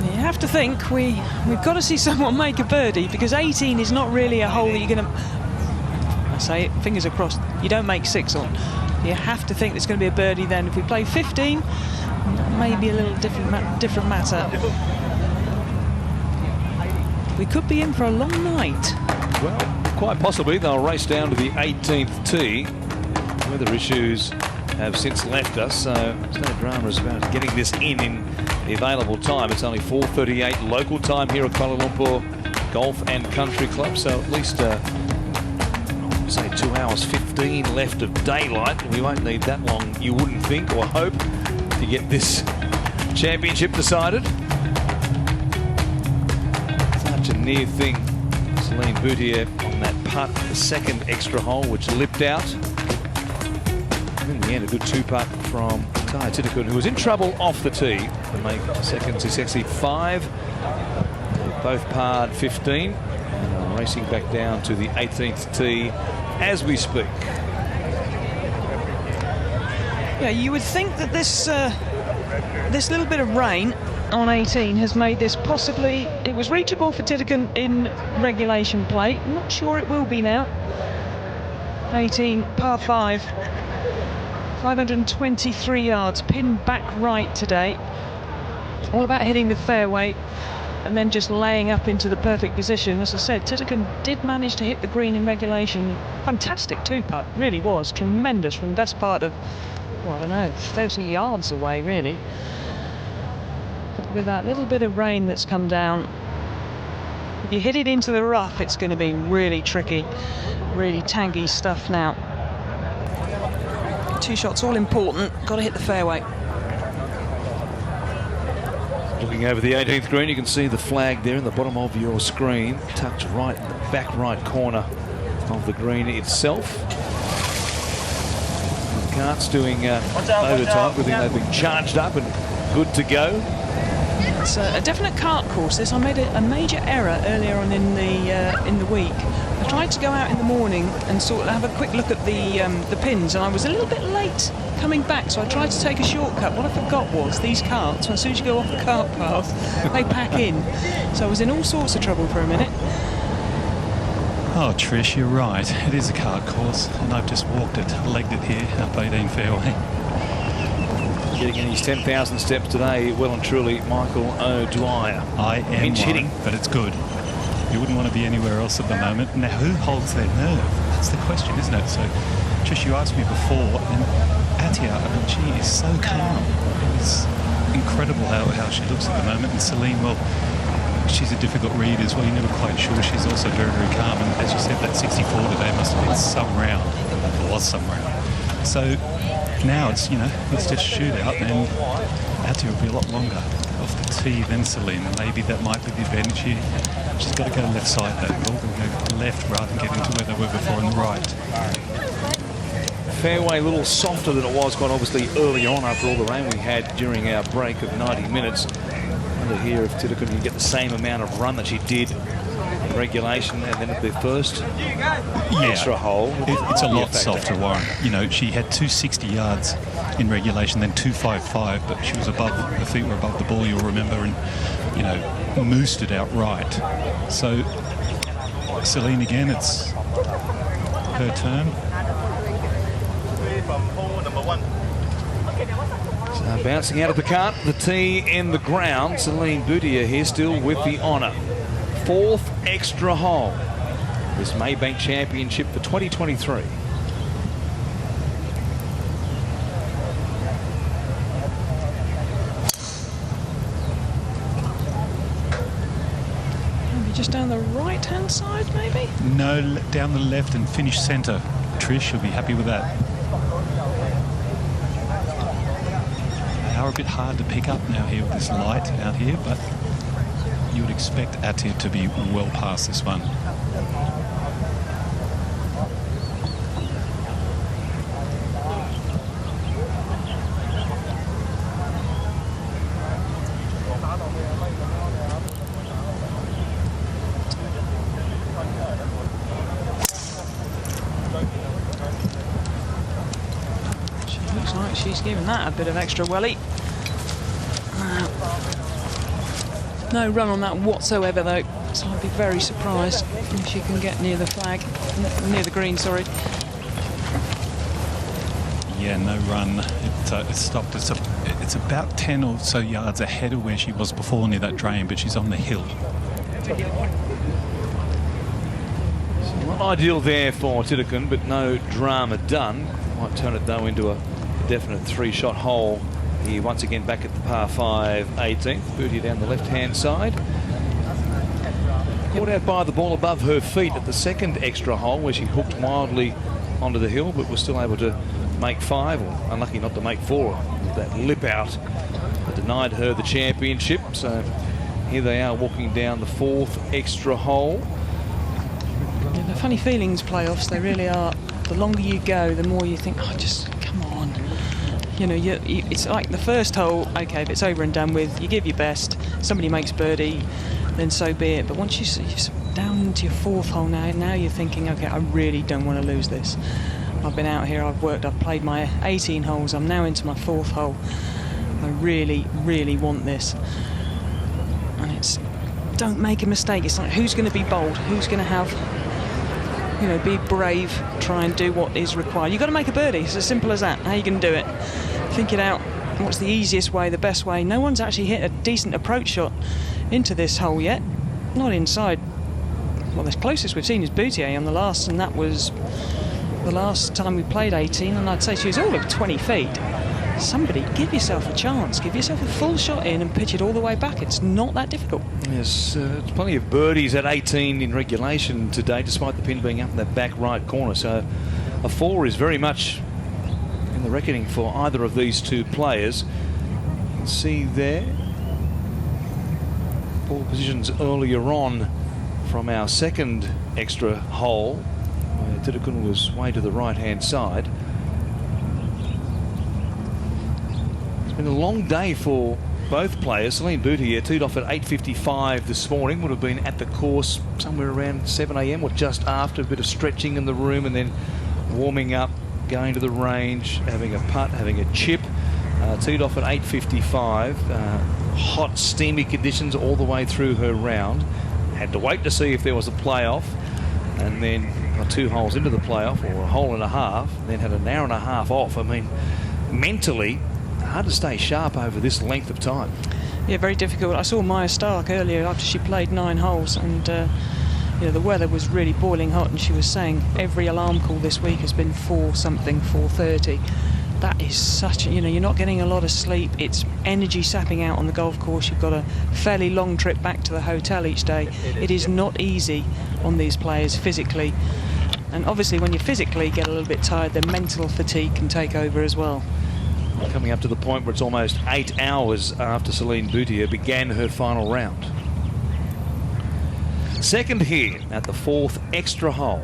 You have to think we've got to see someone make a birdie, because 18 is not really a hole that you're going to, I say it, fingers crossed, you don't make 6 on. You have to think there's going to be a birdie then. If we play 15, maybe a little different matter. We could be in for a long night. Well, quite possibly they'll race down to the 18th tee. Weather issues have since left us, so there's no dramas about getting this in the available time. It's only 4:38 local time here at Kuala Lumpur Golf and Country Club, so at least say 2 hours 15 left of daylight. We won't need that long, you wouldn't think or hope, to get this championship decided. Such a near thing. Celine Boutier on that putt, the second extra hole, which lipped out. In the end, a good 2-putt from Taya Titakun, who was in trouble off the tee to make second successive 5. They've both parred 15 and are racing back down to the 18th tee as we speak. Yeah, you would think that this little bit of rain on 18 has made this possibly, it was reachable for Titakun in regulation play. I'm not sure it will be now. 18, par 5, 523 yards, pin back right today. All about hitting the fairway and then just laying up into the perfect position. As I said, Titican did manage to hit the green in regulation. Fantastic two-putt, really was. Tremendous from the best part of, well, I don't know, 30 yards away, really. With that little bit of rain that's come down, if you hit it into the rough, it's going to be really tricky, really tangy stuff now. 2 shots, all important. Got to hit the fairway. Looking over the 18th green, you can see the flag there in the bottom of your screen, tucked right in the back right corner of the green itself. The cart's doing overtime. We think they've been charged up and good to go. It's a definite cart course. This, I made a major error earlier on in the week. I tried to go out in the morning and sort of have a quick look at the pins, and I was a little bit late coming back, so I tried to take a shortcut. What I forgot was these carts, as soon as you go off the cart path, they pack in. So I was in all sorts of trouble for a minute. Oh, Trish, you're right. It is a cart course, and I've just walked it, legged it here up 18 fairway. Getting in his 10,000 steps today, well and truly, Michael O'Dwyer. I am Pinch hitting. worried, but it's good. You wouldn't want to be anywhere else at the moment. Now, who holds their nerve? That's the question, isn't it? So, Trish, you asked me before, and Atia, I mean, she is so calm. It's incredible how she looks at the moment. And Celine, well, she's a difficult read as well. You're never quite sure. She's also very, very calm. And as you said, that 64 today must have been some round. It was some round. So now it's, it's just shootout, and Atia will be a lot longer off the tee than Celine. Maybe that might be the advantage here. She's got to go left side though. They're all going to go left rather than get into where they were before on the right. Fairway a little softer than it was quite obviously early on after all the rain we had during our break of 90 minutes. I wonder here if Titican can get the same amount of run that she did in regulation and then at the first extra hole. It's a lot softer, Warren. She had 260 yards in regulation, then 255, but she was above, her feet were above the ball, you'll remember, and, moosed it outright. So, Celine again, it's her turn. So bouncing out of the cart, the tee in the ground. Celine Boudier here still with the honour. 4th extra hole. This Maybank Championship for 2023. Just down the right-hand side, maybe? No, down the left and finish centre. Trish, you'll be happy with that. They are a bit hard to pick up now here with this light out here, but you would expect Atia to be well past this one. She's given that a bit of extra welly. No run on that whatsoever though, so I'd be very surprised if she can get near the flag, near the green, sorry. Yeah, no run. It's stopped. It's about 10 or so yards ahead of where she was before near that drain, but she's on the hill. So not ideal there for Titican, but no drama done. Might turn it though into a definite 3-shot hole here once again back at the par 5 18th. Boudier down the left-hand side. Caught out by the ball above her feet at the second extra hole where she hooked wildly onto the hill but was still able to make 5, or unlucky not to make 4 with that lip out that denied her the championship. So here they are walking down the 4th extra hole. Yeah, they're funny feelings, playoffs, they really are. The longer you go, the more you think, oh, just come on. It's like the first hole, okay, if it's over and done with, you give your best, somebody makes birdie, then so be it. But once you're down into your 4th hole now you're thinking, okay, I really don't want to lose this. I've been out here, I've played my 18 holes, I'm now into my 4th hole. I really, really want this. And don't make a mistake. It's like, who's going to be bold? Who's going to have, be brave, try and do what is required. You've got to make a birdie. It's as simple as that. How you can do it. Think it out. what's the easiest way, the best way. No one's actually hit a decent approach shot into this hole yet. Not inside. Well, the closest we've seen is Boutier on the last, and that was the last time we played 18, and I'd say she was all of 20 feet. Somebody, give yourself a chance. Give yourself a full shot in and pitch it all the way back. It's not that difficult. Yes, plenty of birdies at 18 in regulation today, despite the pin being up in that back right corner. So a 4 is very much in the reckoning for either of these two players. You can see there ball positions earlier on from our second extra hole, where Tidekun was way to the right-hand side. It's been a long day for both players. Celine Boutier teed off at 8:55 this morning, would have been at the course somewhere around 7 a.m. or just after, a bit of stretching in the room and then warming up, going to the range, having a putt, having a chip. Teed off at 8:55. Hot, steamy conditions all the way through her round. Had to wait to see if there was a playoff, and then got 2 holes into the playoff, or a hole and a half, then had an hour and a half off. I mean, mentally, hard to stay sharp over this length of time. Yeah, very difficult. I saw Maya Stark earlier after she played 9 holes, and you know, the weather was really boiling hot, and she was saying every alarm call this week has been 4:30. That is such a, you know, you're not getting a lot of sleep. It's energy sapping out on the golf course. You've got a fairly long trip back to the hotel each day. It is not easy on these players physically. And obviously when you physically get a little bit tired, the mental fatigue can take over as well. Coming up to the point where it's almost 8 hours after Celine Boutier began her final round. Second here at the 4th extra hole.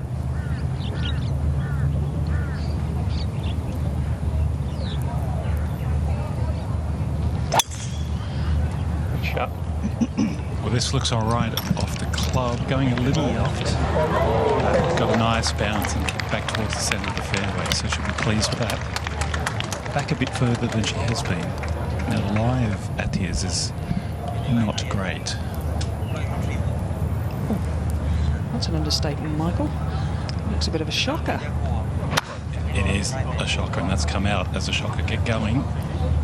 Shot. Well, this looks all right off the club, going a little left. Got a nice bounce and kick back towards the centre of the fairway, so she'll be pleased with that. Back a bit further than she has been. Now, the lie of Atias is not great. That's an understatement, Michael. Looks a bit of a shocker. It is a shocker, and that's come out as a shocker. Get going.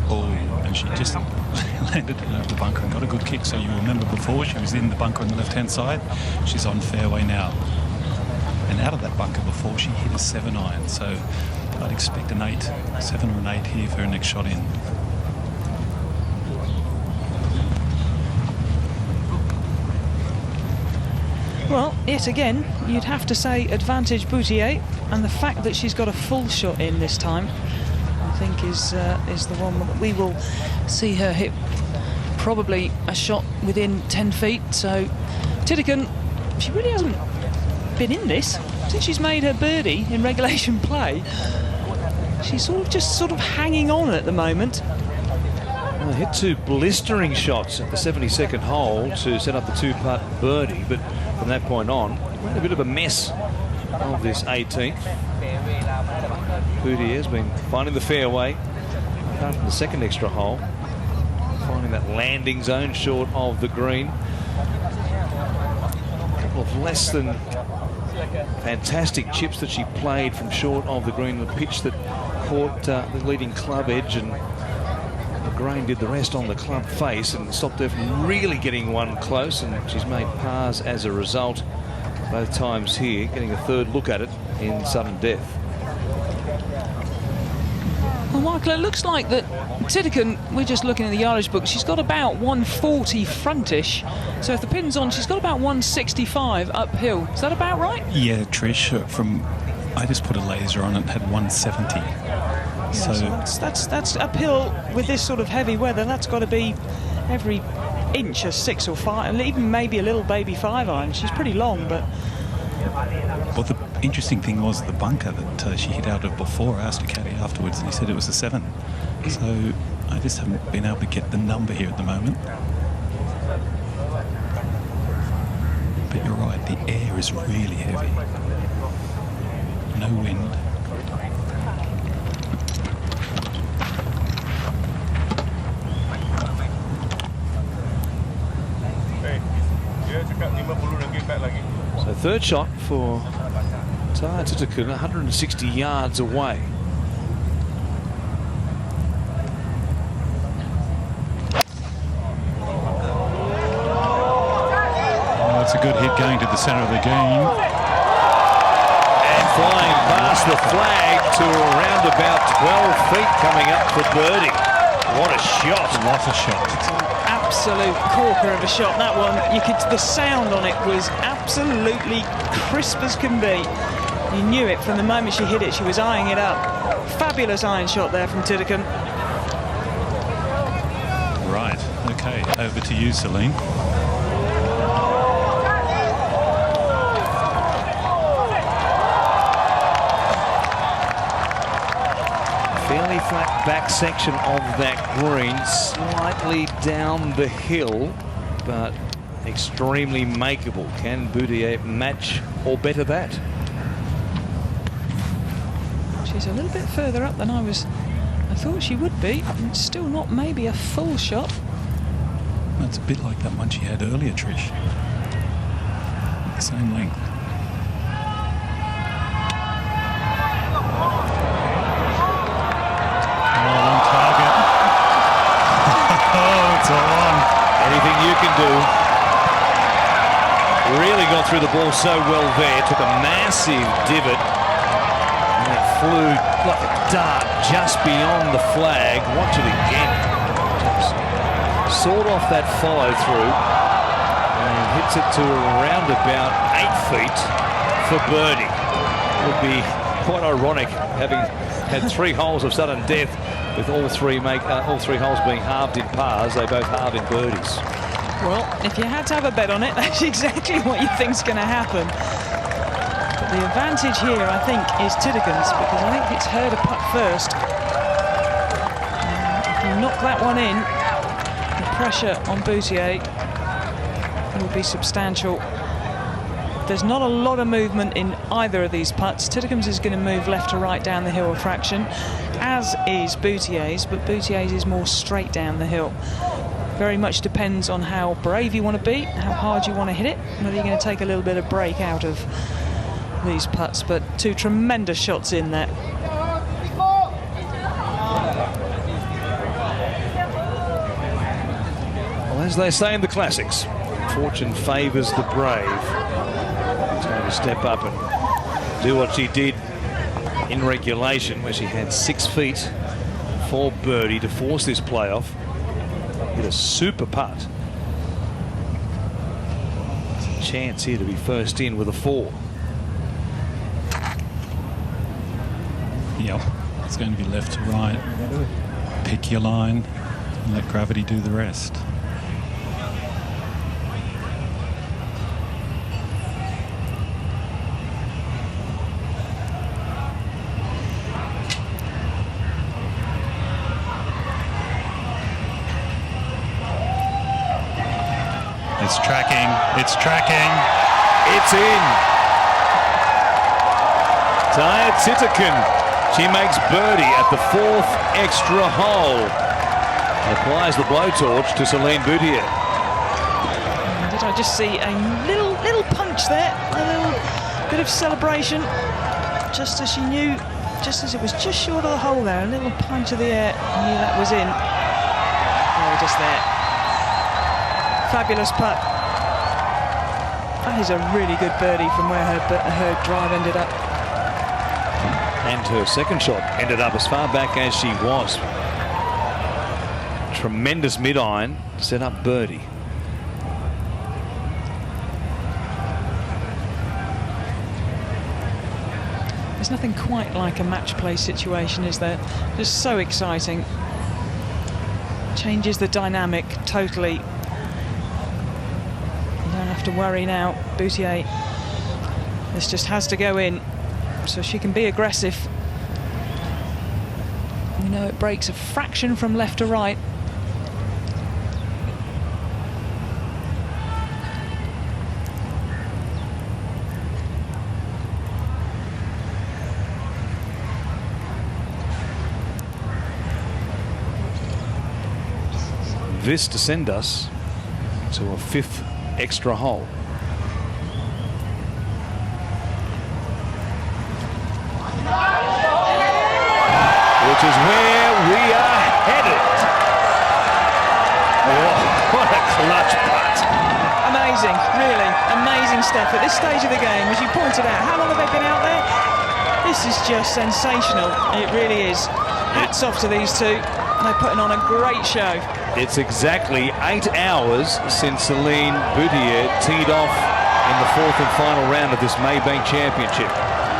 Oh, and she just landed it over the bunker and got a good kick. So you remember before she was in the bunker on the left-hand side. She's on fairway now. And out of that bunker before, she hit a 7-iron. So I'd expect an 8, 7 or an 8 here for her next shot in. Well, yet again, you'd have to say advantage Boutier, and the fact that she's got a full shot in this time, I think is the one that we will see her hit. Probably a shot within 10 feet. So Tidekun, she really hasn't been in this since she's made her birdie in regulation play. She's sort of hanging on at the moment. Well, hit 2 blistering shots at the 72nd hole to set up the 2-putt birdie, but from that point on, made a bit of a mess of this 18th. Boutier has been finding the fairway, apart from the second extra hole, finding that landing zone short of the green. A couple of less than fantastic chips that she played from short of the green, the pitch that caught the leading club edge, and the grain did the rest on the club face and stopped her from really getting one close, and she's made pars as a result both times here, getting a third look at it in sudden death. Well, Michael, it looks like that Tidekun, we're just looking at the yardage book, she's got about 140 frontish. So if the pin's on, she's got about 165 uphill. Is that about right? Yeah, Trish, I just put a laser on it, had 170. So that's uphill with this sort of heavy weather. That's got to be every inch a 6 or 5, and even maybe a little baby 5-iron. She's pretty long, but... Well, the interesting thing was the bunker that she hit out of before. I asked a caddy afterwards, and he said it was a 7. So I just haven't been able to get the number here at the moment. But you're right, the air is really heavy. No wind. So third shot for Tidekun, 160 yards away. That's a good hit going to the centre of the game. And flying past the flag to around about 12 feet coming up for birdie. What a shot. What a shot. Absolute corker of a shot. That one, the sound on it was absolutely crisp as can be. You knew it from the moment she hit it. She was eyeing it up. Fabulous iron shot there from Tiddicombe. Right, okay, over to you, Celine. Fairly flat back section of that green, slightly down the hill, but extremely makeable. Can Boutier match or better that? She's a little bit further up than I thought she would be. It's still not maybe a full shot. That's a bit like that one she had earlier, Trish. The same length. On target. Oh, it's all on. Anything you can do. Really got through the ball so well there. Took a massive divot. And it flew like a dart just beyond the flag. Watch it again. Just sawed off that follow through. And hits it to around about 8 feet for birdie. It would be quite ironic having had 3 holes of sudden death with all three holes being halved in pars. They both halve in birdies. Well, if you had to have a bet on it, that's exactly what you think's going to happen. But the advantage here, I think, is Tiddicombe's, because I think it's her to putt first. If you knock that one in, the pressure on Boutier will be substantial. There's not a lot of movement in either of these putts. Tiddicombe's is going to move left to right down the hill a fraction, as is Boutier's, but Boutier's is more straight down the hill. Very much depends on how brave you want to be, how hard you want to hit it, whether you're going to take a little bit of break out of these putts. But 2 tremendous shots in there. Well, as they say in the classics, fortune favours the brave. She's going to step up and do what she did in regulation, where she had 6 feet for birdie to force this playoff. Hit a super putt. Chance here to be first in with a 4. Yep, it's going to be left to right. Pick your line and let gravity do the rest. It's tracking, it's tracking. It's in. Taya Tiddicombe. She makes birdie at the 4th extra hole. Applies the blowtorch to Celine Boutier. Did I just see a little punch there? A little bit of celebration. Just as she knew, just as it was just short of the hole there, a little punch of the air. I knew that was in. Oh, just there. Fabulous putt. That is a really good birdie from where her drive ended up. And her second shot ended up as far back as she was. Tremendous mid-iron, set up birdie. There's nothing quite like a match play situation, is there? Just so exciting. Changes the dynamic totally. You don't have to worry now. Boutier, this just has to go in so she can be aggressive. We know it breaks a fraction from left to right. This to send us to a 5th extra hole. Which is where we are headed. Oh, what a clutch putt. amazing, really amazing stuff at this stage of the game. As you pointed out, how long have they been out there? This is just sensational. It really is. Hats off to these two. They're putting on a great show. It's exactly 8 hours since Celine Boutier teed off in the 4th and final round of this Maybank Championship.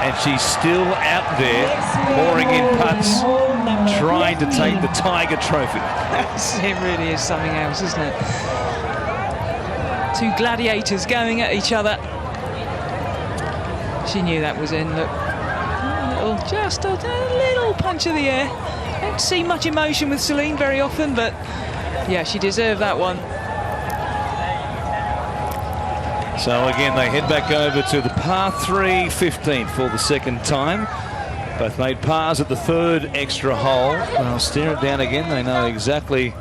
And she's still out there pouring in putts, trying to take the Tiger Trophy. It really is something else, isn't it? Two gladiators going at each other. She knew that was in. Look, just a little punch of the air. Don't see much emotion with Celine very often, but yeah, she deserved that one. So again, they head back over to the par 3 15 for the second time. Both made pars at the 3rd extra hole. They'll stare it down again. They know exactly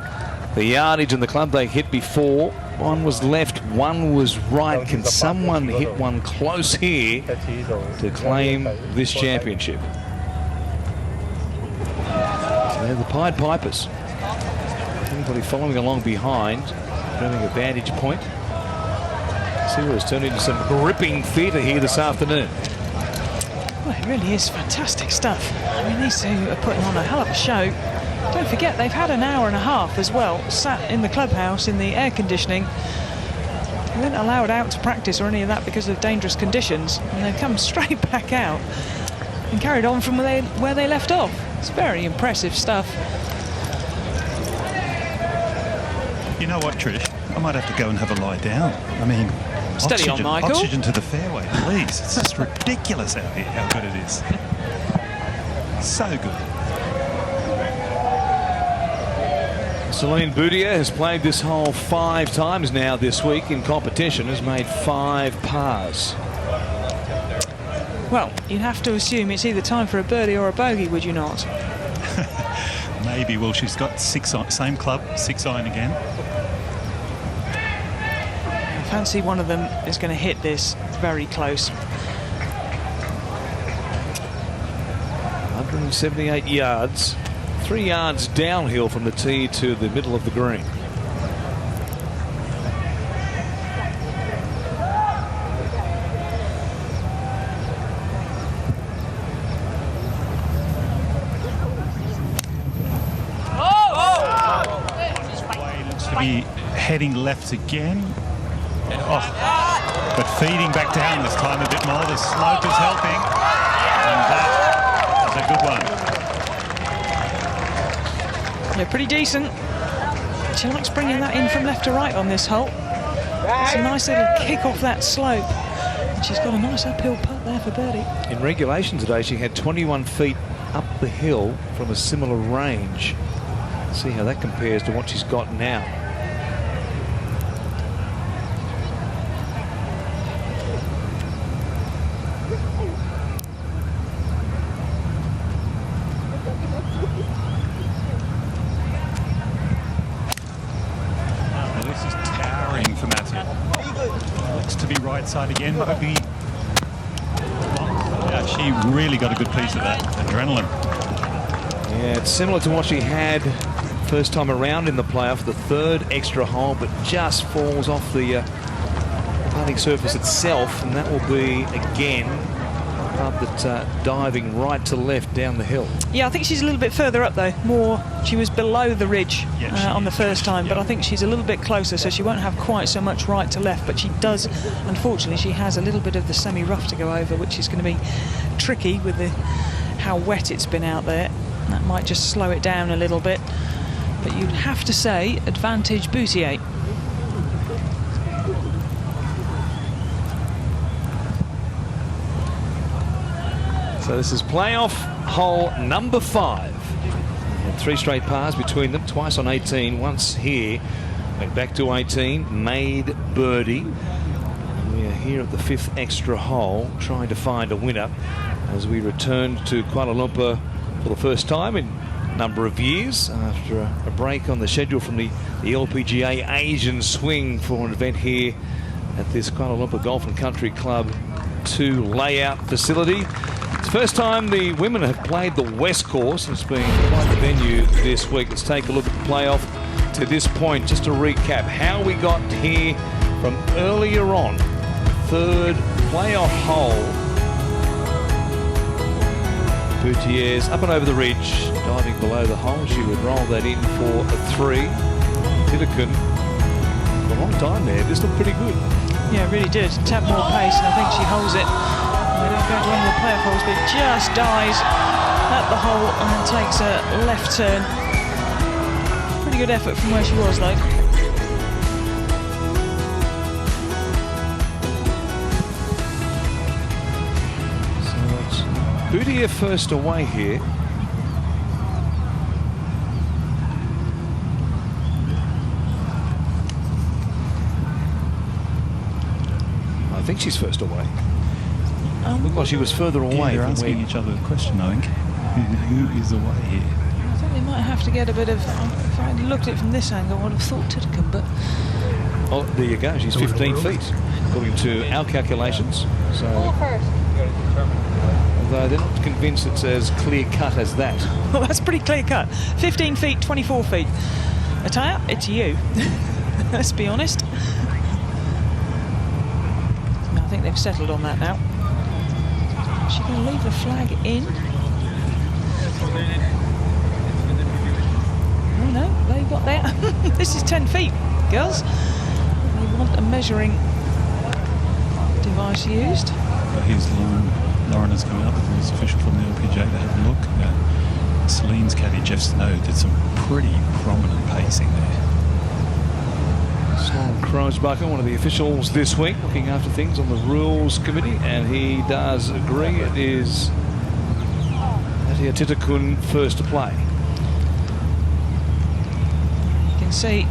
the yardage and the club they hit before. One was left, one was right. Can someone hit one close here to claim this championship? So they're the Pied Pipers. Anybody following along behind, having a vantage point. See what has turned into some gripping theatre here this afternoon. Well, it really is fantastic stuff. I mean, these two are putting on a hell of a show. Don't forget, they've had an hour and a half as well, sat in the clubhouse in the air conditioning. They weren't allowed out to practice or any of that because of dangerous conditions, and they've come straight back out and carried on from where they left off. It's very impressive stuff. You know what, Trish? I might have to go and have a lie down. I mean, steady on, Michael. Oxygen to the fairway, please. It's just ridiculous out here how good it is. So good. Celine Boutier has played this hole 5 times now this week in competition, has made 5 pars. Well, you'd have to assume it's either time for a birdie or a bogey, would you not? Maybe. Well, she's got 6 on, same club, 6 iron again. I fancy one of them is going to hit this very close. 178 yards, 3 yards downhill from the tee to the middle of the green. To be heading left again. Oh, but feeding back down this time a bit more. The slope is helping. And that is a good one. Yeah, pretty decent. She likes bringing that in from left to right on this hole. It's a nice little kick off that slope. And she's got a nice uphill putt there for birdie. In regulation today, she had 21 feet up the hill from a similar range. See how that compares to what she's got now. This is towering for Matthew. Looks to be right side again. Maybe. Yeah, she really got a good piece of that adrenaline. Yeah, it's similar to what she had first time around in the playoff, the 3rd extra hole, but just falls off the putting surface itself, and that will be again a putt that's diving right to left down the hill. Yeah, I think she's a little bit further up though. She was below the ridge on the first time, but I think she's a little bit closer, so she won't have quite so much right to left, but she does, unfortunately, she has a little bit of the semi-rough to go over, which is going to be tricky with how wet it's been out there. That might just slow it down a little bit, but you'd have to say advantage Boutier. So this is playoff hole number 5. And 3 straight pars between them, twice on 18, once here. Went back to 18, made birdie. And we are here at the 5th extra hole, trying to find a winner as we return to Kuala Lumpur for the first time in a number of years after a break on the schedule from the LPGA Asian Swing for an event here at this Kuala Lumpur Golf and Country Club 2 layout facility. It's the first time the women have played the West Course. It's been quite the venue this week. Let's take a look at the playoff to this point. Just to recap how we got here from earlier on. Third playoff hole. Boutier's up and over the ridge, diving below the hole. She would roll that in for a 3. Titicun, for a long time there, this looked pretty good. Yeah, it really did. Tap more pace, and I think she holds it. We don't go to one of the playoff holes, but just dies at the hole and then takes a left turn. Pretty good effort from where she was, though. Boutier first away here. I think she's first away. Looked like she was further away. Yeah, they're from asking where... each other the question, I think. Who is away here? I think they might have to get a bit of... If I looked at it from this angle, I would have thought Titicun, but... Oh, there you go. She's 15 feet, according to our calculations. So, although they're not convinced it's as clear-cut as that. Well, that's pretty clear-cut. 15 feet, 24 feet. Ataya, it's you. Let's be honest. I think they've settled on that now. Is she going to leave the flag in? Oh no, they've got there. This is 10 feet, girls. They want a measuring device used. But here's Lauren is coming up with his official from the LPGA to have a look. Celine's caddy, Jeff Snow, did some pretty prominent pacing there. Crosbucker, one of the officials this week, looking after things on the rules committee, and he does agree it is Titicun first to play. You can see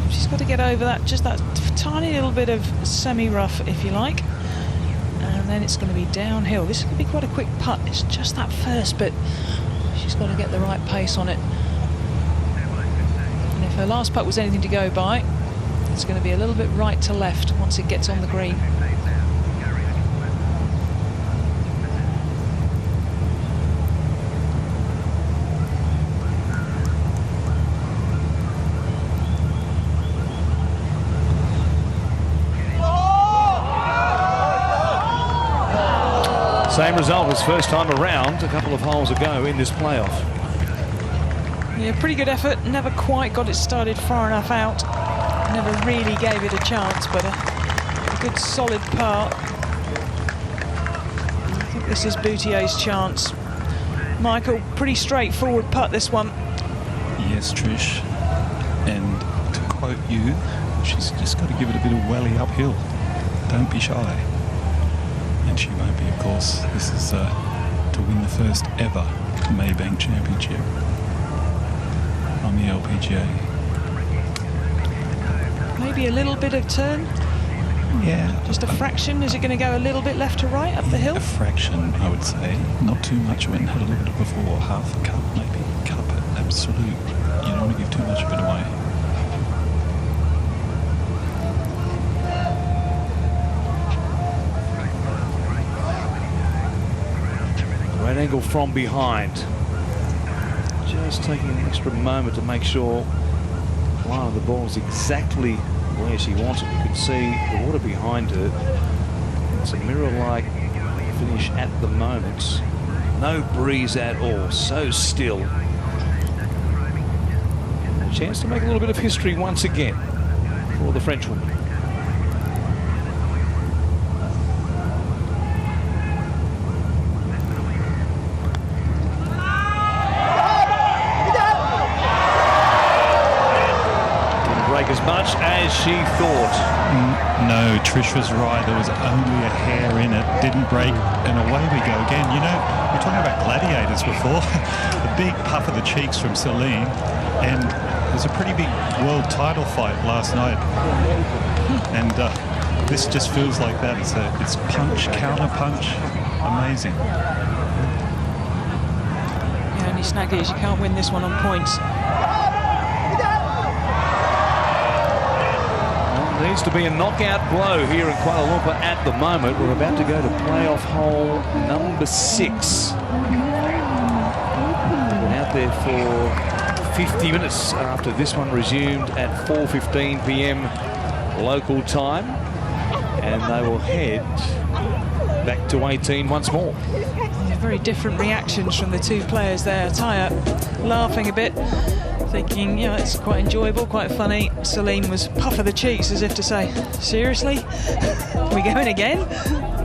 she's got to get over that, just that tiny little bit of semi-rough, if you like, and then it's going to be downhill. This could be quite a quick putt. It's just that first bit. She's got to get the right pace on it. And if her last putt was anything to go by, it's going to be a little bit right to left once it gets on the green. Same result as first time around, a couple of holes ago in this playoff. Yeah, pretty good effort. Never quite got it started far enough out. Never really gave it a chance, but a good solid par. I think this is Boutier's chance. Michael, pretty straightforward putt, this one. Yes, Trish. And to quote you, she's just got to give it a bit of welly uphill. Don't be shy. And she won't be, of course. This is to win the first ever Maybank Championship on the LPGA. Maybe a little bit of turn. Yeah. Just a fraction. Is it going to go a little bit left to right up the hill? A fraction, I would say. Not too much. I went and had a look at it before. Half a cup, maybe. Cup at absolute. You don't want to give too much of it away. Great angle from behind. Just taking an extra moment to make sure wow, the ball is exactly where she wants it. You can see the water behind her. It's a mirror-like finish at the moment. No breeze at all, so still. A chance to make a little bit of history once again for the Frenchwoman. As much as she thought. No, Trish was right. There was only a hair in it. Didn't break, and away we go again. You know, we were talking about gladiators before. The big puff of the cheeks from Celine, and it was a pretty big world title fight last night. And this just feels like that. It's punch, counter punch, amazing. The only snag is you can't win this one on points. Needs to be a knockout blow here in Kuala Lumpur at the moment. We're about to go to playoff hole number 6. We've been out there for 50 minutes after this one resumed at 4:15 p.m. local time, and they will head back to 18 once more. Very different reactions from the two players there. Taya laughing a bit, thinking, you know, it's quite enjoyable, quite funny. Celine was puff of the cheeks as if to say, seriously? Are we going again?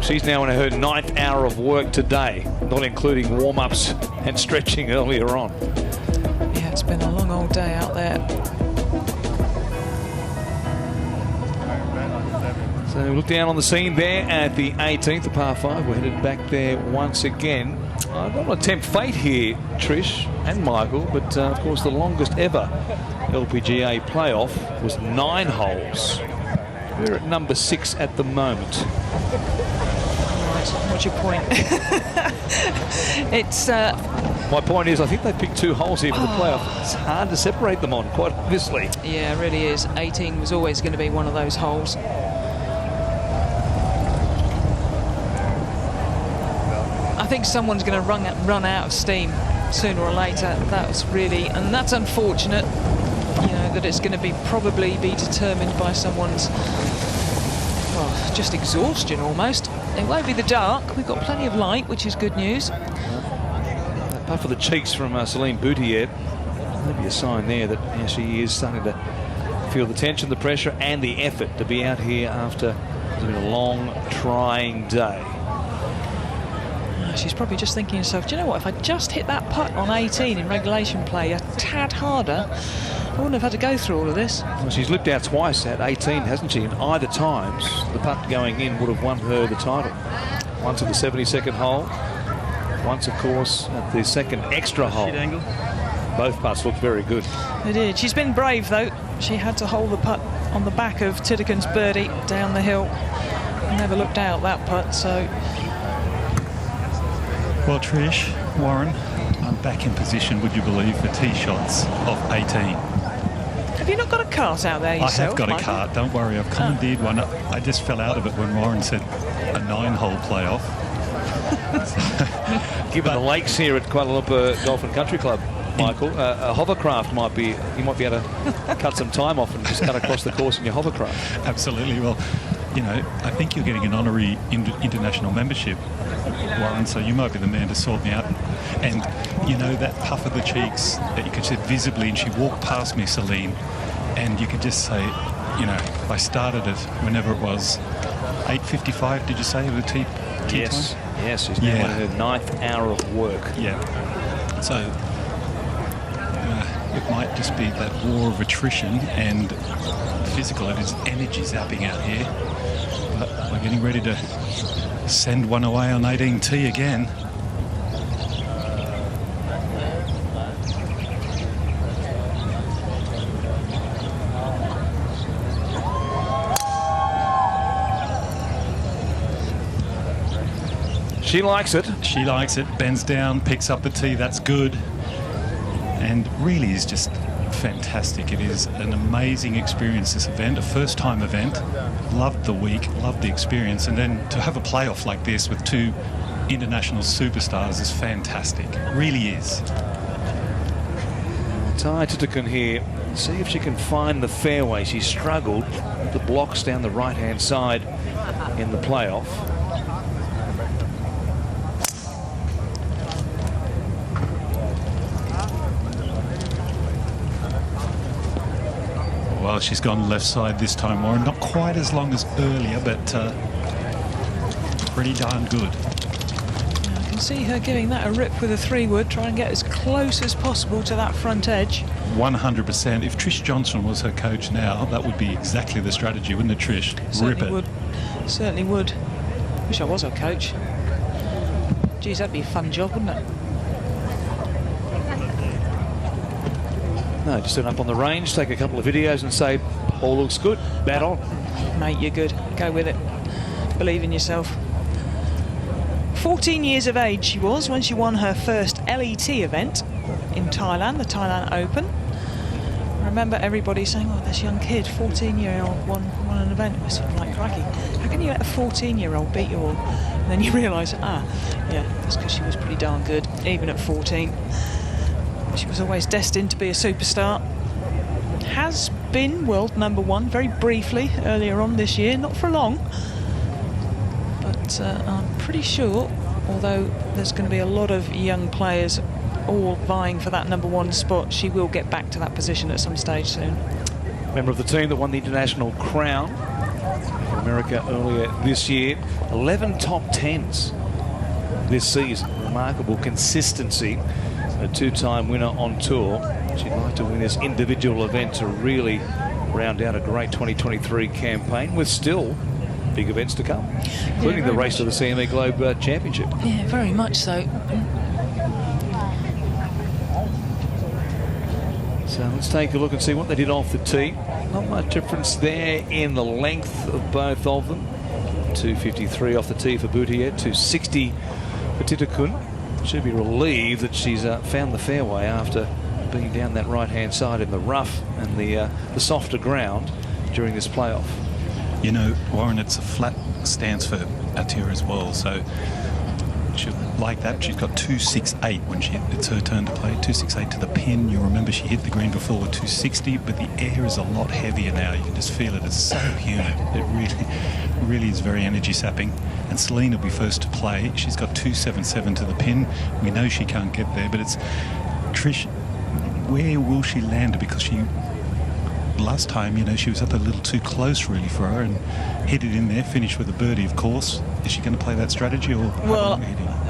She's now in her 9th hour of work today, not including warm-ups and stretching earlier on. Yeah, it's been a long old day out there. So we look down on the scene there at the 18th, the par 5. We're headed back there once again. I don't want to tempt fate here, Trish and Michael, but of course the longest ever LPGA playoff was 9 holes. We're at number 6 at the moment. Right, what's your point? It's... My point is, I think they picked 2 holes here for the playoff. It's hard to separate them on, quite obviously. Yeah, it really is. 18 was always going to be one of those holes. I think someone's going to run out of steam sooner or later. That's really, and that's unfortunate. You know, that it's going to probably be determined by someone's, well, just exhaustion almost. It won't be the dark. We've got plenty of light, which is good news. Apart from the cheeks from Celine Boutier, maybe a sign there that she is starting to feel the tension, the pressure, and the effort to be out here after it's been a long, trying day. She's probably just thinking to herself, do you know what, if I just hit that putt on 18 in regulation play a tad harder, I wouldn't have had to go through all of this. Well, she's lipped out twice at 18, hasn't she? And either times, the putt going in would have won her the title. Once at the 72nd hole, once, of course, at the second extra hole. Both putts looked very good. They did. She's been brave, though. She had to hold the putt on the back of Tiddeken's birdie down the hill. Never looked out that putt, so... Well, Trish, Warren, I'm back in position, would you believe, for tee shots of 18. Have you not got a cart out there yourself? I have got Michael? a cart, don't worry. I've commandeered one. I just fell out of it when Warren said a 9-hole playoff. Given the lakes here at Kuala Lumpur Golf and Country Club, Michael, a hovercraft might be, you might be able to cut some time off and just cut across the course in your hovercraft. Absolutely. Well, you know, I think you're getting an honorary international membership, Warren, so you might be the man to sort me out. And, you know, that puff of the cheeks that you could see visibly, and she walked past me, Celine, and you could just say, you know, I started it whenever it was 8:55, did you say, the tee Yes, time? yes, she's now in her 9th hour of work. Yeah. So it might just be that war of attrition and physical. It is energy zapping out here. But we're getting ready to send one away on 18T again. She likes it. She likes it, bends down, picks up the tee, that's good. And really is just fantastic. It is an amazing experience, this event, a first-time event. Loved the week, loved the experience, and then to have a playoff like this with 2 international superstars is fantastic. Really is. Taya Tiddekin here. See if she can find the fairway. She struggled with the blocks down the right-hand side in the playoff. Well, she's gone left side this time, Warren. Not quite as long as earlier, but pretty darn good. I can see her giving that a rip with a 3-wood, try and get as close as possible to that front edge. 100%. If Trish Johnson was her coach now, that would be exactly the strategy, wouldn't it, Trish? Certainly Rip it. would. Certainly would. Wish I was her coach. Geez, that'd be a fun job, wouldn't it? No, just turn up on the range, take a couple of videos and say, all looks good, bat on. Mate, you're good. Go with it. Believe in yourself. 14 years of age she was when she won her first LET event in Thailand, the Thailand Open. I remember everybody saying, oh, this young kid, 14-year-old, won an event. It was sort of like, crikey, how can you let a 14-year-old beat you all? And then you realise, yeah, that's because she was pretty darn good, even at 14. She was always destined to be a superstar. Has been world number 1 very briefly earlier on this year, not for long. But I'm pretty sure, although there's going to be a lot of young players all vying for that number 1 spot, she will get back to that position at some stage soon. Member of the team that won the international crown for America earlier this year. 11 top 10s this season. Remarkable consistency. A 2-time winner on tour. She'd like to win this individual event to really round out a great 2023 campaign, with still big events to come, including the race to the CME Globe Championship. Yeah, very much so. So let's take a look and see what they did off the tee. Not much difference there in the length of both of them. 253 off the tee for Boutier, 260 for Titakun. Should be relieved that she's found the fairway after being down that right-hand side in the rough and the softer ground during this playoff. You know, Warren, it's a flat stance for Atira as well, so she'll like that. She's got 268 when it's her turn to play. 268 to the pin. You'll remember she hit the green before with 260, but the air is a lot heavier now. You can just feel it. It's so humid. It really is very energy sapping. And Celine will be first to play. She's got 277 to the pin. We know she can't get there, but it's Trish. Where will she land? Because last time, you know, she was up a little too close really for her and hit it in there, finished with a birdie, of course. Is she going to play that strategy, or well,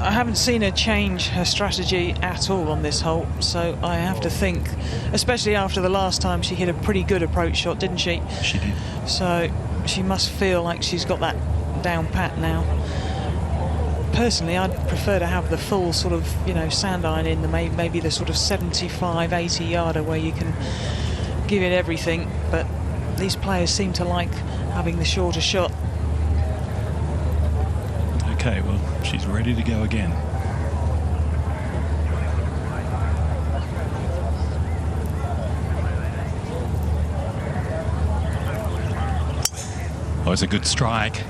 I haven't seen her change her strategy at all on this hole, so I have to think, especially after the last time she hit a pretty good approach shot, didn't she? She did. So she must feel like she's got that down pat now. Personally, I'd prefer to have the full sort of, you know, sand iron in the maybe the sort of 75, 80 yarder where you can give it everything, but these players seem to like having the shorter shot. Okay, well, she's ready to go again. Oh, it's a good strike.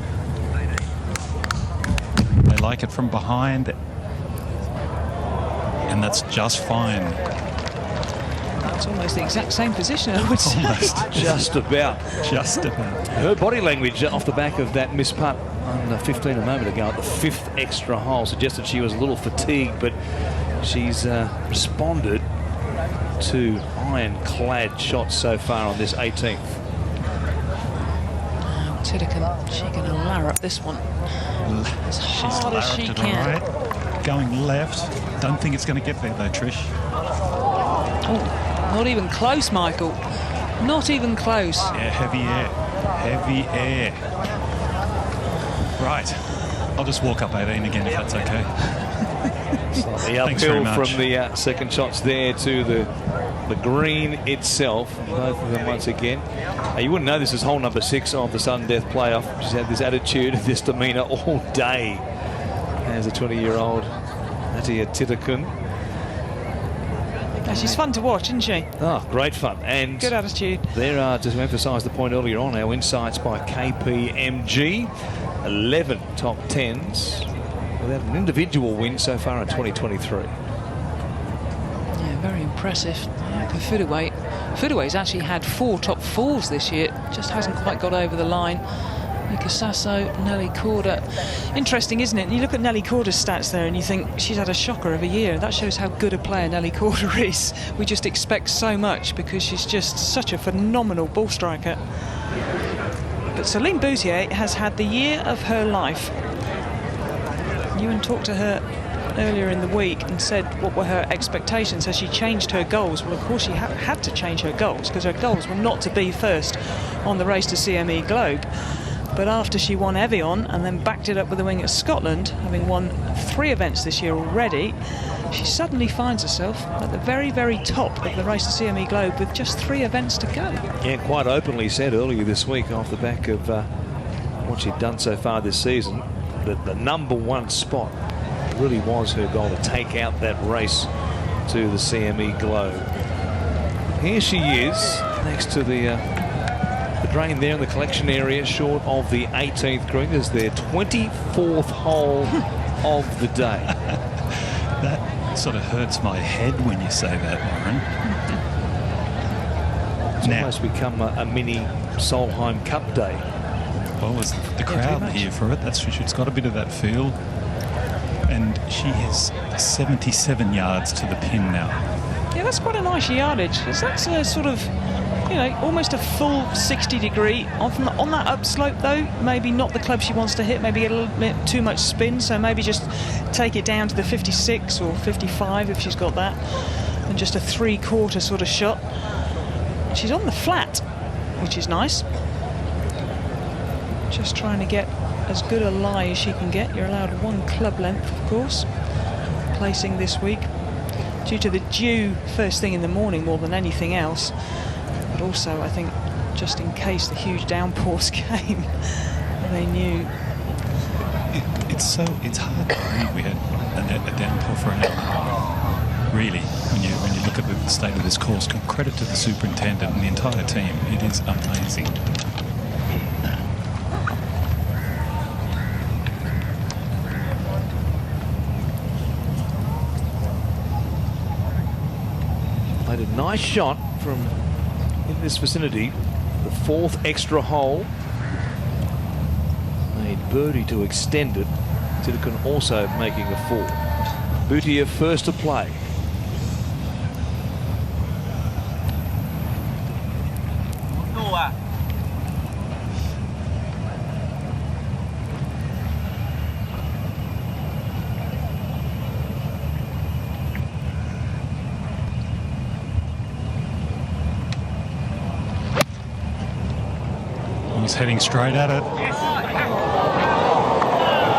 They like it from behind, and that's just fine. It's almost the exact same position, I would say. Almost. Just about. Just about. Her body language off the back of that missed putt on 15 a moment ago at the 5th extra hole suggested she was a little fatigued, but she's responded to ironclad shots so far on this 18th. Titakun, she's going to larrup this one as hard as she can. Right. Going left. Don't think it's going to get there though, Trish. Oh, not even close, Michael. Not even close. Yeah, heavy air. Heavy air. Right. I'll just walk up 18 again if that's okay. The uphill from the second shots there to the green itself. Both of them once again. You wouldn't know this is hole number 6 of the sudden death playoff. She's had this attitude, this demeanour all day as a 20-year-old Atia Titakun. She's fun to watch, isn't she? Oh, great fun. And good attitude. There are, to emphasise the point earlier on, our insights by KPMG. 11 top 10s without an individual win so far in 2023. Yeah, very impressive. For Fudaway's actually had 4 top 4s this year, just hasn't quite got over the line. Mika Sasso, Nelly Korda. Interesting, isn't it? You look at Nelly Korda's stats there and you think she's had a shocker of a year. That shows how good a player Nelly Korda is. We just expect so much because she's just such a phenomenal ball striker. But Celine Boutier has had the year of her life. Ewan talked to her earlier in the week and said what were her expectations. Has she changed her goals? Well, of course she had to change her goals, because her goals were not to be first on the race to CME Globe. But after she won Evian and then backed it up with a win at Scotland, having won 3 events this year already, she suddenly finds herself at the very, very top of the race to CME Globe with just 3 events to go. Yeah, quite openly said earlier this week off the back of what she'd done so far this season, that the number 1 spot really was her goal, to take out that race to the CME Globe. Here she is next to the drain there in the collection area, short of the 18th green. Is their 24th hole of the day. That sort of hurts my head when you say that, Warren. It's almost become a mini Solheim Cup day. Well, was the crowd here for it? It's got a bit of that feel. And she is 77 yards to the pin now. Yeah, that's quite a nice yardage. That's a sort of, you know, almost a full 60 degree. On that upslope, though, maybe not the club she wants to hit, maybe get a little bit too much spin, so maybe just take it down to the 56 or 55 if she's got that, and just a 3/4 sort of shot. She's on the flat, which is nice. Just trying to get as good a lie as she can get. You're allowed 1 club length, of course, placing this week, due to the dew first thing in the morning more than anything else, but also I think just in case the huge downpours came, they knew. It's hard to believe we had a downpour for an hour. Really, when you look at the state of this course, credit to the superintendent and the entire team. It is amazing. Played a nice shot from in this vicinity. The 4th extra hole. Made birdie to extend it. Titican also making a 4. Boutia first to play. He's heading straight at it.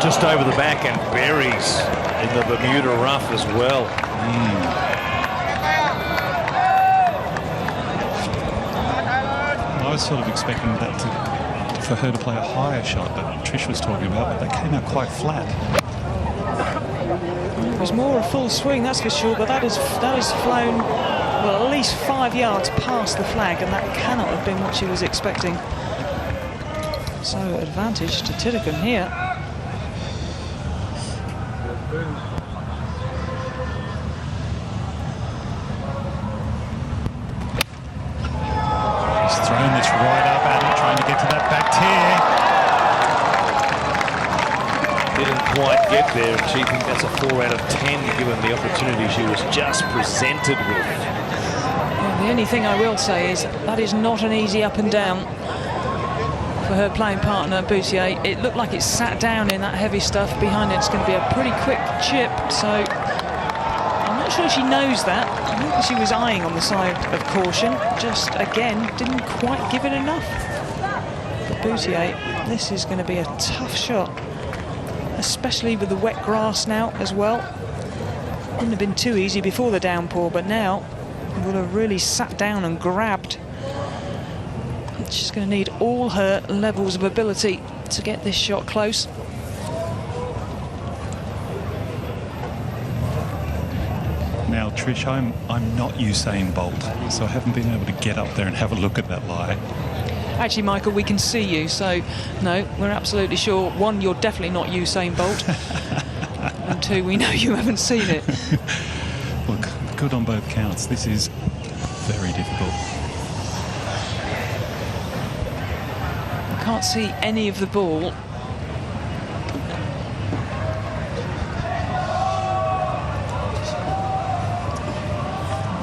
Just over the back and buries in the Bermuda rough as well. I was sort of expecting that for her to play a higher shot that Trish was talking about, but that came out quite flat. It was more a full swing, that's for sure, but that has flown, well, at least 5 yards past the flag, and that cannot have been what she was expecting. So advantage to Titican here. He's thrown this right up at it, trying to get to that back tier. Didn't quite get there, and she thinks that's a 4 out of 10 given the opportunity she was just presented with. Well, the only thing I will say is that is not an easy up and down for her playing partner, Boutia. It looked like it sat down in that heavy stuff. Behind it's going to be a pretty quick chip, so I'm not sure she knows that. I think she was eyeing on the side of caution, just again didn't quite give it enough. But Boutia, this is going to be a tough shot, especially with the wet grass now as well. Wouldn't have been too easy before the downpour, but now would have really sat down and grabbed. She's going to need all her levels of ability to get this shot close. Now, Trish, I'm not Usain Bolt, so I haven't been able to get up there and have a look at that lie. Actually, Michael, we can see you, so no, we're absolutely sure. 1, you're definitely not Usain Bolt, and 2, we know you haven't seen it. Look, good on both counts. This is very difficult. Can't see any of the ball.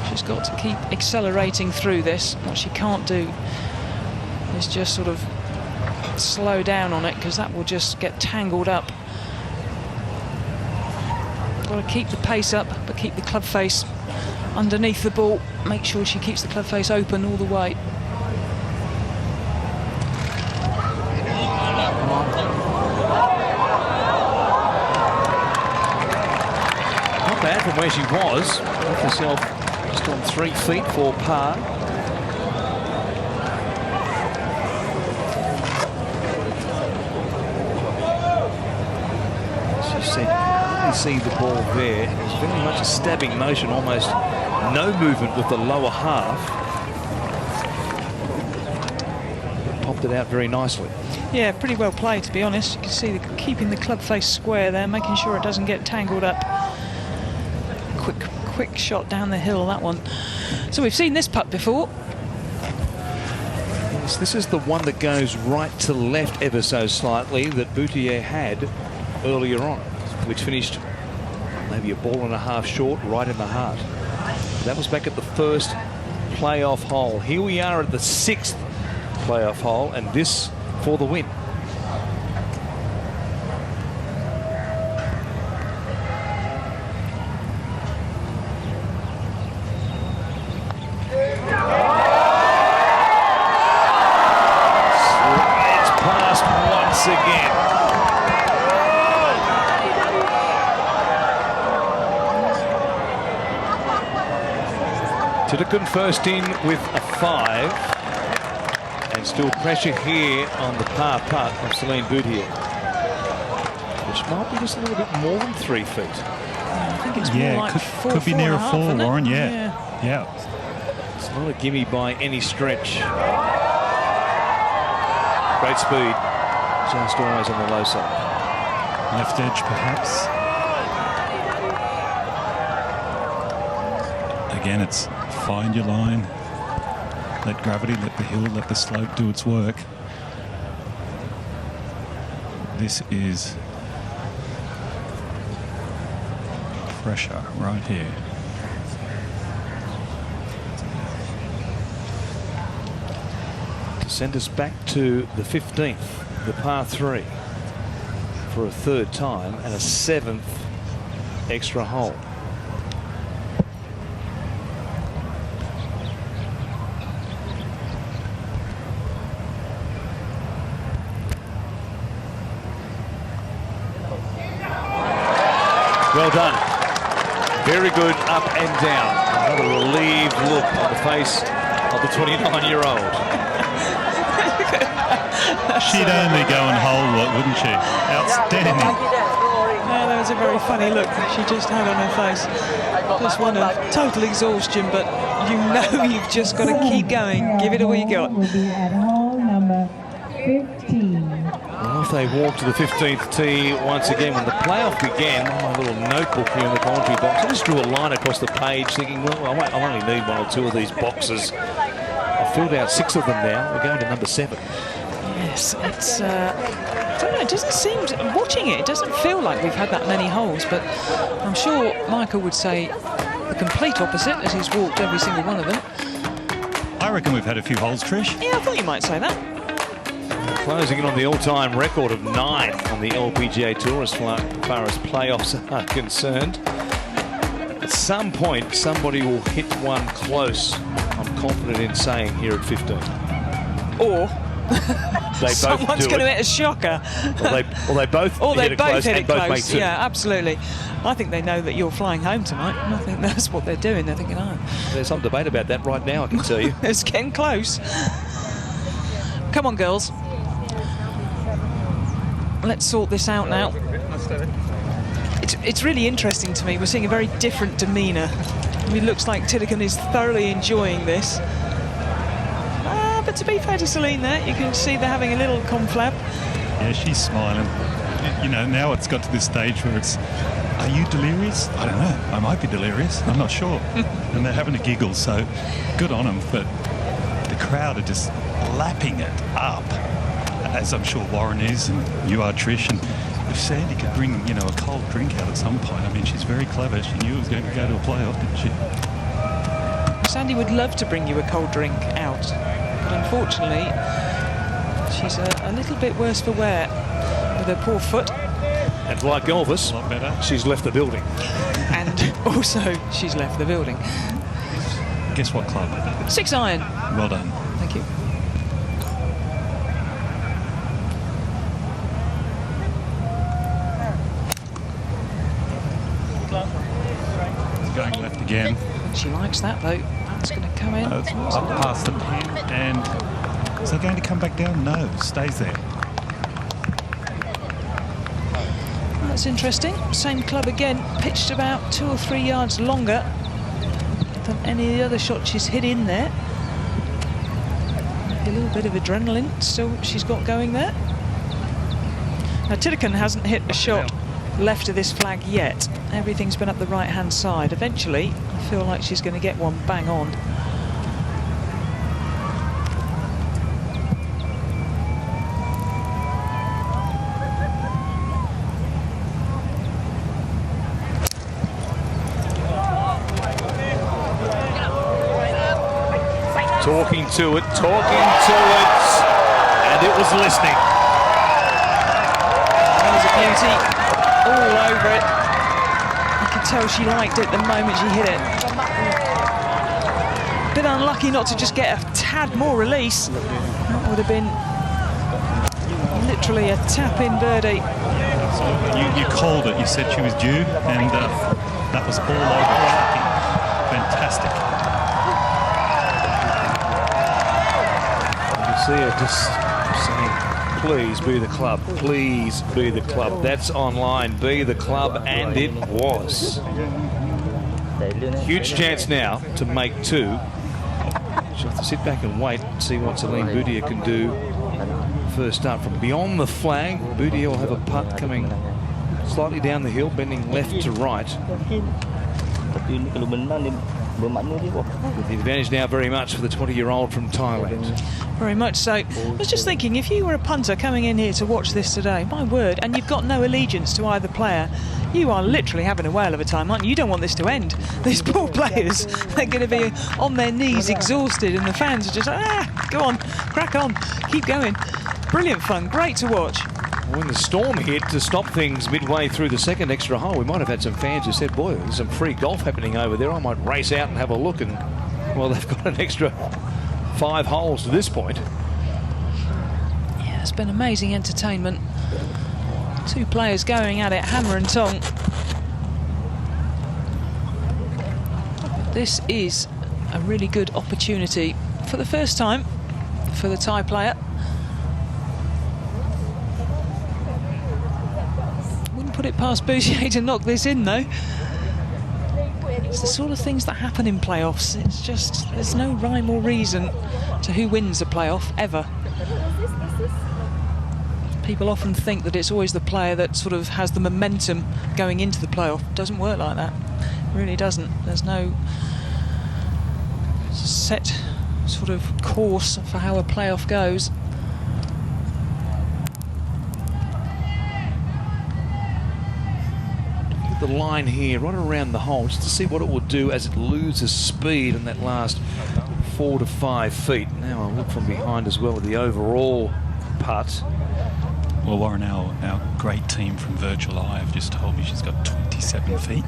She's got to keep accelerating through this. What she can't do is just sort of slow down on it, because that will just get tangled up. Got to keep the pace up, but keep the club face underneath the ball. Make sure she keeps the club face open all the way. Bad from where she was. Left herself just on 3 feet for par. As you said, you see the ball there. It was very much a stabbing motion, almost no movement with the lower half. Popped it out very nicely. Yeah, pretty well played, to be honest. You can see keeping the club face square there, making sure it doesn't get tangled up. Quick shot down the hill, that one. So we've seen this putt before. Yes, this is the one that goes right to left ever so slightly that Boutier had earlier on, which finished maybe a ball and a half short, right in the heart. That was back at the first playoff hole. Here we are at the 6th playoff hole, and this for the win. Slides past once again. Titican first in with a 5, and still pressure here on the par putt of Celine Boutier, which might be just a little bit more than 3 feet. I think it's more like could be near a 4, isn't it? Warren. Yeah. It's not a gimme by any stretch. Great speed, just always on the low side. Left edge, perhaps. Again, it's find your line. Let gravity, let the hill, let the slope do its work. This is pressure right here. To send us back to the 15th, the par 3, for a 3rd time and a 7th extra hole. Well done. Very good up and down. Another relieved look on the face of the 29-year-old. She'd only go and hold it, wouldn't she? Outstanding. Yeah, that was a very funny look she just had on her face. Just one of total exhaustion, but you know you've just got to keep going. Give it all you got. Will be at hole number 15. Well, if they walk to the 15th tee once again, when the playoff began, my little notebook here in the commentary box, I just drew a line across the page thinking, well, I only need 1 or 2 of these boxes. I've filled out 6 of them now. We're going to number 7. Yes, it's, I don't know, it doesn't seem, watching it doesn't feel like we've had that many holes, but I'm sure Michael would say the complete opposite as he's walked every single one of them. I reckon we've had a few holes, Trish. Yeah, I thought you might say that. Closing in on the all-time record of 9 on the LPGA Tour as far as playoffs are concerned. At some point, somebody will hit one close, I'm confident in saying, here at 15. Or They someone's both do going to it. hit a shocker. Or they both hit it close and both make 2. Yeah, absolutely. I think they know that you're flying home tonight, and I think that's what they're doing. They're thinking, oh. There's some debate about that right now, I can tell you. It's getting close. Come on, girls. Let's sort this out now. It's really interesting to me. We're seeing a very different demeanour. I mean, it looks like Titican is thoroughly enjoying this. But to be fair to Celine there, you can see they're having a little conflab. Yeah, she's smiling. You know, now it's got to this stage where it's, are you delirious? I don't know. I might be delirious. I'm not sure. And they're having a giggle, so good on them. But the crowd are just lapping it up, as I'm sure Warren is, and you are, Trish. And if Sandy could bring, you know, a cold drink out at some point, I mean, she's very clever. She knew it was going to go to a playoff, didn't she? Sandy would love to bring you a cold drink out, but unfortunately, she's a little bit worse for wear with her poor foot. And like Elvis, A lot better. she's left the building. And also, she's left the building. Guess what club? 6 iron. Well done. Thank you. Going left again. She likes that though. That's going to come in. It's up past the pin, and is that going to come back down? No, stays there. That's interesting. Same club again, pitched about 2 or 3 yards longer than any of the other shots she's hit in there. Maybe a little bit of adrenaline still she's got going there. Now Titican hasn't hit a shot left of this flag yet. Everything's been up the right hand side. Eventually I feel like she's going to get one bang on. talking to it, and it was listening. That was a beauty, all over it. You could tell she liked it the moment she hit it. Bit unlucky not to just get a tad more release. That would have been literally a tap-in birdie. You called it. You said she was due, and that was all over. Fantastic. You see her just saying, please be the club, please be the club. That's online, be the club, and it was. Huge chance now to make two. She'll have to sit back and wait and see what Celine Boudier can do first up. From beyond the flag, Boudier will have a putt coming slightly down the hill, bending left to right. With the advantage now very much for the 20-year-old from Thailand. Very much so. I was just thinking, if you were a punter coming in here to watch this today, my word, and you've got no allegiance to either player, you are literally having a whale of a time, aren't you? You don't want this to end. These poor players, they're going to be on their knees exhausted, and the fans are just like, go on, crack on, keep going. Brilliant fun, great to watch. When the storm hit to stop things midway through the second extra hole, we might have had some fans who said, boy, there's some free golf happening over there. I might race out and have a look. And, well, they've got an extra 5 holes to this point. Yeah, it's been amazing entertainment. Two players going at it, hammer and tong. This is a really good opportunity for the first time for the Thai player. Put it past Boudier to knock this in, though. It's the sort of things that happen in playoffs. It's just, there's no rhyme or reason to who wins a playoff, ever. People often think that it's always the player that sort of has the momentum going into the playoff. It doesn't work like that. It really doesn't. There's no set sort of course for how a playoff goes. The line here right around the hole just to see what it will do as it loses speed in that last 4 to 5 feet. Now I'll look from behind as well at the overall putt. Well, Warren, our great team from Virtual Eye have just told me she's got 27 feet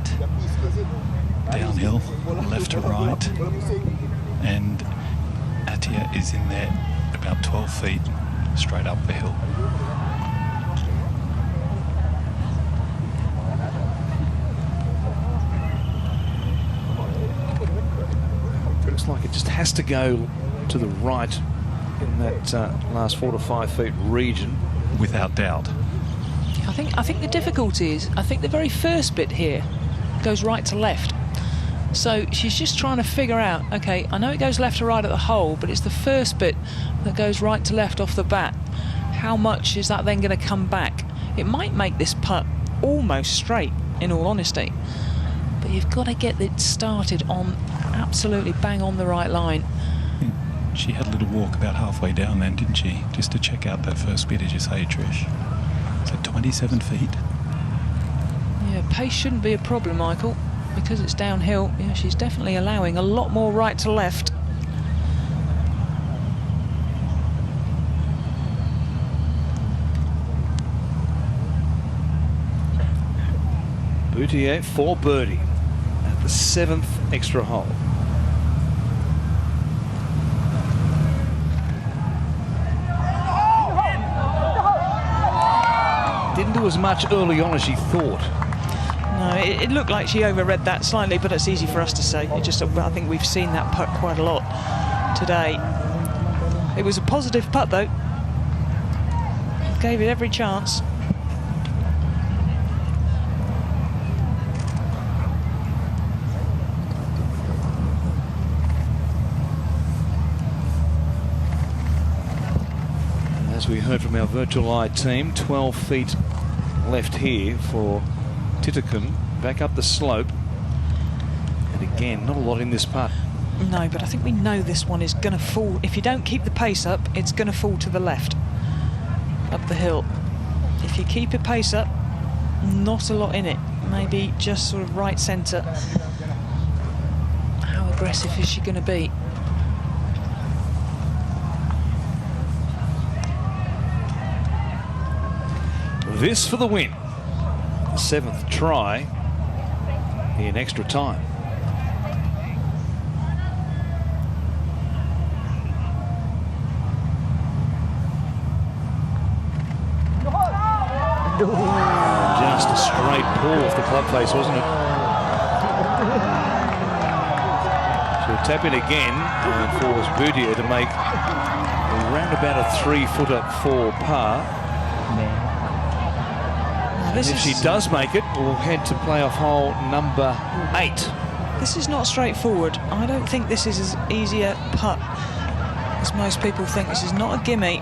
downhill, left to right, and Atia is in there about 12 feet straight up the hill. Looks like it just has to go to the right in that last 4 to 5 feet region. Without doubt. I think the difficulty is, I think the very first bit here goes right to left. So she's just trying to figure out, okay, I know it goes left to right at the hole, but it's the first bit that goes right to left off the bat. How much is that then going to come back? It might make this putt almost straight, in all honesty. But you've got to get it started on absolutely bang on the right line. She had a little walk about halfway down then, didn't she? Just to check out that first bit, as you say, Trish. So 27 feet. Yeah, pace shouldn't be a problem, Michael, because it's downhill. Yeah, she's definitely allowing a lot more right to left. Boudier for birdie at the 7th extra hole. Didn't do as much early on as she thought. No, it looked like she overread that slightly, but it's easy for us to say. I think we've seen that putt quite a lot today. It was a positive putt, though. Gave it every chance. As we heard from our Virtual Eye team, 12 feet left here for Titakun, back up the slope. And again, not a lot in this putt. No, but I think we know this one is going to fall. If you don't keep the pace up, it's going to fall to the left, up the hill. If you keep your pace up, not a lot in it. Maybe just sort of right centre. How aggressive is she going to be? this for the win. The 7th try in extra time. Just a straight pull off the club face, wasn't it? So tap in again and force Boudier to make around about a 3-footer for par. And if she does make it, we'll head to playoff hole number 8. This is not straightforward. I don't think this is as easy a putt as most people think. This is not a gimme.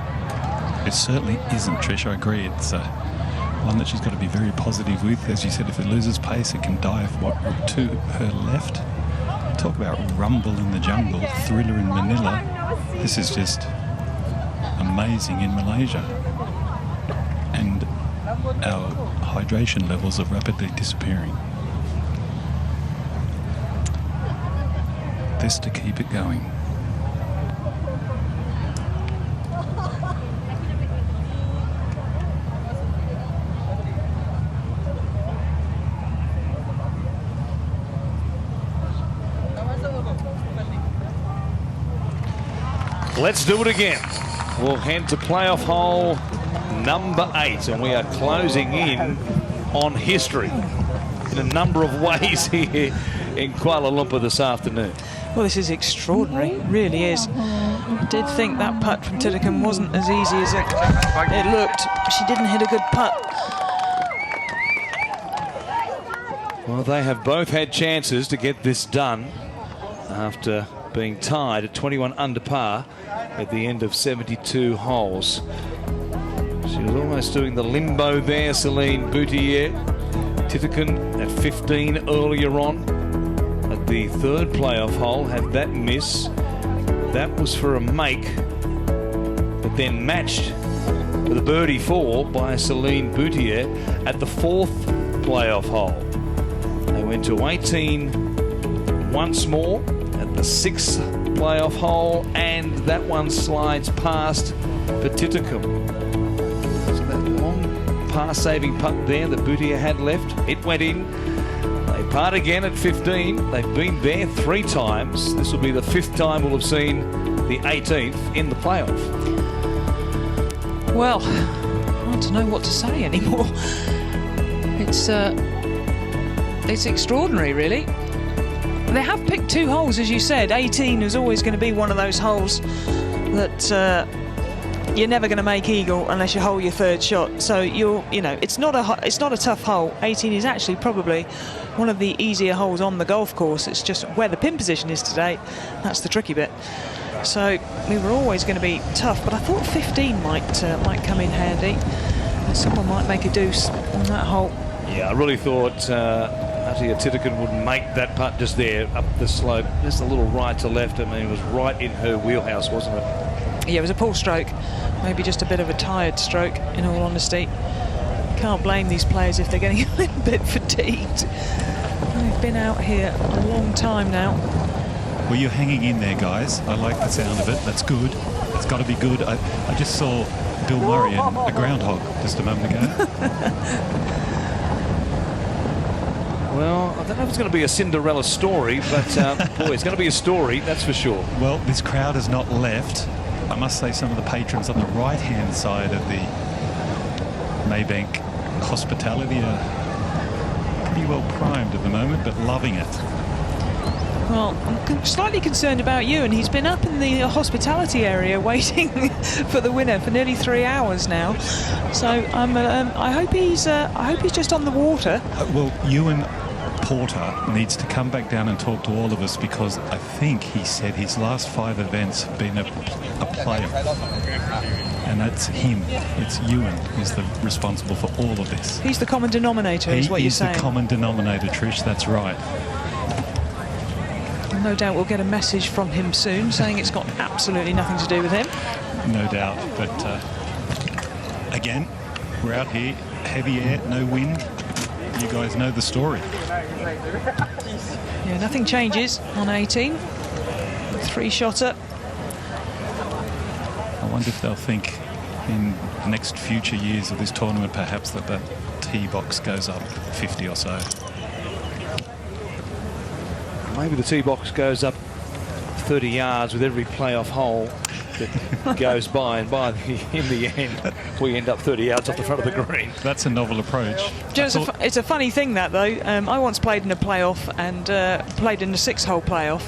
It certainly isn't, Trish. I agree. It's one that she's got to be very positive with. As you said, if it loses pace, it can dive to her left. Talk about rumble in the jungle, thriller in Manila. This is just amazing in Malaysia. And our hydration levels are rapidly disappearing. This to keep it going. Let's do it again. We'll head to playoff hole number 8, and we are closing in on history in a number of ways here in Kuala Lumpur this afternoon. Well, this is extraordinary, it really is. I did think that putt from Titikum wasn't as easy as it looked. She didn't hit a good putt. Well, they have both had chances to get this done after being tied at 21 under par at the end of 72 holes. She was almost doing the limbo there, Celine Boutier. Titikum at 15 earlier on at the 3rd playoff hole had that miss. That was for a make, but then matched with a birdie 4 by Celine Boutier at the 4th playoff hole. They went to 18 once more at the 6th playoff hole, and that one slides past for Titikum. So that long par-saving putt there that Boutier had left, it went in. They part again at 15. They've been there 3 times. This will be the 5th time we'll have seen the 18th in the playoff. Well, I don't know what to say anymore. It's extraordinary, really. They have picked 2 holes, as you said. 18 is always going to be one of those holes that you're never going to make eagle unless you hole your 3rd shot. So it's not a tough hole. 18 is actually probably one of the easier holes on the golf course. It's just where the pin position is today. That's the tricky bit. So we were always going to be tough, but I thought 15 might come in handy. And someone might make a deuce on that hole. Yeah, I really thought Atia Titikum would make that putt just there up the slope, just a little right to left. I mean, it was right in her wheelhouse, wasn't it? Yeah, it was a poor stroke, maybe just a bit of a tired stroke, in all honesty. Can't blame these players if they're getting a little bit fatigued. They've been out here a long time now. Well, you're hanging in there, guys. I like the sound of it. That's good. It's got to be good. I just saw Bill Murray and a groundhog just a moment ago. Well, I don't know if it's going to be a Cinderella story, but boy, it's going to be a story, that's for sure. Well, this crowd has not left. I must say some of the patrons on the right-hand side of the Maybank hospitality are pretty well primed at the moment, but loving it. Well, I'm slightly concerned about you, and he's been up in the hospitality area waiting for the winner for nearly 3 hours now. So I hope he's just on the water. Well, Ewan Porter needs to come back down and talk to all of us, because I think he said his last 5 events have been a player, and that's him. It's Ewan who's responsible for all of this. He's the common denominator, is what you're saying. He is the common denominator, Trish. That's right. No doubt we'll get a message from him soon saying it's got absolutely nothing to do with him. No doubt, but again, we're out here, heavy air, no wind. You guys know the story. Yeah, nothing changes on 18. 3-shotter. I wonder if they'll think in the next future years of this tournament, perhaps that tee box goes up 50 or so. Maybe the tee box goes up 30 yards with every playoff hole that goes by, and in the end we end up 30 yards off the front of the green. That's a novel approach. It's a funny thing that, though. I once played in a playoff and played in a 6-hole playoff,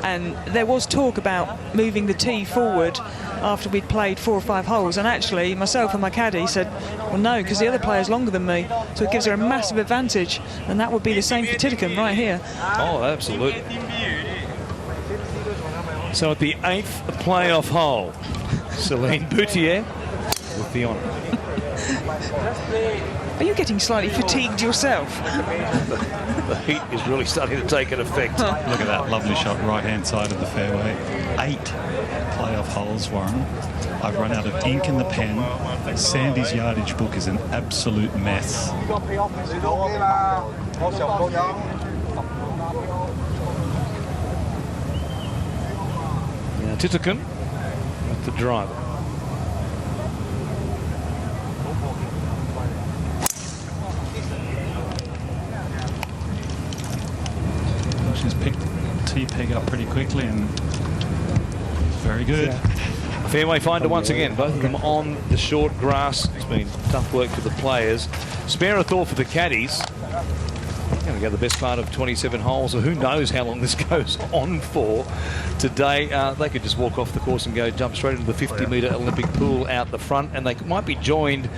and there was talk about moving the tee forward after we'd played 4 or 5 holes, and actually myself and my caddy said, well, no, because the other player's longer than me, so it gives her a massive advantage, and that would be the same for Titican right here. Oh, absolutely. So at the 8th playoff hole, Celine Boutier with the honour. Are you getting slightly fatigued yourself? The heat is really starting to take an effect. Look at that lovely shot, right-hand side of the fairway. 8 playoff holes, Warren. I've run out of ink in the pen. Sandy's yardage book is an absolute mess. Now Titican with the driver. She's picked tee peg up pretty quickly and very good. Yeah. Fairway finder once again, both of them on the short grass. It's been tough work for the players. Spare a thought for the caddies. Going to go the best part of 27 holes, or who knows how long this goes on for today. They could just walk off the course and go jump straight into the 50-metre Olympic pool out the front, and they might be joined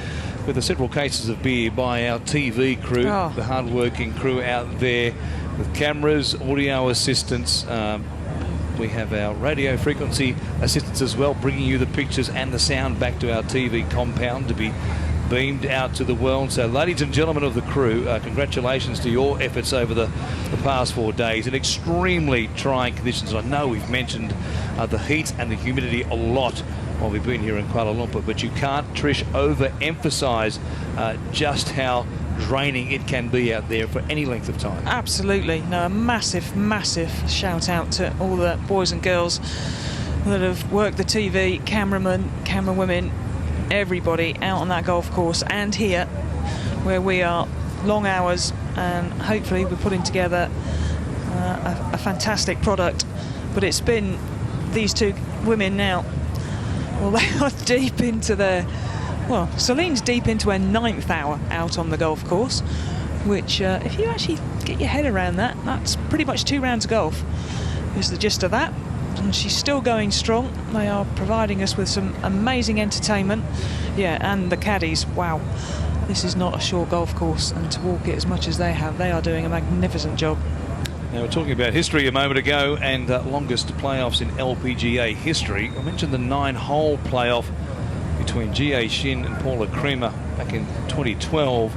with the several cases of beer by our TV crew, the hard-working crew out there with cameras, audio assistants. We have our radio frequency assistants as well, bringing you the pictures and the sound back to our TV compound to be beamed out to the world. So ladies and gentlemen of the crew, congratulations to your efforts over the past 4 days in extremely trying conditions. I know we've mentioned the heat and the humidity a lot while we've been here in Kuala Lumpur, but you can't, Trish, overemphasize just how draining it can be out there for any length of time. Absolutely. No, a massive, massive shout out to all the boys and girls that have worked the TV, cameramen, camerawomen, everybody out on that golf course and here where we are. Long hours, and hopefully we're putting together a fantastic product. But it's been these 2 women now, well, they are deep into their, well, Celine's deep into her 9th hour out on the golf course, which if you actually get your head around that, that's pretty much 2 rounds of golf is the gist of that. And she's still going strong. They are providing us with some amazing entertainment. Yeah, and the caddies, wow, this is not a short golf course, and to walk it as much as they have, they are doing a magnificent job. Now, we're talking about history a moment ago, and longest playoffs in LPGA history. I mentioned the 9-hole playoff between G.A. Shin and Paula Creamer back in 2012.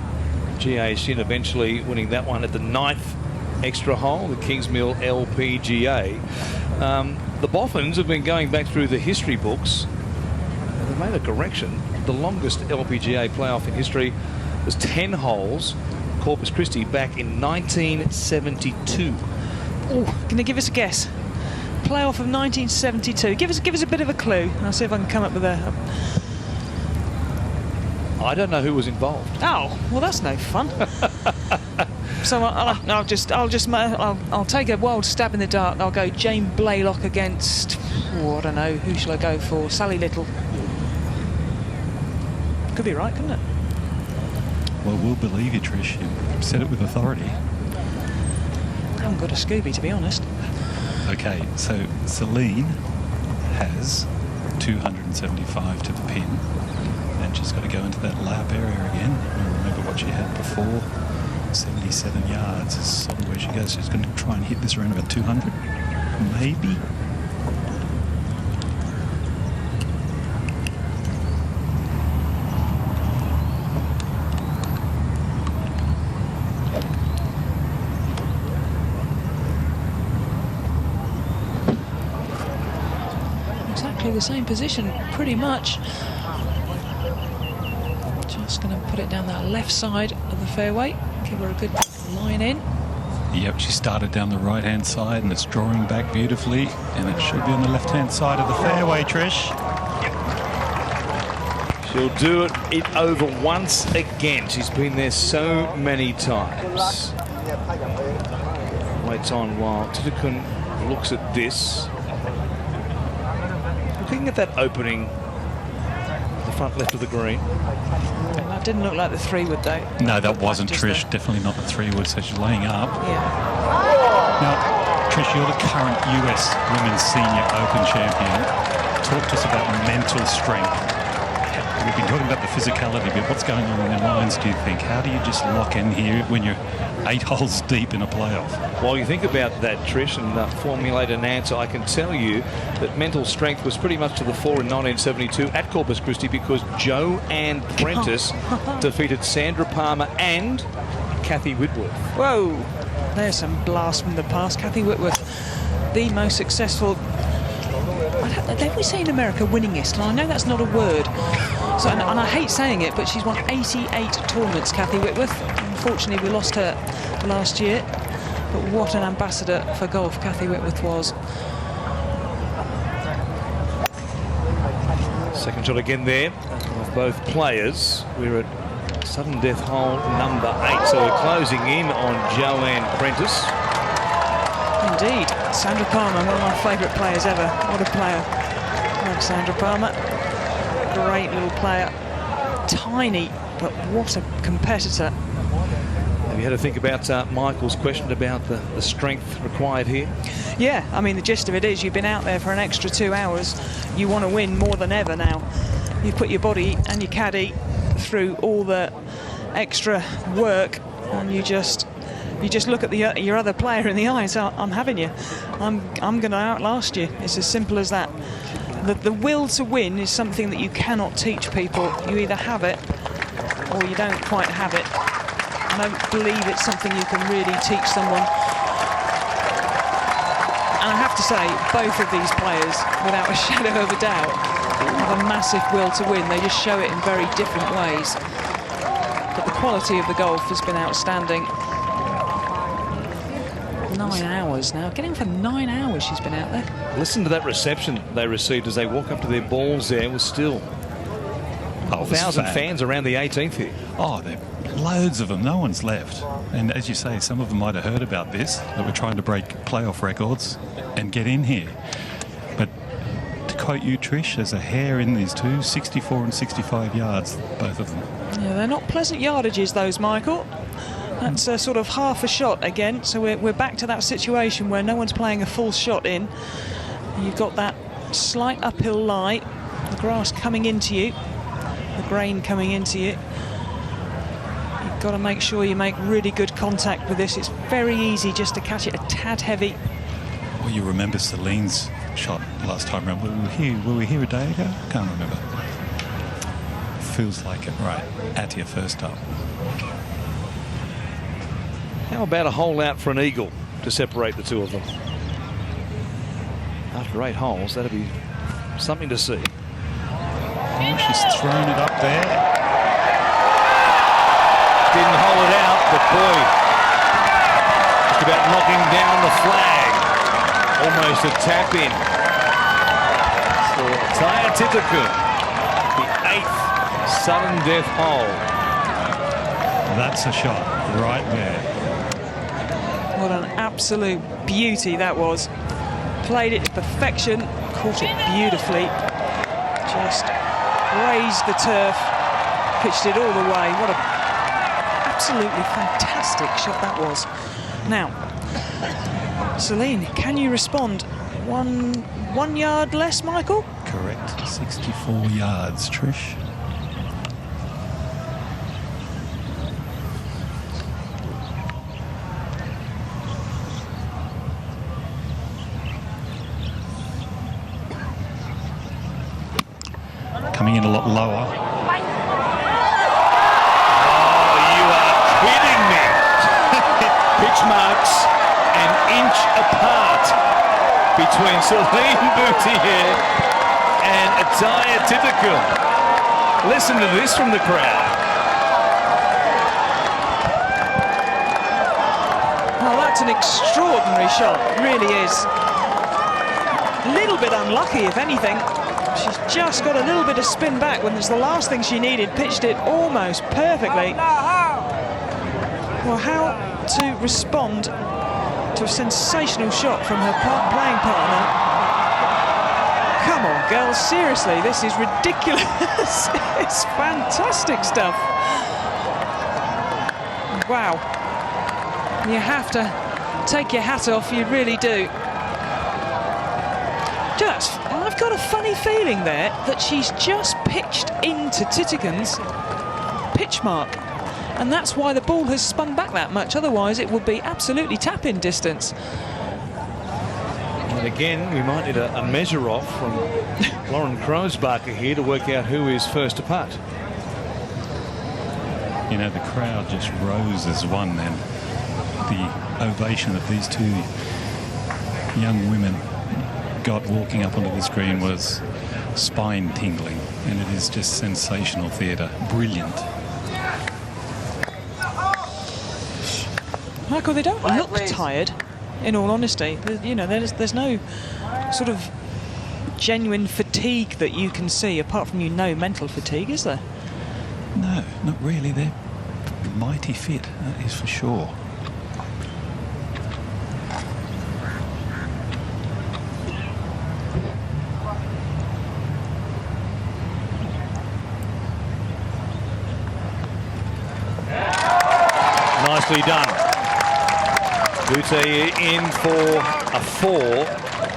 G.A. Shin eventually winning that one at the 9th extra hole, the Kingsmill LPGA. The Boffins have been going back through the history books, and they've made a correction. The longest LPGA playoff in history was 10 holes, Corpus Christi, back in 1972. Oh, can you give us a guess? Playoff of 1972. Give us a bit of a clue. I'll see if I can come up with a. I don't know who was involved. Oh, well, that's no fun. So I'll take a wild stab in the dark. I'll go Jane Blaylock against, I don't know, who shall I go for? Sally Little. Could be right, couldn't it? Well, we'll believe you, Trish. You said it with authority. I haven't got a Scooby, to be honest. Okay, so Celine has 275 to the pin, and she's got to go into that lap area again. And remember what she had before. 77 yards is sort of where she goes. She's going to try and hit this around about 200, maybe. Exactly the same position, pretty much. Just going to put it down that left side of the fairway. Give her a good line in. Yep, she started down the right-hand side and it's drawing back beautifully, and it should be on the left-hand side of the fairway, Trish. She'll do it over once again. She's been there so many times. Waits on while Titakun looks at this. Looking at that opening, the front left of the green. That didn't look like the 3-wood though. No, that wasn't Trish. There. Definitely not the 3-wood. So she's laying up. Yeah. Now, Trish, you're the current US Women's Senior Open champion. Talk to us about mental strength. We've been talking about the physicality, but what's going on in their minds, do you think? How do you just lock in here when you're 8 holes deep in a playoff? While you think about that, Trish, and formulate an answer, I can tell you that mental strength was pretty much to the fore in 1972 at Corpus Christi because Joanne Prentice defeated Sandra Palmer and Kathy Whitworth. Whoa, there's some blast from the past. Kathy Whitworth, the most successful, don't we say in America, winningest? And I know that's not a word. So, and I hate saying it, but she's won 88 tournaments, Kathy Whitworth. Unfortunately, we lost her last year. But what an ambassador for golf Kathy Whitworth was. Second shot again there of both players. We're at sudden death hole number 8, so we're closing in on Joanne Prentice. Indeed, Sandra Palmer, one of my favourite players ever. What a player. Love Sandra Palmer. Great little player. Tiny, but what a competitor. Have you had to think about Michael's question about the strength required here? Yeah, I mean, the gist of it is you've been out there for an extra 2 hours. You want to win more than ever now. You've put your body and your caddy through all the extra work, and you just look at your other player in the eye and say, I'm having you. I'm going to outlast you. It's as simple as that. The will to win is something that you cannot teach people. You either have it or you don't quite have it. I don't believe it's something you can really teach someone. And I have to say, both of these players, without a shadow of a doubt, have a massive will to win. They just show it in very different ways. But the quality of the golf has been outstanding. 9 hours now. Getting for 9 hours she's been out there. Listen to that reception they received as they walk up to their balls there. Was still 1,000 fans around the 18th here. Oh, there are loads of them. No one's left. And as you say, some of them might have heard about this, that we're trying to break playoff records and get in here. But to quote you, Trish, there's a hair in these two, 64 and 65 yards, both of them. Yeah, they're not pleasant yardages, those, Michael. That's sort of half a shot again, so we're back to that situation where no one's playing a full shot in. You've got that slight uphill lie, the grass coming into you, the grain coming into you. You've got to make sure you make really good contact with this. It's very easy just to catch it a tad heavy. Well, you remember Celine's shot last time around. Were we here a day ago? I can't remember. Feels like it. Right, Atia first up. How about a hole out for an eagle to separate the two of them? After 8 holes, that'd be something to see. Oh, she's thrown it up there. Didn't hole it out, but boy, just about knocking down the flag. Almost a tap in for Taya Titakun, the 8th sudden death hole. That's a shot right there. What an absolute beauty that was. Played it to perfection, caught it beautifully. Just grazed the turf, pitched it all the way. What a absolutely fantastic shot that was. Now, Celine, can you respond? One yard less, Michael? Correct, 64 yards, Trish. Coming in a lot lower. Oh, you are kidding me. Pitch marks an inch apart between Celine Boutier and Ataya Titakun. Listen to this from the crowd. Oh, that's an extraordinary shot, really is. A little bit unlucky, if anything. She's just got a little bit of spin back when it's the last thing she needed, pitched it almost perfectly. Well, how to respond to a sensational shot from her playing partner. Come on, girls, seriously, this is ridiculous. It's fantastic stuff. Wow. You have to take your hat off, you really do. I've got a funny feeling there that she's just pitched into Titigan's pitch mark. And that's why the ball has spun back that much. Otherwise, it would be absolutely tap-in distance. And again, we might need a measure off from Lauren Krosbacher here to work out who is first to putt. You know, the crowd just rose as one then. The ovation that these two young women got walking up onto this green was spine-tingling, and it is just sensational theatre. Brilliant. Michael, they don't look tired, in all honesty. You know, there's no sort of genuine fatigue that you can see, apart from, you know, mental fatigue, is there? No, not really. They're mighty fit, that is for sure. Nicely done. Boutier in for a 4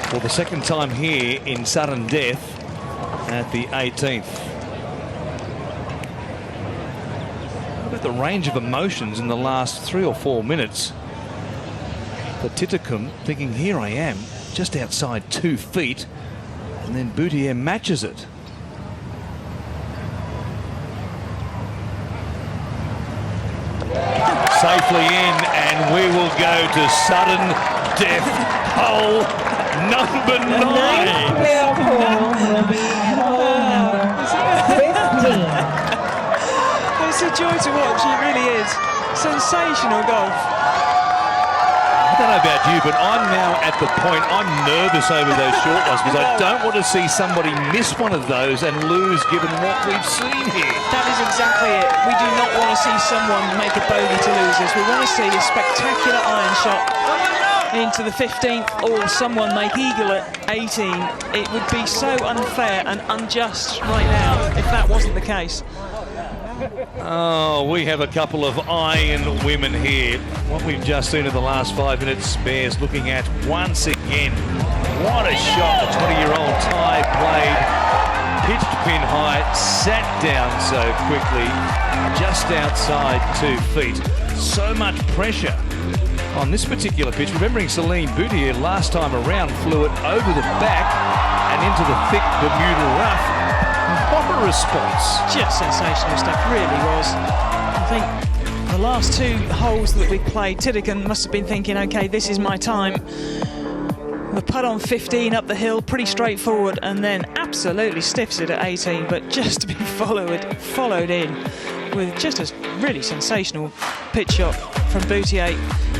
for the second time here in sudden death at the 18th. Look at the range of emotions in the last 3 or 4 minutes. For Titikum thinking, here I am, just outside 2 feet, and then Boutier matches it. Safely in, and we will go to sudden death hole number 9. Will be at hole number 15. It's a joy to watch, it really is. Sensational golf. I don't know about you, but I'm now at the point I'm nervous over those short ones because I don't want to see somebody miss one of those and lose, given what we've seen here. That is exactly it. We do not want to see someone make a bogey to lose this. We want to see a spectacular iron shot into the 15th or someone make eagle at 18. It would be so unfair and unjust right now if that wasn't the case. Oh, we have a couple of iron women here. What we've just seen in the last 5 minutes bears looking at once again. What a shot the 20-year-old Thai played. Pitched pin high, sat down so quickly, just outside 2 feet. So much pressure on this particular pitch. Remembering Celine Boutier last time around flew it over the back and into the thick Bermuda rough. What a response. Just sensational stuff, really was. I think the last 2 holes that we played, Titigan must have been thinking, okay, this is my time. The putt on 15 up the hill, pretty straightforward, and then absolutely stiffs it at 18, but just to be followed in with just a really sensational pitch shot from Boutier.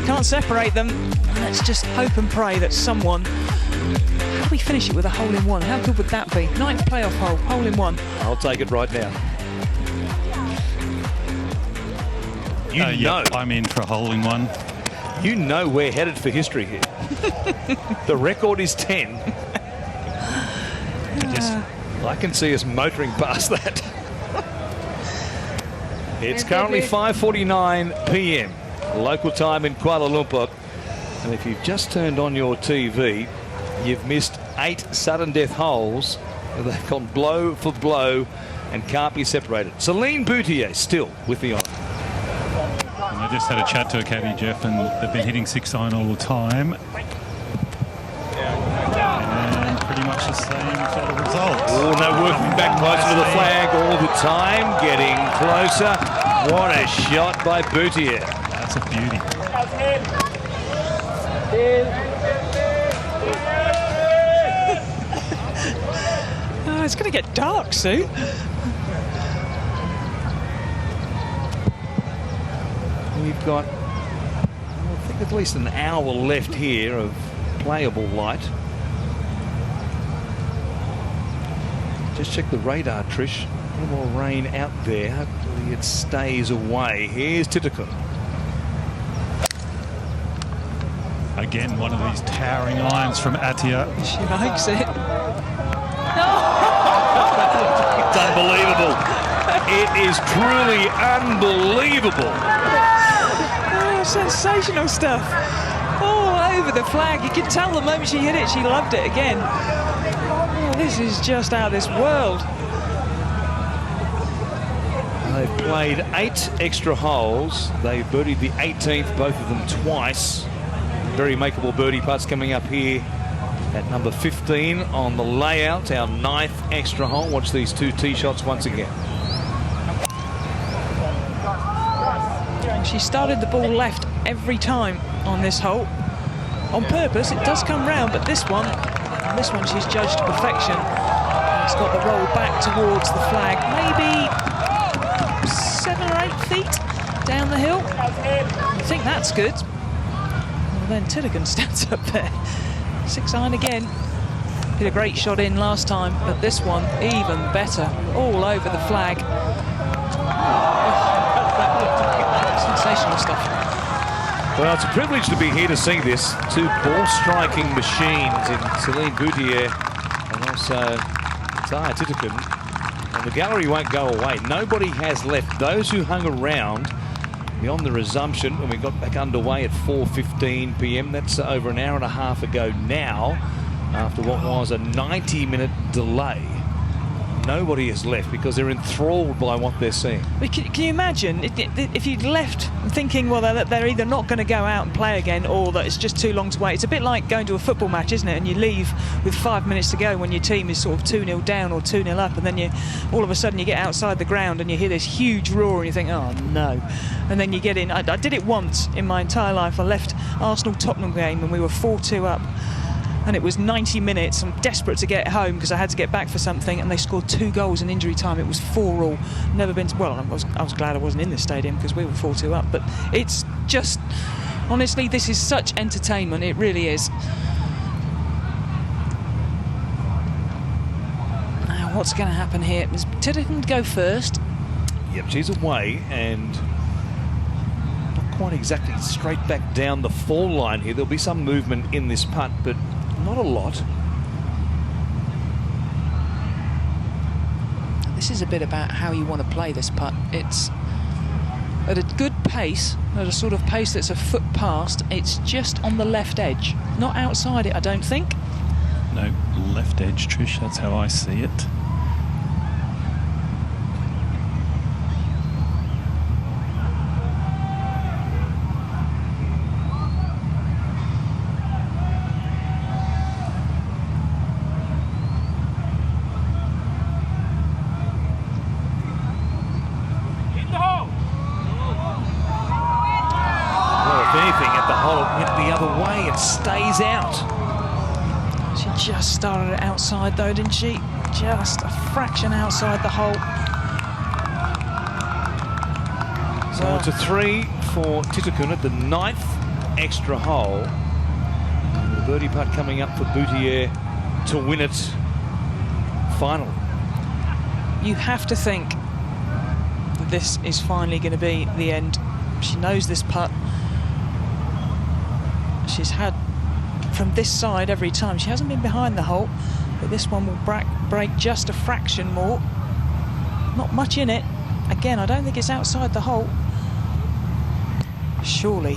Can't separate them. Let's just hope and pray that someone... How do we finish it with a hole-in-one? How good would that be? 9th playoff hole, hole-in-one. I'll take it right now. You know. Yep, I'm in for a hole-in-one. You know we're headed for history here. The record is 10. I can see us motoring past that. It's currently 5:49 p.m. local time in Kuala Lumpur. And if you've just turned on your TV, you've missed 8 sudden death holes. They've gone blow for blow and can't be separated. Celine Boutier still with the honour. And I just had a chat to a caddy, Jeff, and they've been hitting 6-iron all the time. And pretty much the same sort of result. Oh, no, working back closer to the flag all the time, getting closer. What a shot by Boutier. That's a beauty. Oh, it's going to get dark soon. We've got, I think, at least an hour left here of playable light. Just check the radar, Trish. A little more rain out there. Hopefully it stays away. Here's Titicum. Again, one of these towering irons from Atia. She likes it. It's unbelievable. It is truly unbelievable. Oh, sensational stuff. All over the flag. You could tell the moment she hit it, she loved it again. Oh, this is just out of this world. They've played 8 extra holes. They birdied the 18th, both of them twice. Very makeable birdie putts coming up here at number 15 on the layout, our 9th extra hole. Watch these 2 tee shots once again. She started the ball left every time on this hole. On purpose, it does come round, but this one she's judged to perfection. It's got the roll back towards the flag, maybe 7 or 8 feet down the hill. I think that's good. Well, then Tilligan stands up there. 6-iron again. Did a great shot in last time, but this one even better. All over the flag. Sensational stuff. Well, it's a privilege to be here to see this. 2 ball-striking machines in Celine Boutier and also Taya Titicum. And the gallery won't go away. Nobody has left. Those who hung around beyond the resumption when we got back underway at 4:15 p.m. That's over an hour and a half ago now, after what was a 90-minute delay. Nobody has left because they're enthralled by what they're seeing. Can you imagine if you'd left thinking, well, they're either not going to go out and play again or that it's just too long to wait? It's a bit like going to a football match, isn't it? And you leave with 5 minutes to go when your team is sort of 2-0 down or 2-0 up, and then all of a sudden you get outside the ground and you hear this huge roar and you think, oh no. And then you get in. I did it once in my entire life. I left Arsenal-Tottenham game and we were 4-2 up. And it was 90 minutes. I'm desperate to get home because I had to get back for something, and they scored 2 goals in injury time. It was 4-all. Never been to, well, I was glad I wasn't in the stadium because we were 4-2 up. But it's just, honestly, this is such entertainment. It really is. Now, what's going to happen here? Is Titicum go first? Yep, she's away and not quite exactly straight back down the fall line here. There'll be some movement in this putt, but not a lot. This is a bit about how you want to play this putt. It's at a good pace, at a sort of pace that's a foot past. It's just on the left edge, not outside it, I don't think. No, left edge, Trish, that's how I see it. Stays out. She just started it outside though, didn't she? Just a fraction outside the hole. So it's a 3 for Titicum at the 9th extra hole. The birdie putt coming up for Boutier to win it finally. You have to think that this is finally going to be the end. She knows this putt. She's had from this side every time. She hasn't been behind the hole, but this one will break just a fraction more. Not much in it. Again, I don't think it's outside the hole. Surely.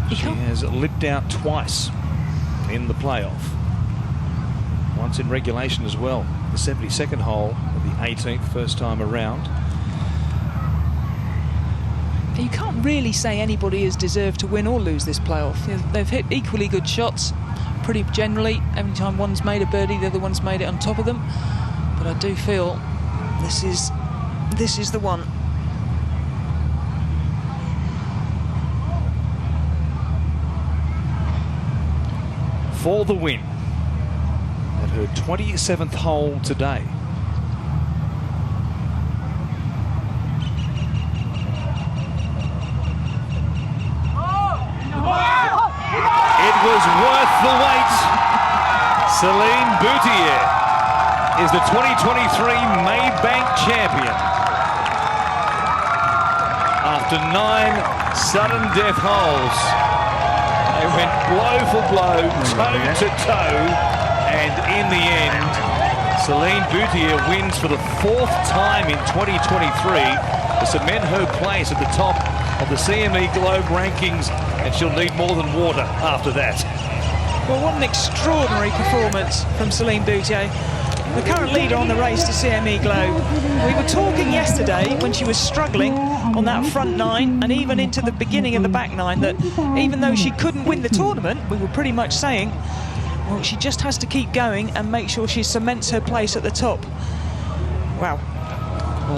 She has lipped out twice in the playoff. Once in regulation as well. The 72nd hole of the 18th, first time around. You can't really say anybody has deserved to win or lose this playoff. They've hit equally good shots, pretty generally. Every time one's made a birdie, the other one's made it on top of them. But I do feel this is the one. For the win at her 27th hole today. It was worth the wait. Celine Boutier is the 2023 Maybank champion. After 9 sudden death holes, they went blow for blow, toe to toe, and in the end, Celine Boutier wins for the 4th time in 2023 to cement her place at the top of the CME Globe rankings, and she'll need more than water after that. Well, what an extraordinary performance from Celine Boutier, the current leader on the race to CME Globe. We were talking yesterday when she was struggling on that front 9 and even into the beginning of the back 9 that even though she couldn't win the tournament, we were pretty much saying, well, she just has to keep going and make sure she cements her place at the top. Wow.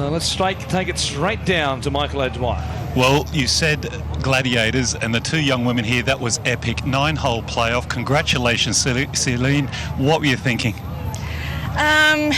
Let's take it straight down to Michael O'Dwyer. Well, you said gladiators, and the 2 young women here, that was epic. 9-hole playoff. Congratulations, Celine. What were you thinking?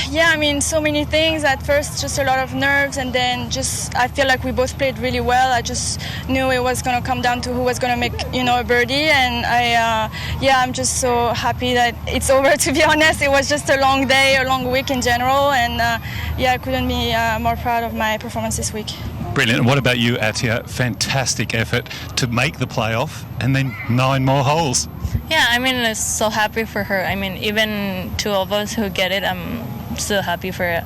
Yeah, I mean, so many things. At first, just a lot of nerves, and then I feel like we both played really well. I just knew it was going to come down to who was going to make, a birdie, and I'm just so happy that it's over, to be honest. It was just a long day, a long week in general, and I couldn't be more proud of my performance this week. Brilliant. And what about you, Atia? Fantastic effort to make the playoff and then 9 more holes. Yeah, I mean, I'm so happy for her. I mean, even 2 of us who get it, I'm still happy for it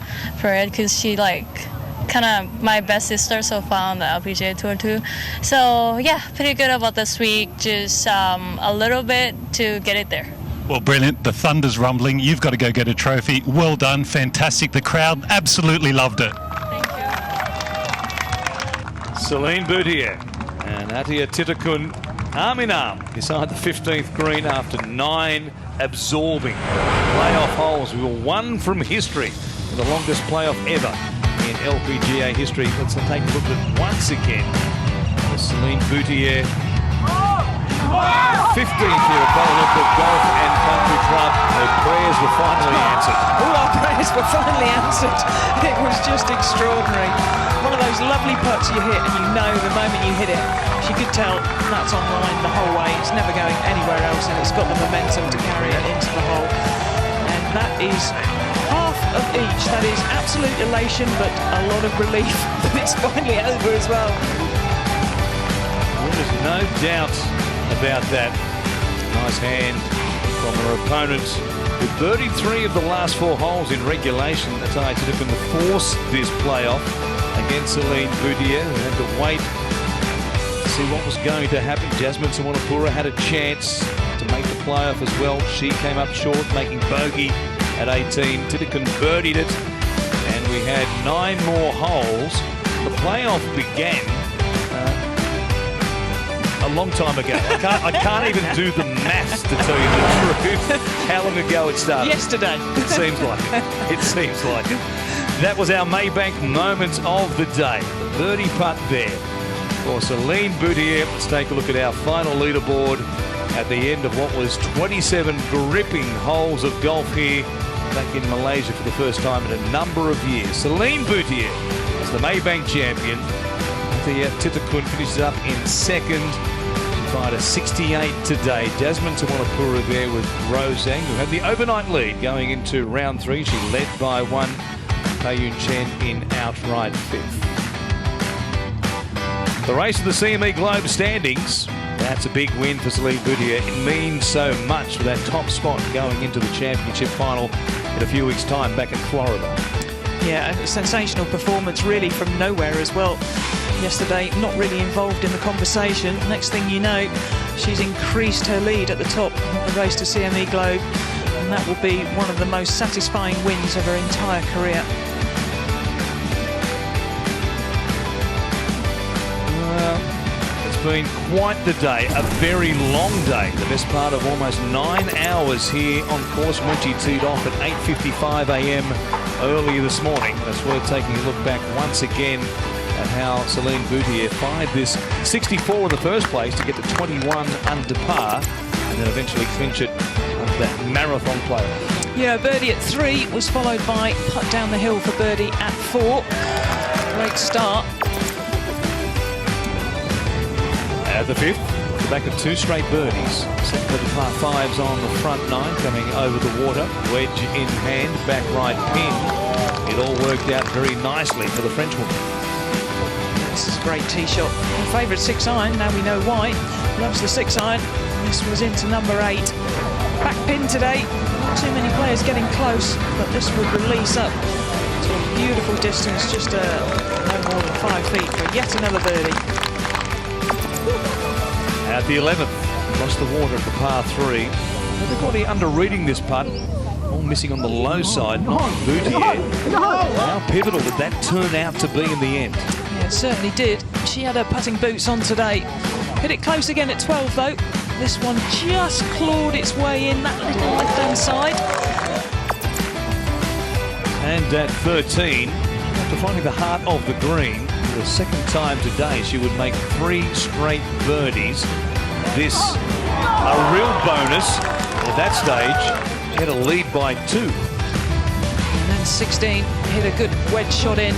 because she kind of my best sister so far on the LPGA Tour too. So yeah, pretty good about this week. Just a little bit to get it there. Well, brilliant. The thunder's rumbling. You've got to go get a trophy. Well done. Fantastic. The crowd absolutely loved it. Celine Boutier and Atia Titakun arm in arm beside the 15th green after 9 absorbing playoff holes. We were 1 from history for the longest playoff ever in LPGA history. Let's take a look at it once again. Celine Boutier, 15th year at Olympic Golf and Country Club. Her prayers were finally answered. All our prayers were finally answered. It was just extraordinary. One of those lovely putts you hit and you know the moment you hit it, she could tell that's online the whole way. It's never going anywhere else and it's got the momentum to carry it into the hole. And that is half of each. That is absolute elation, but a lot of relief that it's finally over as well. There's no doubt about that. Nice hand from her opponent, who birdied 3 of the last 4 holes in regulation. Atia Titakun to force this playoff against Celine Boutier, who had to wait to see what was going to happen. Jasmine Suwanapura had a chance to make the playoff as well. She came up short, making bogey at 18. Titakun birdied it, and we had 9 more holes. The playoff began a long time ago. I can't even do the maths to tell you the truth. How long ago it started? Yesterday. It seems like it. It seems like it. That was our Maybank moment of the day. The birdie putt there for Celine Boutier. Let's take a look at our final leaderboard at the end of what was 27 gripping holes of golf here back in Malaysia for the first time in a number of years. Celine Boutier is the Maybank champion. Atia Titakun finishes up in 2nd. She fired a 68 today. Jasmine Suwanapura there with Rose Zhang, who had the overnight lead going into round 3. She led by 1. Pei-Yun Chen in outright 5th. The race of the CME Globe standings. That's a big win for Celine Boutier. It means so much for that top spot going into the championship final in a few weeks' time back in Florida. Yeah, a sensational performance really from nowhere as well. Yesterday, not really involved in the conversation. Next thing you know, she's increased her lead at the top of the race to CME Globe. And that will be one of the most satisfying wins of her entire career. Well, it's been quite the day, a very long day. The best part of almost 9 hours here on course when she teed off at 8:55 a.m. earlier this morning. That's worth taking a look back once again at how Celine Boutier fired this 64 in the first place to get to 21 under par and then eventually clinch it on that marathon playoff. Yeah, birdie at 3 was followed by putt down the hill for birdie at 4. Great start. At the 5th, Back of 2 straight birdies. Set for the par 5s on the front 9, coming over the water. Wedge in hand, back right pin. It all worked out very nicely for the Frenchwoman. This is a great tee shot. Her favourite 6-iron, now we know why. Loves the 6-iron. This was into number 8. Back pin today. Not too many players getting close, but this would release up to a beautiful distance, just no more than 5 feet for yet another birdie. At the 11th, across the water at the par 3. Everybody under-reading this putt. All missing on the low side, not Boutier. How pivotal did that turn out to be in the end? Yeah, it certainly did. She had her putting boots on today. Hit it close again at 12 though. This one just clawed its way in that little left-hand side. And at 13, after finding the heart of the green, for the second time today, she would make 3 straight birdies. This, a real bonus. At that stage, she had a lead by 2. And then 16, hit a good wedge shot in.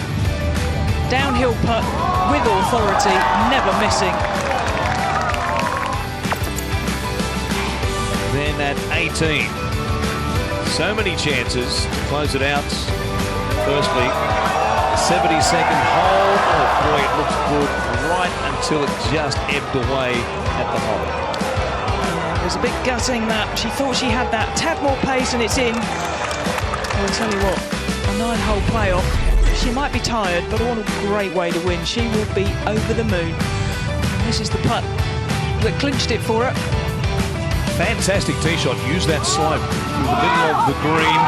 Downhill putt with authority, never missing. Then at 18, so many chances to close it out. Firstly, 72nd hole. Oh boy, it looks good right until it just ebbed away at the hole. It was a bit gutting that. She thought she had that tad more pace and it's in. I'll tell you what, a 9-hole playoff. She might be tired, but what a great way to win. She will be over the moon. And this is the putt that clinched it for her. Fantastic tee shot. Use that slope through the middle of the green.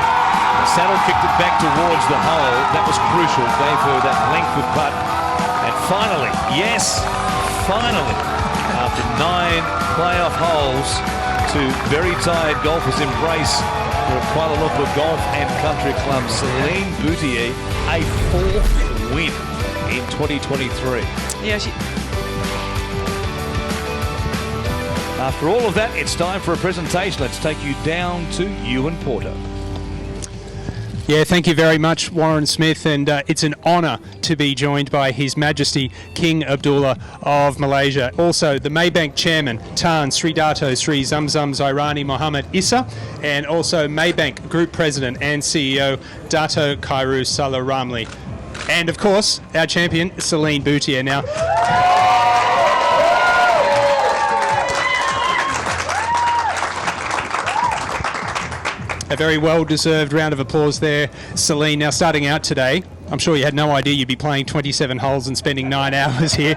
The saddle kicked it back towards the hole. That was crucial. Gave her that length of putt. And finally, yes, finally, after 9 playoff holes, to very tired golfers' embrace for Kuala Lumpur Golf and Country Club, Celine Boutier, a 4th win in 2023. Yeah, After all of that, it's time for a presentation. Let's take you down to Ewan Porter. Yeah, thank you very much, Warren Smith, and it's an honour to be joined by His Majesty King Abdullah of Malaysia. Also, the Maybank Chairman, Tan Sri Dato Sri Zamzam Zairani Muhammad Issa, and also Maybank Group President and CEO, Dato Khairu Salah Ramli. And, of course, our champion, Celine Boutier. Now, a very well-deserved round of applause there, Celine. Now, starting out today, I'm sure you had no idea you'd be playing 27 holes and spending 9 hours here.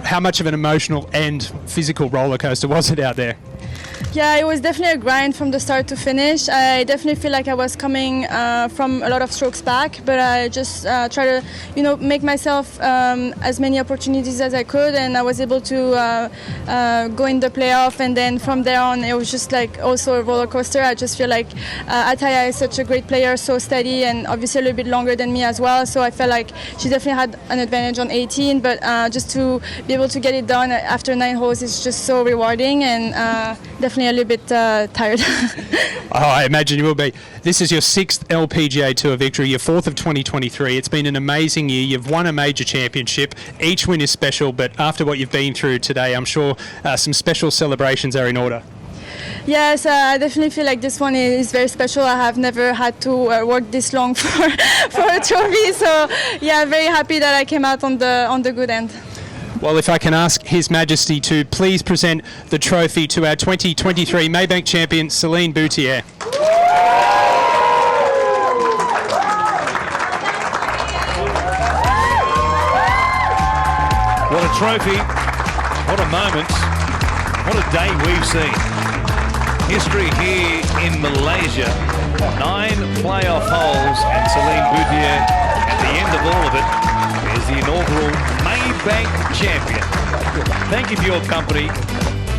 How much of an emotional and physical roller coaster was it out there? Yeah, it was definitely a grind from the start to finish. I definitely feel like I was coming from a lot of strokes back, but I just try to, make myself as many opportunities as I could, and I was able to go in the playoff, and then from there on, it was just like also a roller coaster. I just feel like Ataya is such a great player, so steady, and obviously a little bit longer than me as well. So I felt like she definitely had an advantage on 18, but just to be able to get it done after 9 holes is just so rewarding, and definitely a little bit tired. I imagine you will be. This is your 6th LPGA Tour victory, your 4th of 2023. It's been an amazing year. You've won a major championship. Each win is special, but after what you've been through today, I'm sure some special celebrations are in order. Yes, I definitely feel like this one is very special. I have never had to work this long for a trophy, so yeah, very happy that I came out on the good end. Well, if I can ask His Majesty to please present the trophy to our 2023 Maybank champion, Celine Boutier. What a trophy, what a moment, what a day we've seen. History here in Malaysia, 9 playoff holes, and Celine Boutier, at the end of all of it, is the inaugural Maybank champion. Thank you for your company.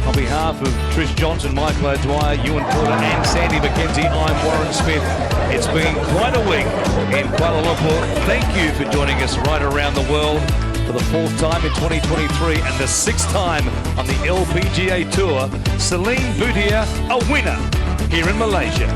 On behalf of Trish Johnson, Michael O'Dwyer, Ewan Porter and Sandy McKenzie, I'm Warren Smith. It's been quite a week in Kuala Lumpur. Thank you for joining us right around the world for the 4th time in 2023 and the 6th time on the LPGA Tour. Celine Boutier, a winner here in Malaysia.